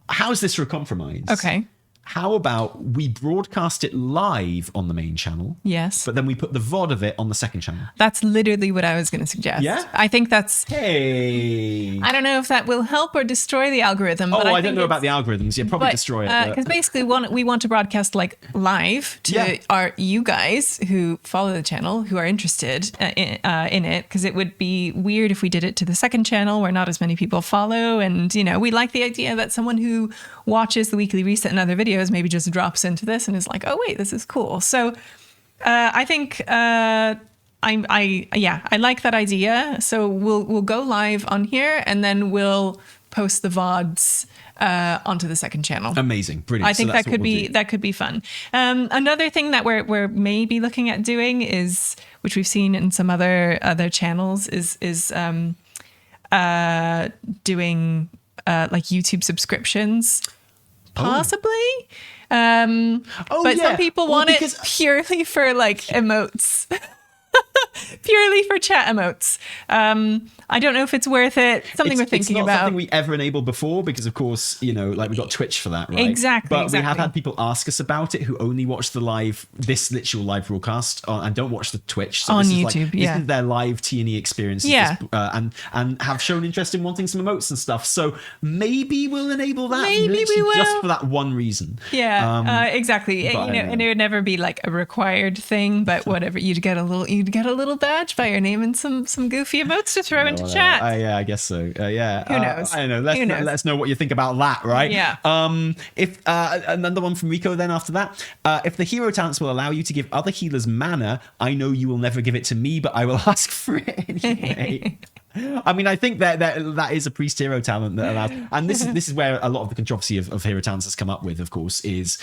how is this for a compromise? Okay. How about we broadcast it live on the main channel? Yes. But then we put the VOD of it on the second channel. That's literally what I was going to suggest. Yeah? I think that's... Hey! I don't know if that will help or destroy the algorithm. But I don't know about the algorithms. Yeah, probably destroy it. Because basically we want to broadcast live to you guys who follow the channel, who are interested in it, because it would be weird if we did it to the second channel where not as many people follow. And, we like the idea that someone who watches the Weekly Reset and other videos maybe just drops into this and is like, oh wait, this is cool. So I think I like that idea. So we'll go live on here, and then we'll post the VODs onto the second channel. Amazing, brilliant. I think that could be fun. Another thing that we're maybe looking at doing is, which we've seen in some other channels, is doing like YouTube subscriptions. Possibly. But some people want it purely for like emotes. Purely for chat emotes. I don't know if it's worth it. Something we're thinking about. It's not something we ever enabled before, because of course, like we got Twitch for that, right? Exactly. But we have had people ask us about it who only watch this literal live broadcast and don't watch the Twitch. So on this YouTube, this is their live T&E experience. Yeah. And have shown interest in wanting some emotes and stuff. So maybe we'll enable that. Maybe we will. Just for that one reason. Yeah, exactly. And it would never be like a required thing, but whatever. You'd get a little badge by your name and some goofy emotes to throw into chat. I guess so. Yeah. Who knows? I don't know. Let us know what you think about that, right? Yeah. If another one from Rico then after that. If the hero talents will allow you to give other healers mana, I know you will never give it to me, but I will ask for it anyway. I mean, I think that is a priest hero talent that allows, and this is where a lot of the controversy of hero talents has come up with, of course, is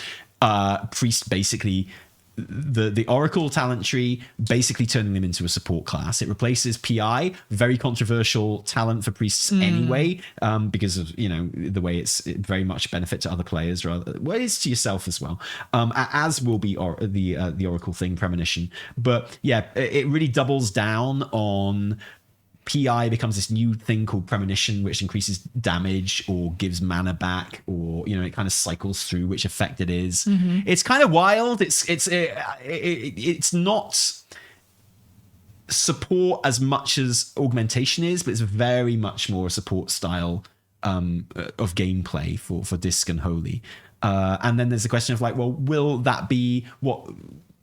priest basically the Oracle talent tree basically turning them into a support class. It replaces PI, very controversial talent for priests anyway, because of the way it's very much benefit to other players, rather well, it's to yourself as well, as will be the Oracle thing, premonition. But yeah, it really doubles down on PI, becomes this new thing called premonition, which increases damage or gives mana back, or it kind of cycles through which effect it is. It's kind of wild. It's not support as much as augmentation is, but it's very much more a support style of gameplay for Disc and Holy. And then there's the question of like, well, will that be what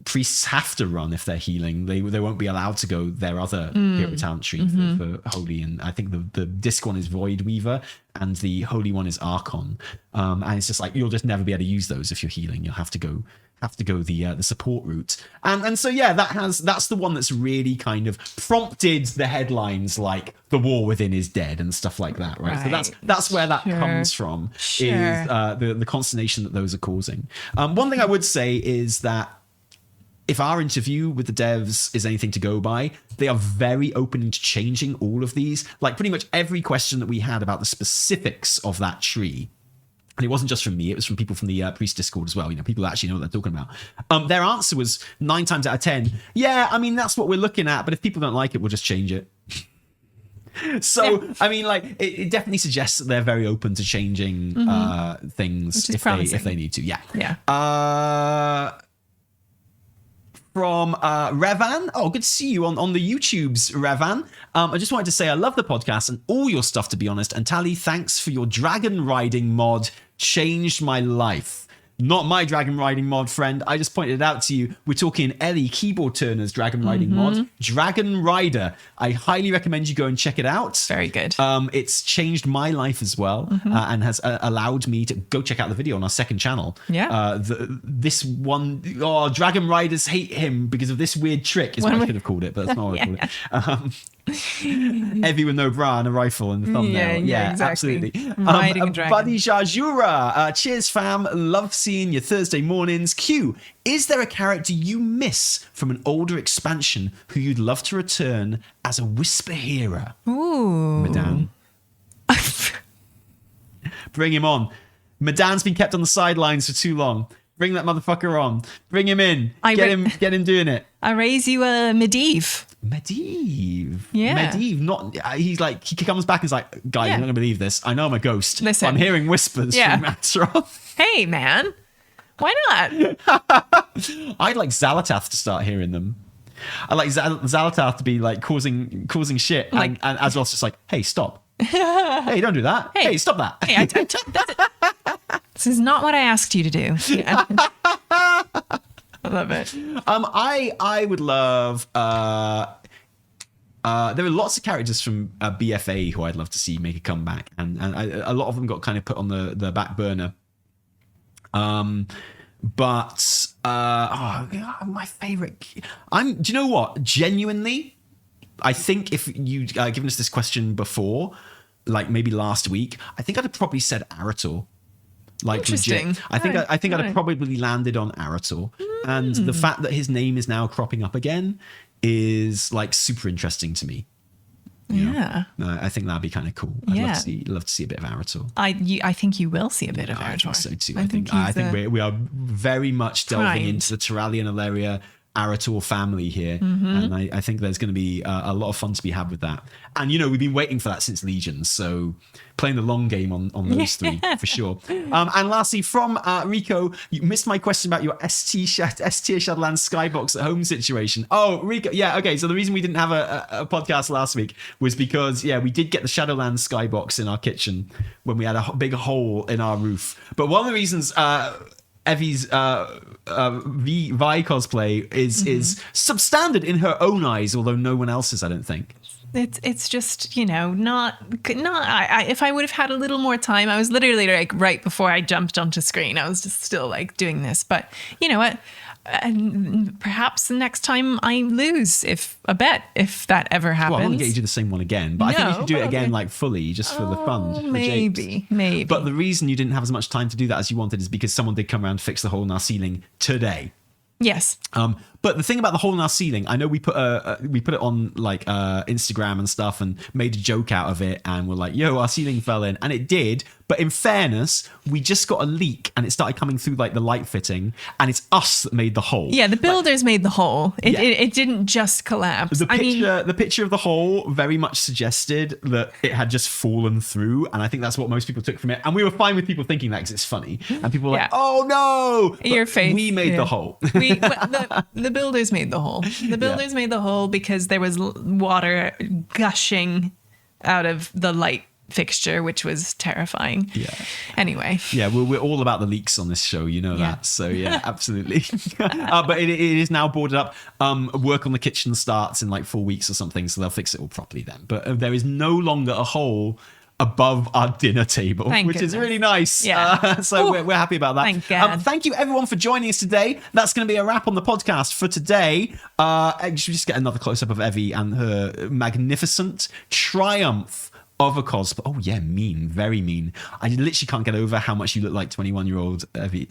priests have to run if they're healing? They won't be allowed to go their other hero talent tree for Holy, and I think the Disc one is Void Weaver and the Holy one is Archon, and it's just like you'll just never be able to use those if you're healing. You'll have to go the support route, and so yeah, that's the one that's really kind of prompted the headlines like the war within is dead and stuff like that, right? So that's where that comes from, is the consternation that those are causing. One thing I would say is that if our interview with the devs is anything to go by, they are very open to changing all of these. Like pretty much every question that we had about the specifics of that tree, and it wasn't just from me, it was from people from the Priest Discord as well, people that actually know what they're talking about. Their answer was 9 times out of 10, yeah, I mean, that's what we're looking at, but if people don't like it, we'll just change it. So, yeah. I mean, like, it definitely suggests that they're very open to changing things if they need to. Yeah. Yeah. From Revan. Oh, good to see you on the YouTubes, Revan. I just wanted to say I love the podcast and all your stuff, to be honest. And Tally, thanks for your dragon riding mod. Changed my life. not my dragon riding mod, friend. I just pointed it out to you. We're talking Ellie Keyboard Turner's dragon riding mod, Dragon Rider. I highly recommend you go and check it out. Very good. It's changed my life as well, and has allowed me to go check out the video on our second channel. Yeah. This one, dragon riders hate him because of this weird trick is what I should have called it, but that's not what I called it. Evie with no bra and a rifle in the thumbnail. Yeah, exactly. Absolutely. Riding a dragon. Buddy Jajura, cheers fam, love seeing your Thursday mornings. Q, is there a character you miss from an older expansion who you'd love to return as a whisper hearer? Ooh. Madan. Bring him on. Madan's been kept on the sidelines for too long. Bring that motherfucker on. Bring him in. Get him doing it. I raise you a Medivh. Medivh. Yeah. Medivh. Not. He's like, he comes back and is like, guys, you're not gonna believe this. I know I'm a ghost. Listen. But I'm hearing whispers from Azeroth. Hey, man. Why not? I'd like Xalatath to start hearing them. I like Xalatath to be like causing shit, Like, and Azeroth's just like, hey, stop. Hey, don't do that. Hey, stop that. Hey, this is not what I asked you to do. Yeah. I love it. I would love. There are lots of characters from BFA who I'd love to see make a comeback, and a lot of them got kind of put on the back burner. But my favorite. Do you know what? Genuinely, I think if you'd given us this question before, like maybe last week, I think I'd have probably said Arator. Like interesting. Legit. I think I'd have probably landed on Arator, and the fact that his name is now cropping up again is like super interesting to me. Yeah. I think that'd be kind of cool. I'd love to see a bit of Arator. I think you will see a bit of Arator. I think so too. I think we are very much delving into the Terralian Alleria Arator family here, and I think there's going to be a lot of fun to be had with that. And we've been waiting for that since Legions, so playing the long game on those three for sure. And lastly, from Rico, you missed my question about your S tier Shadowlands Skybox at home situation. Oh, Rico, yeah, okay. So the reason we didn't have a podcast last week was because we did get the Shadowlands Skybox in our kitchen when we had a big hole in our roof. But one of the reasons Evie's Vi cosplay is substandard in her own eyes, although no one else's, I don't think. It's just, not if I would have had a little more time. I was literally like right before I jumped onto screen, I was just still like doing this. But you know what? And perhaps the next time I lose if that ever happens. Well, I want to get you to do the same one again, but I think you should do it again like fully, just for the fun. Just maybe. But the reason you didn't have as much time to do that as you wanted is because someone did come around and fix the hole in our ceiling today. Yes. But the thing about the hole in our ceiling, I know we put it on like Instagram and stuff and made a joke out of it, and we're like, yo, our ceiling fell in, and it did. But in fairness, we just got a leak and it started coming through like the light fitting, and it's us that made the hole. Yeah, the builders made the hole. It didn't just collapse. The picture of the hole very much suggested that it had just fallen through, and I think that's what most people took from it. And we were fine with people thinking that because it's funny, and people were like, "Oh no!" But your face. We made the hole. The builders made the hole. The builders made the hole because there was water gushing out of the light fixture, which was terrifying. Yeah. Anyway. Yeah, we're all about the leaks on this show, that. So yeah, absolutely. But it is now boarded up. Work on the kitchen starts in like 4 weeks or something, so they'll fix it all properly then. But there is no longer a hole above our dinner table, which is really nice. Yeah. So we're happy about that. Thank God. Thank you everyone for joining us today. That's going to be a wrap on the podcast for today. Should we just get another close-up of Evie and her magnificent triumph of a cosplay. Oh yeah, mean, very mean. I literally can't get over how much you look like 21-year-old Evie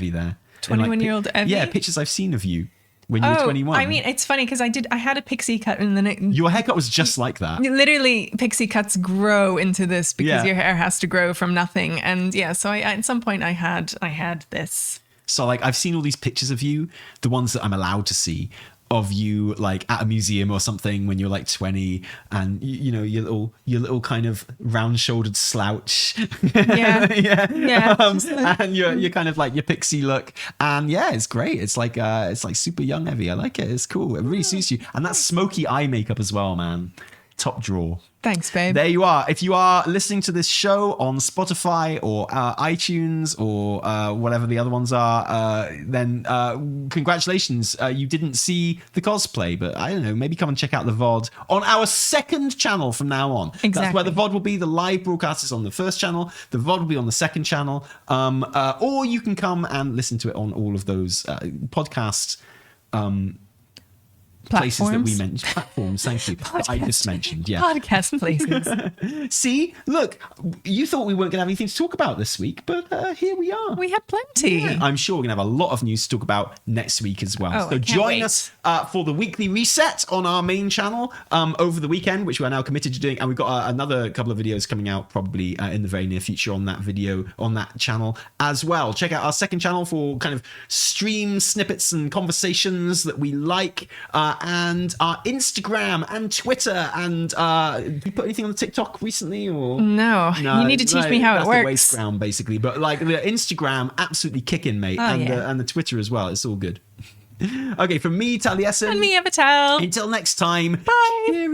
there. 21-year-old Evie? Yeah, pictures I've seen of you when you were 21. I mean, it's funny because I had a pixie cut, and then your haircut was just like that. Literally, pixie cuts grow into this because your hair has to grow from nothing. And yeah, so at some point I had this. So like I've seen all these pictures of you, the ones that I'm allowed to see, of you like at a museum or something when you're like 20, and your little kind of round-shouldered slouch. And you're kind of like your pixie look, and it's great. It's like super young Evie. I like it. It's cool. It really suits you, and that smoky eye makeup as well, man. Top drawer. Thanks, babe. There you are. If you are listening to this show on Spotify or iTunes or whatever the other ones are, then congratulations. You didn't see the cosplay, but I don't know, maybe come and check out the VOD on our second channel from now on. Exactly. That's where the VOD will be. The live broadcast is on the first channel. The VOD will be on the second channel. Or you can come and listen to it on all of those podcast places that we mentioned. Platforms, thank you. That I just mentioned, yeah. Podcast places. See, look, you thought we weren't going to have anything to talk about this week, but here we are. We have plenty. Yeah, I'm sure we're going to have a lot of news to talk about next week as well. Oh, So I can't join wait. us for the weekly reset on our main channel over the weekend, which we're now committed to doing. And we've got another couple of videos coming out probably in the very near future on that video, on that channel as well. Check out our second channel for kind of stream snippets and conversations that we like. And our Instagram and Twitter. And did you put anything on the TikTok recently? Or No, you need to teach me how it that's works. the waste ground, basically. But like the Instagram, absolutely kicking, mate. And the Twitter as well. It's all good. Okay, from me, Taliesin. And me, Evitel. Until next time. Bye. Cheerio.